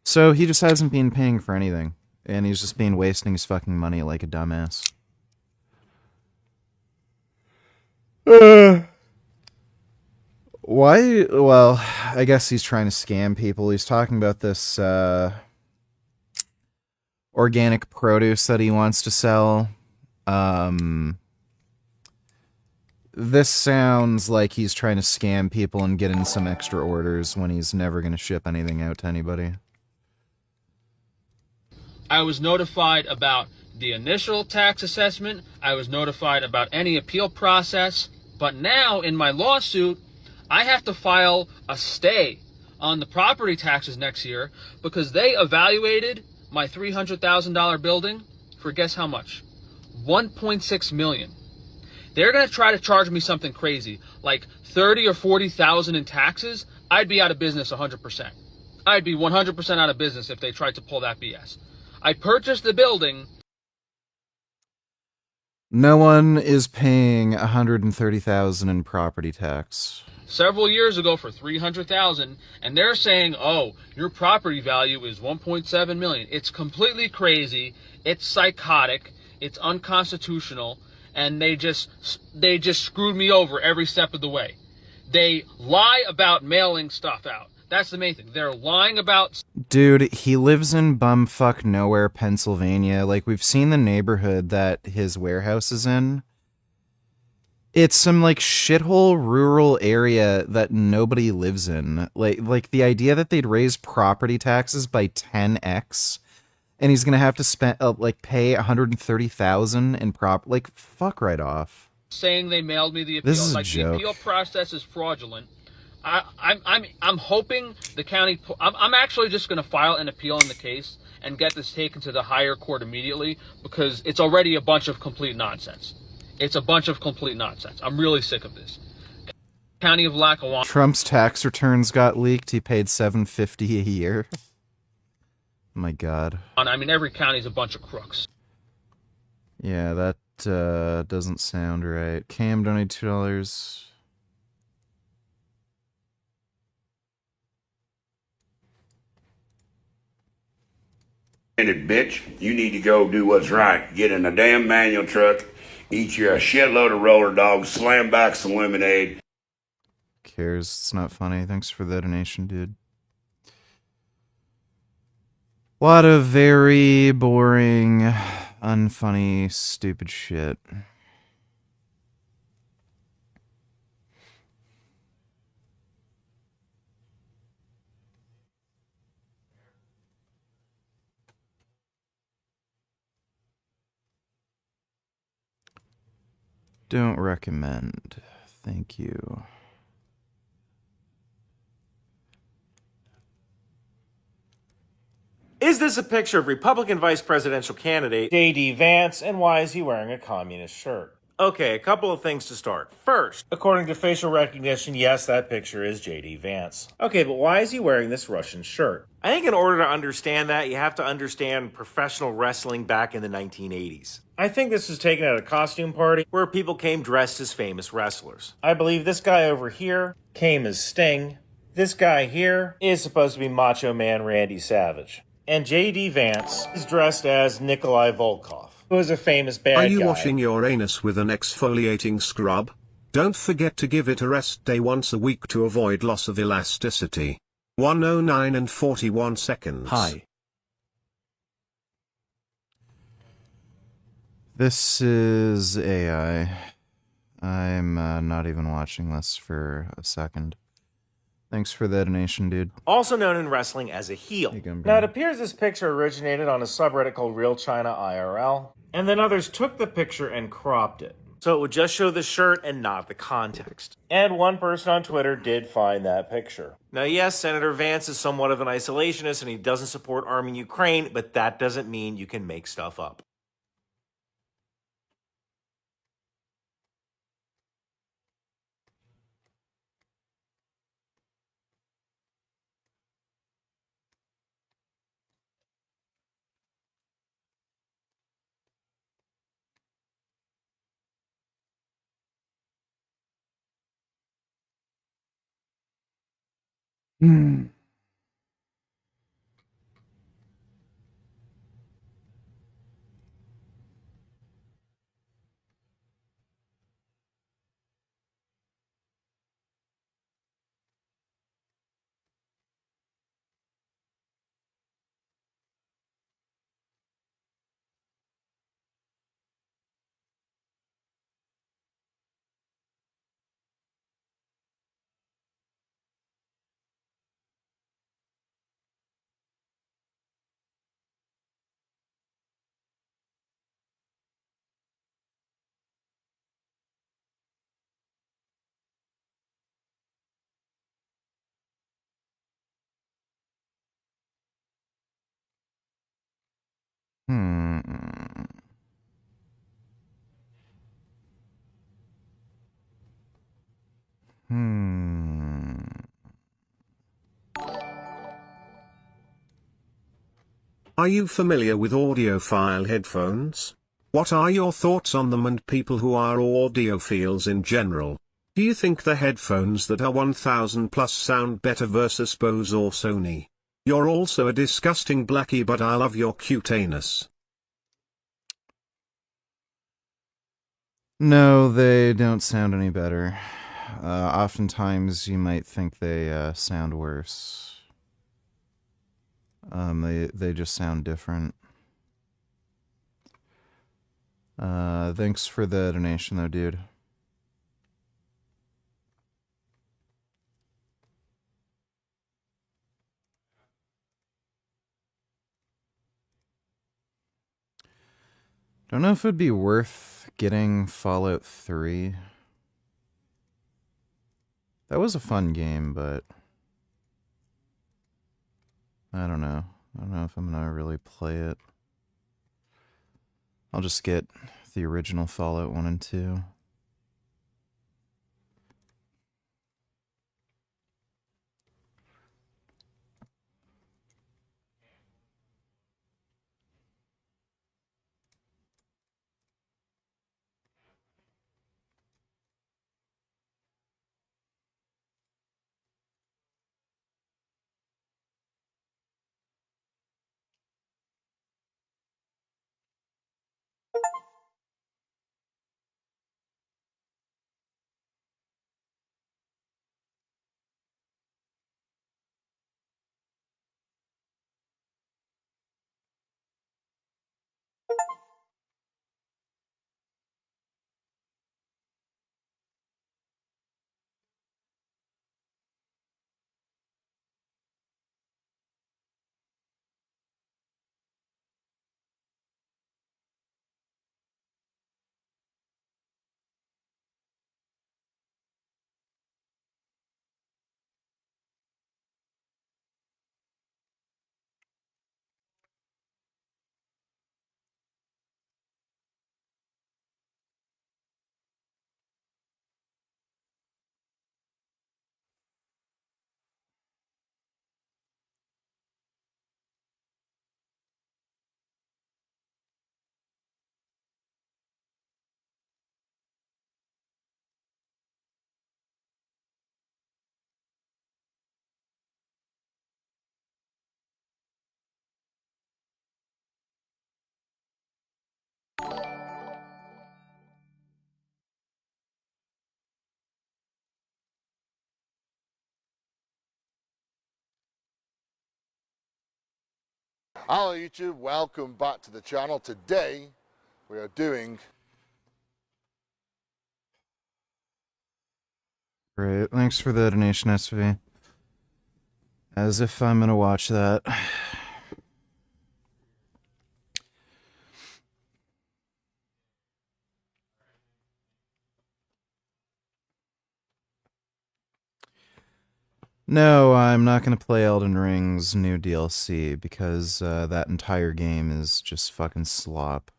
So he just hasn't been paying for anything, and he's just been wasting his fucking money like a dumbass. Why? Well, I guess he's trying to scam people. He's talking about this organic produce that he wants to sell. This sounds like he's trying to scam people and get in some extra orders when he's never going to ship anything out to anybody. I was notified about the initial tax assessment. I was notified about any appeal process. But now in my lawsuit, I have to file a stay on the property taxes next year because they evaluated my $300,000 building for guess how much? $1.6 million. They're going to try to charge me something crazy, like $30,000 or $40,000 in taxes. I'd be out of business 100%. I'd be 100% out of business if they tried to pull that BS. I purchased the building. No one is paying $130,000 in property tax. Several years ago for $300,000, and they're saying, oh, your property value is $1.7 million. It's completely crazy. It's psychotic. It's unconstitutional. And they just screwed me over every step of the way. They lie about mailing stuff out. That's the main thing. They're lying about... Dude, he lives in bumfuck nowhere, Pennsylvania. Like, we've seen the neighborhood that his warehouse is in. It's some, like, shithole rural area that nobody lives in. Like the idea that they'd raise property taxes by 10x... and he's gonna have to spend, pay $130,000 in like, fuck right off. Saying they mailed me the appeal. This is a like joke. The appeal process is fraudulent. I'm hoping the county. I'm actually just gonna file an appeal in the case and get this taken to the higher court immediately because it's already a bunch of complete nonsense. It's a bunch of complete nonsense. I'm really sick of this. County of Lackawanna. Trump's tax returns got leaked. He paid $750 a year. My God. I mean, every county's a bunch of crooks. Yeah, that doesn't sound right. Cam donated $2. Bitch, you need to go do what's right. Get in a damn manual truck, eat you a shitload of roller dogs, slam back some lemonade. Cares? It's not funny. Thanks for the donation, dude. A lot of very boring, unfunny, stupid shit. Don't recommend. Thank you. Is this a picture of Republican vice presidential candidate J.D. Vance, and why is he wearing a communist shirt? Okay, a couple of things to start. First, according to facial recognition, yes, that picture is J.D. Vance. Okay, but why is he wearing this Russian shirt? I think in order to understand that, you have to understand professional wrestling back in the 1980s. I think this was taken at a costume party where people came dressed as famous wrestlers. I believe this guy over here came as Sting. This guy here is supposed to be Macho Man Randy Savage. And J.D. Vance is dressed as Nikolai Volkov, who is a famous bad guy. Are you washing your anus with an exfoliating scrub? Don't forget to give it a rest day once a week to avoid loss of elasticity. 109 and 41 seconds. Hi. This is AI. I'm not even watching this for a second. Thanks for the donation, dude. Also known in wrestling as a heel. Now, it appears this picture originated on a subreddit called Real China IRL, and then others took the picture and cropped it, so it would just show the shirt and not the context. And one person on Twitter did find that picture. Now, yes, Senator Vance is somewhat of an isolationist and he doesn't support arming Ukraine, but that doesn't mean you can make stuff up. Hmm. Are you familiar with audiophile headphones? What are your thoughts on them and people who are audiophiles in general? Do you think the headphones that are 1000 plus sound better versus Bose or Sony? You're also a disgusting blackie, but I love your cute anus. No, they don't sound any better. Oftentimes you might think they sound worse. They just sound different. Thanks for the donation though, dude. Don't know if it'd be worth getting Fallout 3. That was a fun game, but I don't know. I don't know if I'm gonna really play it. I'll just get the original Fallout 1 and 2. Hello YouTube, welcome back to the channel. Today we are doing... Great, thanks for the donation, SV. As if I'm gonna watch that. No, I'm not going to play Elden Ring's new DLC because that entire game is just fucking slop.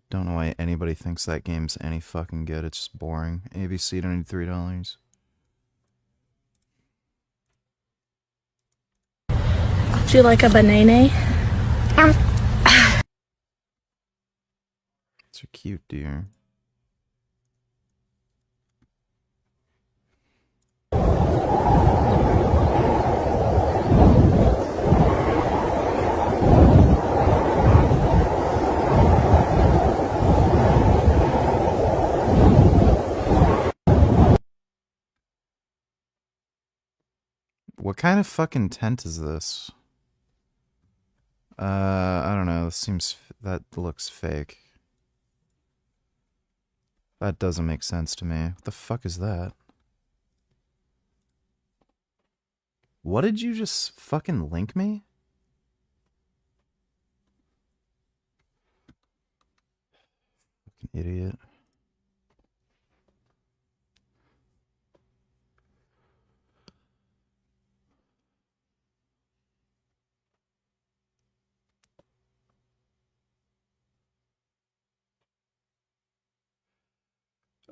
Don't know why anybody thinks that game's any fucking good. It's just boring. ABC, don't need $3. Would you like a banana? It's a cute deer. What kind of fucking tent is this? I don't know. That looks fake. That doesn't make sense to me. What the fuck is that? What did you just fucking link me? Fucking idiot.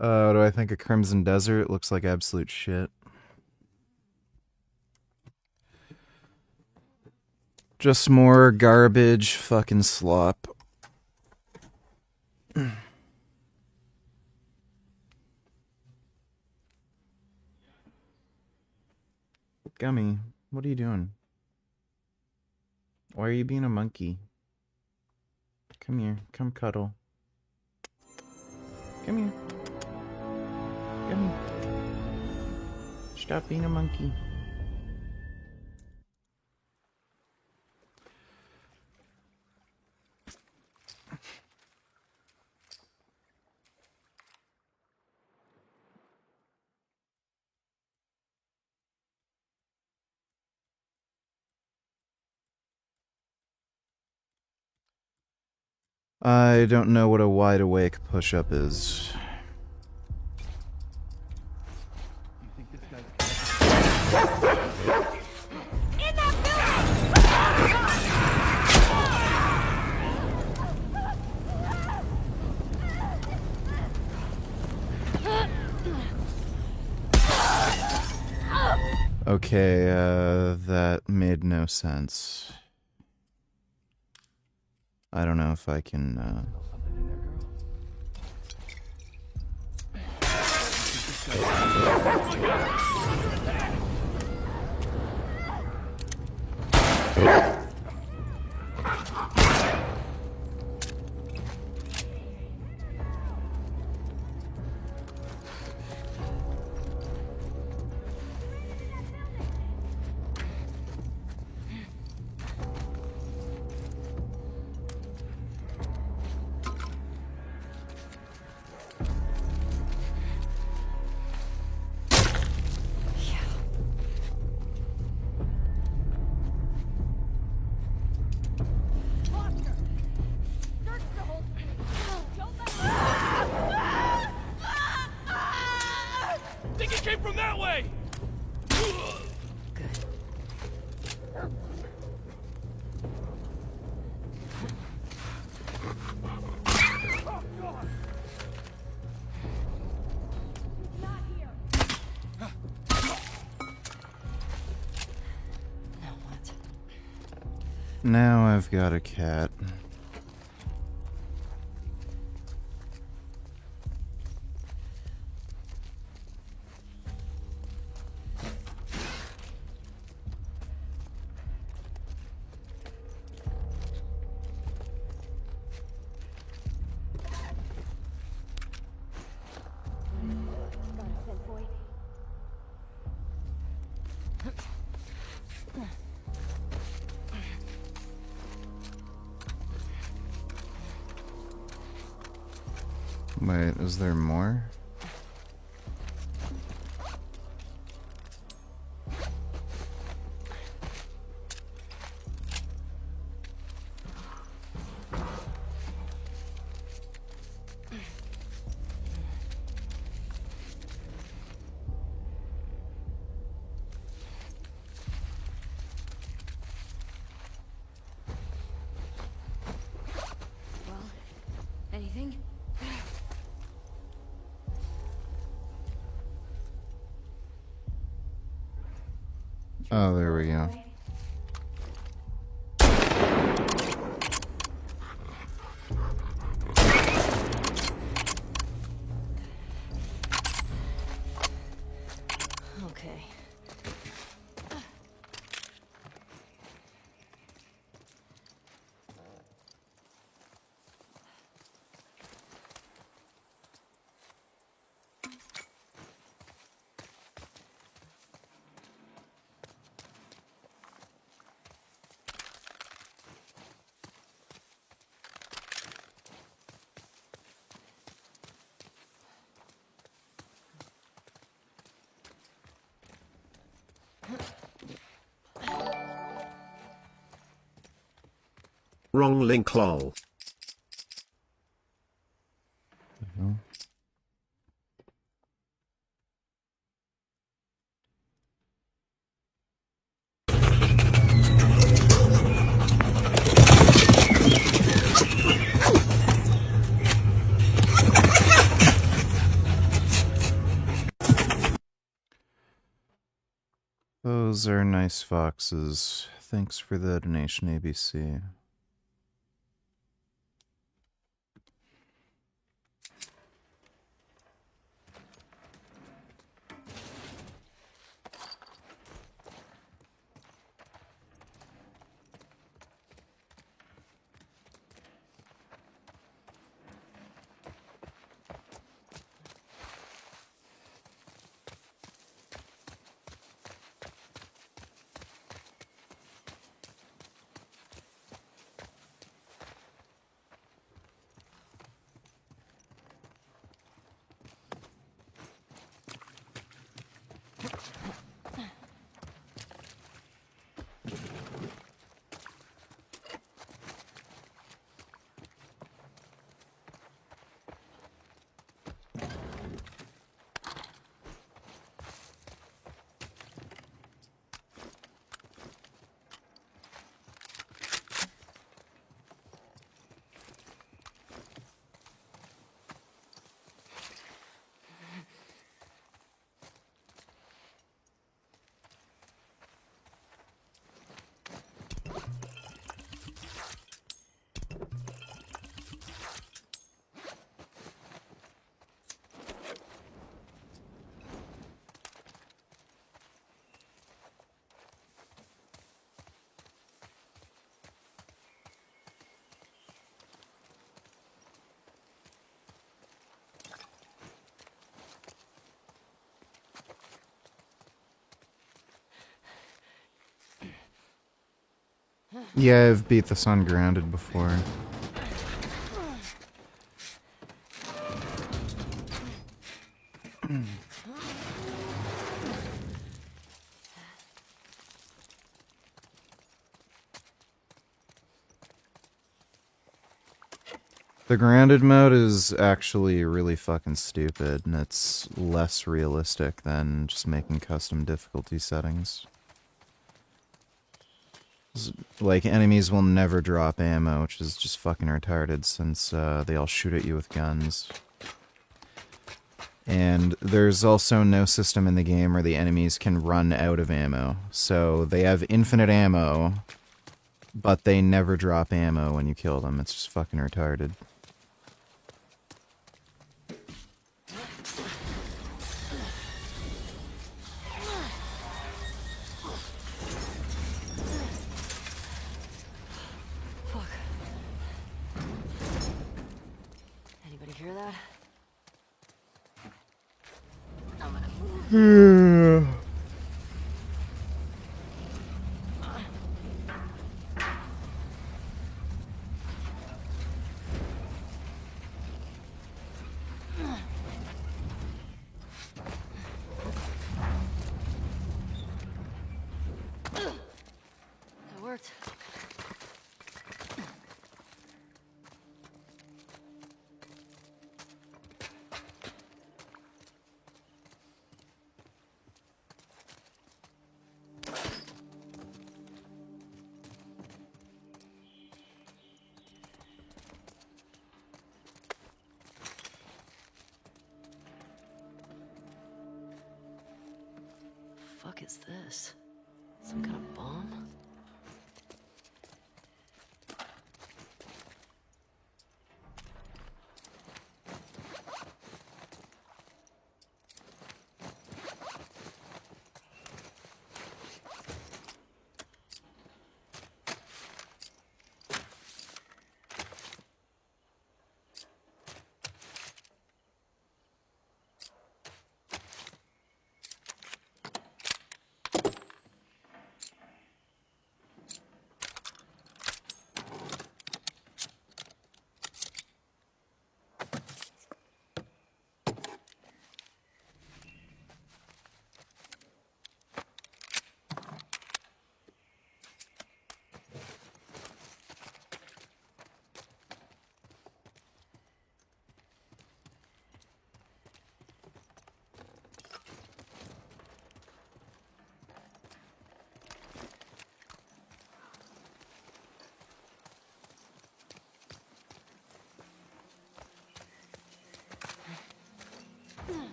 Do I think a Crimson Desert looks like absolute shit? Just more garbage fucking slop. Gummy, what are you doing? Why are you being a monkey? Come here, come cuddle. Come here. Come here. Stop being a monkey. I don't know what a wide awake push-up is. Okay, that made no sense. I don't know if I can, Think it came from that way! Now I've got a cat. Wait, is there more? Anything? Oh, there we go. Okay. Wrong link lol. Those are nice foxes. Thanks for the donation, ABC. Yeah, I've beat this on grounded before. The grounded mode is actually really fucking stupid, and it's less realistic than just making custom difficulty settings. Like, enemies will never drop ammo, which is just fucking retarded since they all shoot at you with guns. And there's also no system in the game where the enemies can run out of ammo. So they have infinite ammo, but they never drop ammo when you kill them. It's just fucking retarded. Anybody hear that? fuck is this? Some kind of bomb?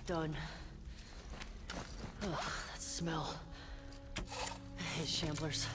Done. Ugh, that smell. I hate shamblers.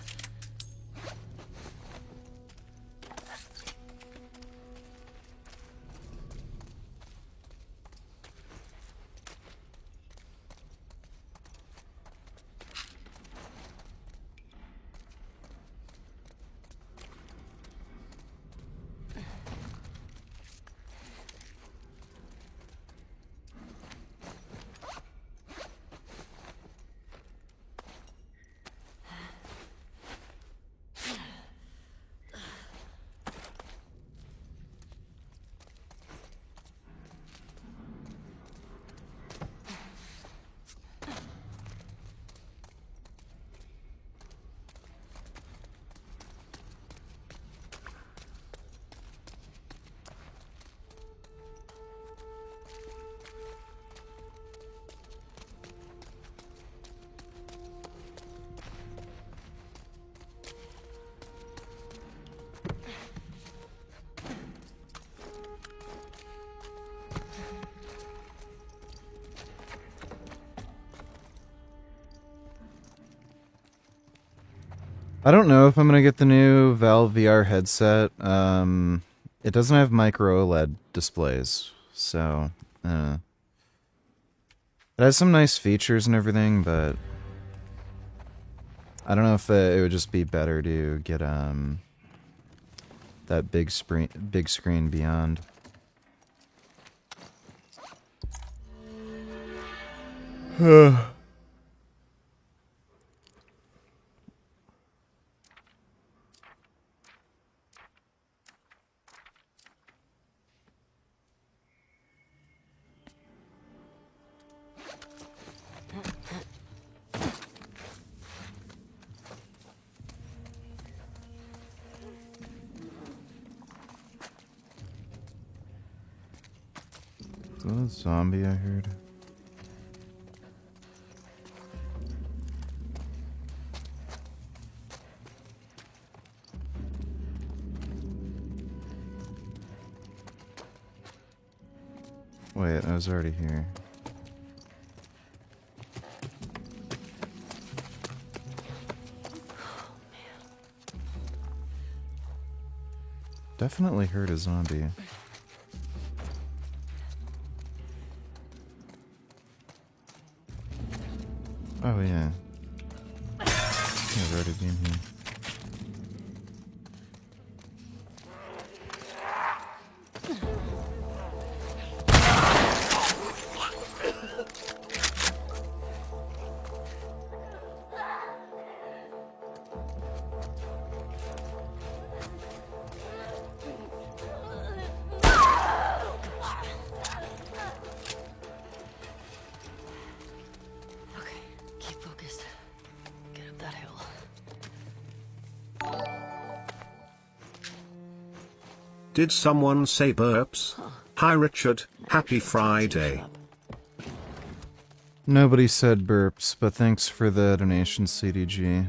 I don't know if I'm gonna get the new Valve VR headset. It doesn't have micro OLED displays, so it has some nice features and everything, but I don't know if it would just be better to get that big screen beyond. Is that a zombie I heard? Wait, I was already here. Definitely heard a zombie. Oh yeah. I've already been here. Okay, keep focused. Get up that hill. Did someone say burps? Hi Richard, happy Friday. Nobody said burps, but thanks for the donation, CDG.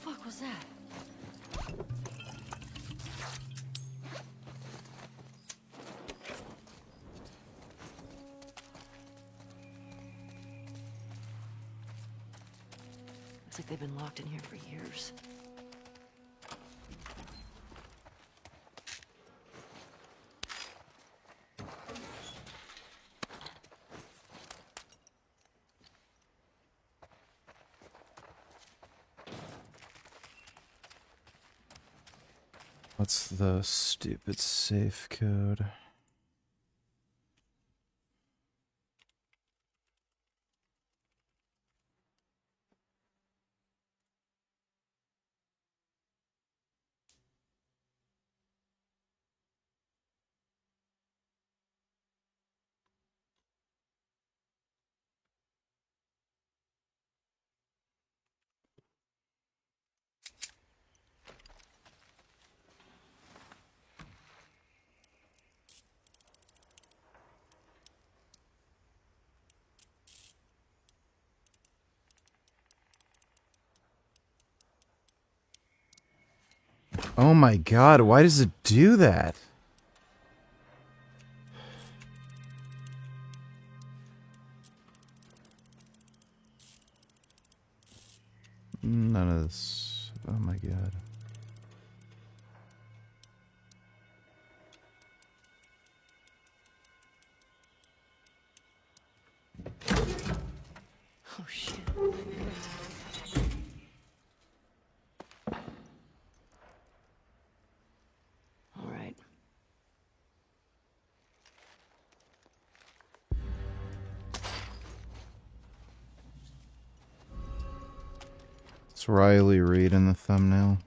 Fuck was that? Looks like they've been locked in here for years. What's the stupid safe code? Oh my god, why does it do that? None of this. Oh my god. Oh shit. All right. It's Riley Reid in the thumbnail.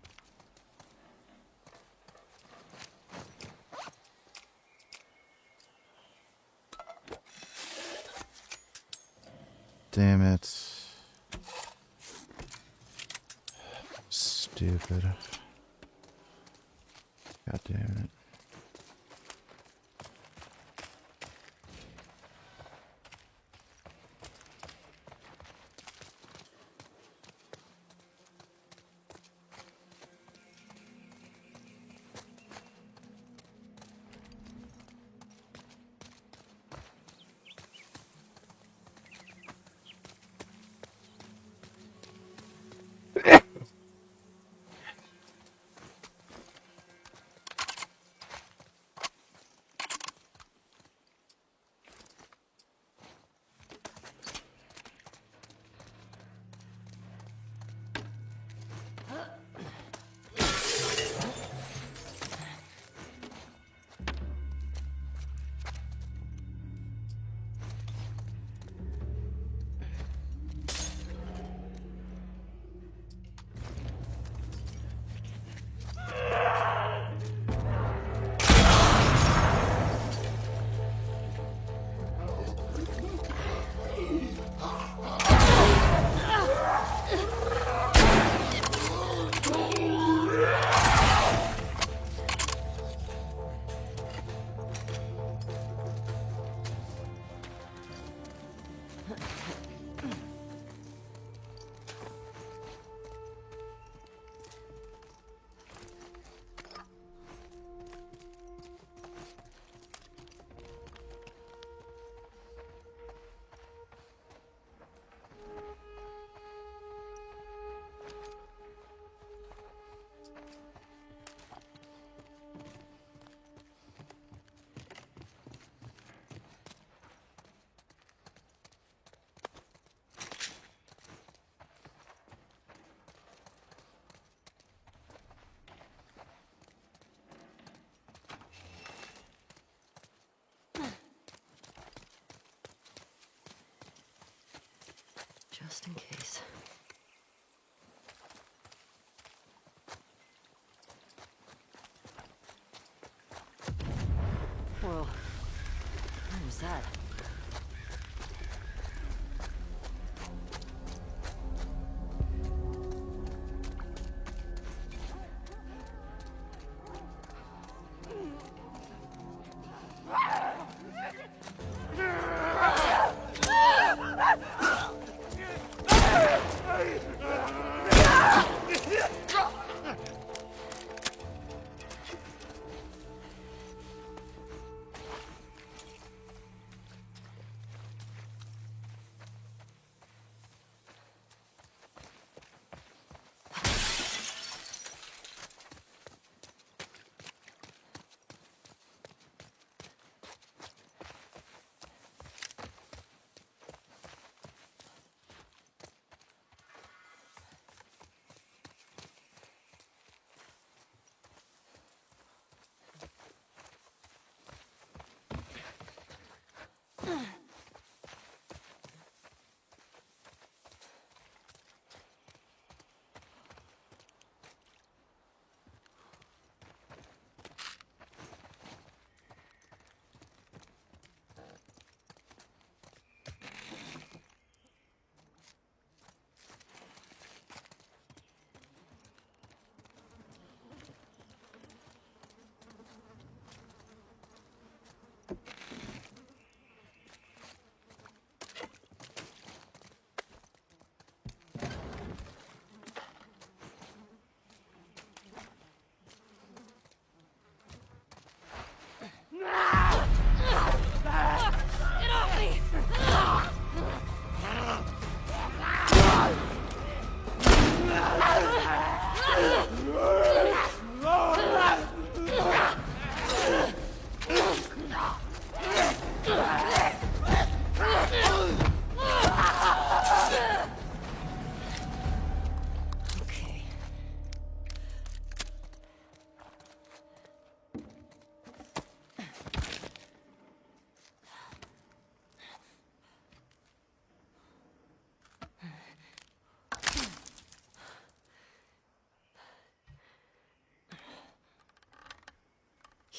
Damn it. Stupid. God damn it. Just in case. Whoa. What was that?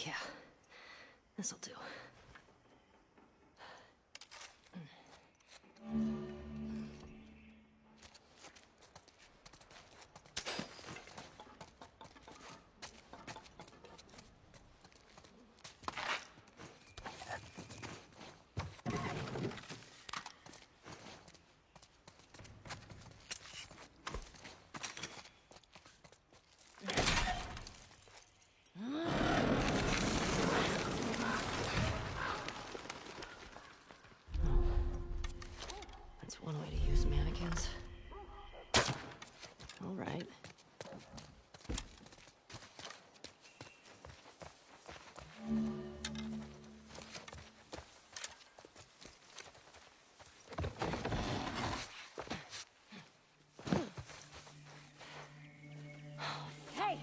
Yeah, this'll do. That's one way to use mannequins. All right. Hey!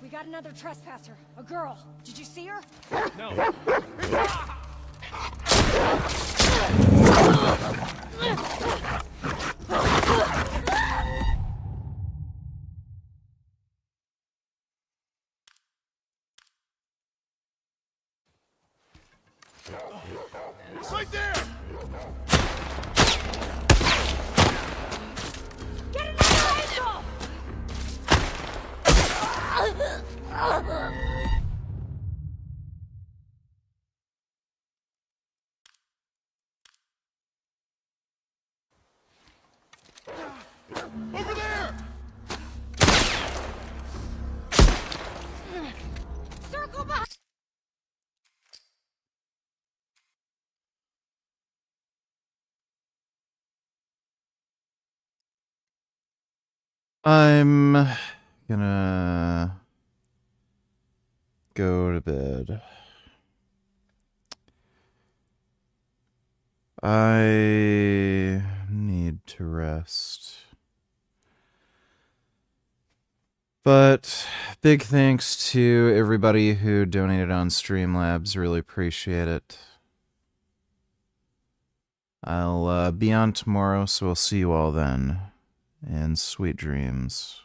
We got another trespasser. A girl. Did you see her? No. Right there! Get another angle! Over there! Circle back! I'm gonna go to bed. I need to rest. But big thanks to everybody who donated on Streamlabs. Really appreciate it. I'll be on tomorrow, so I'll see you all then. And sweet dreams.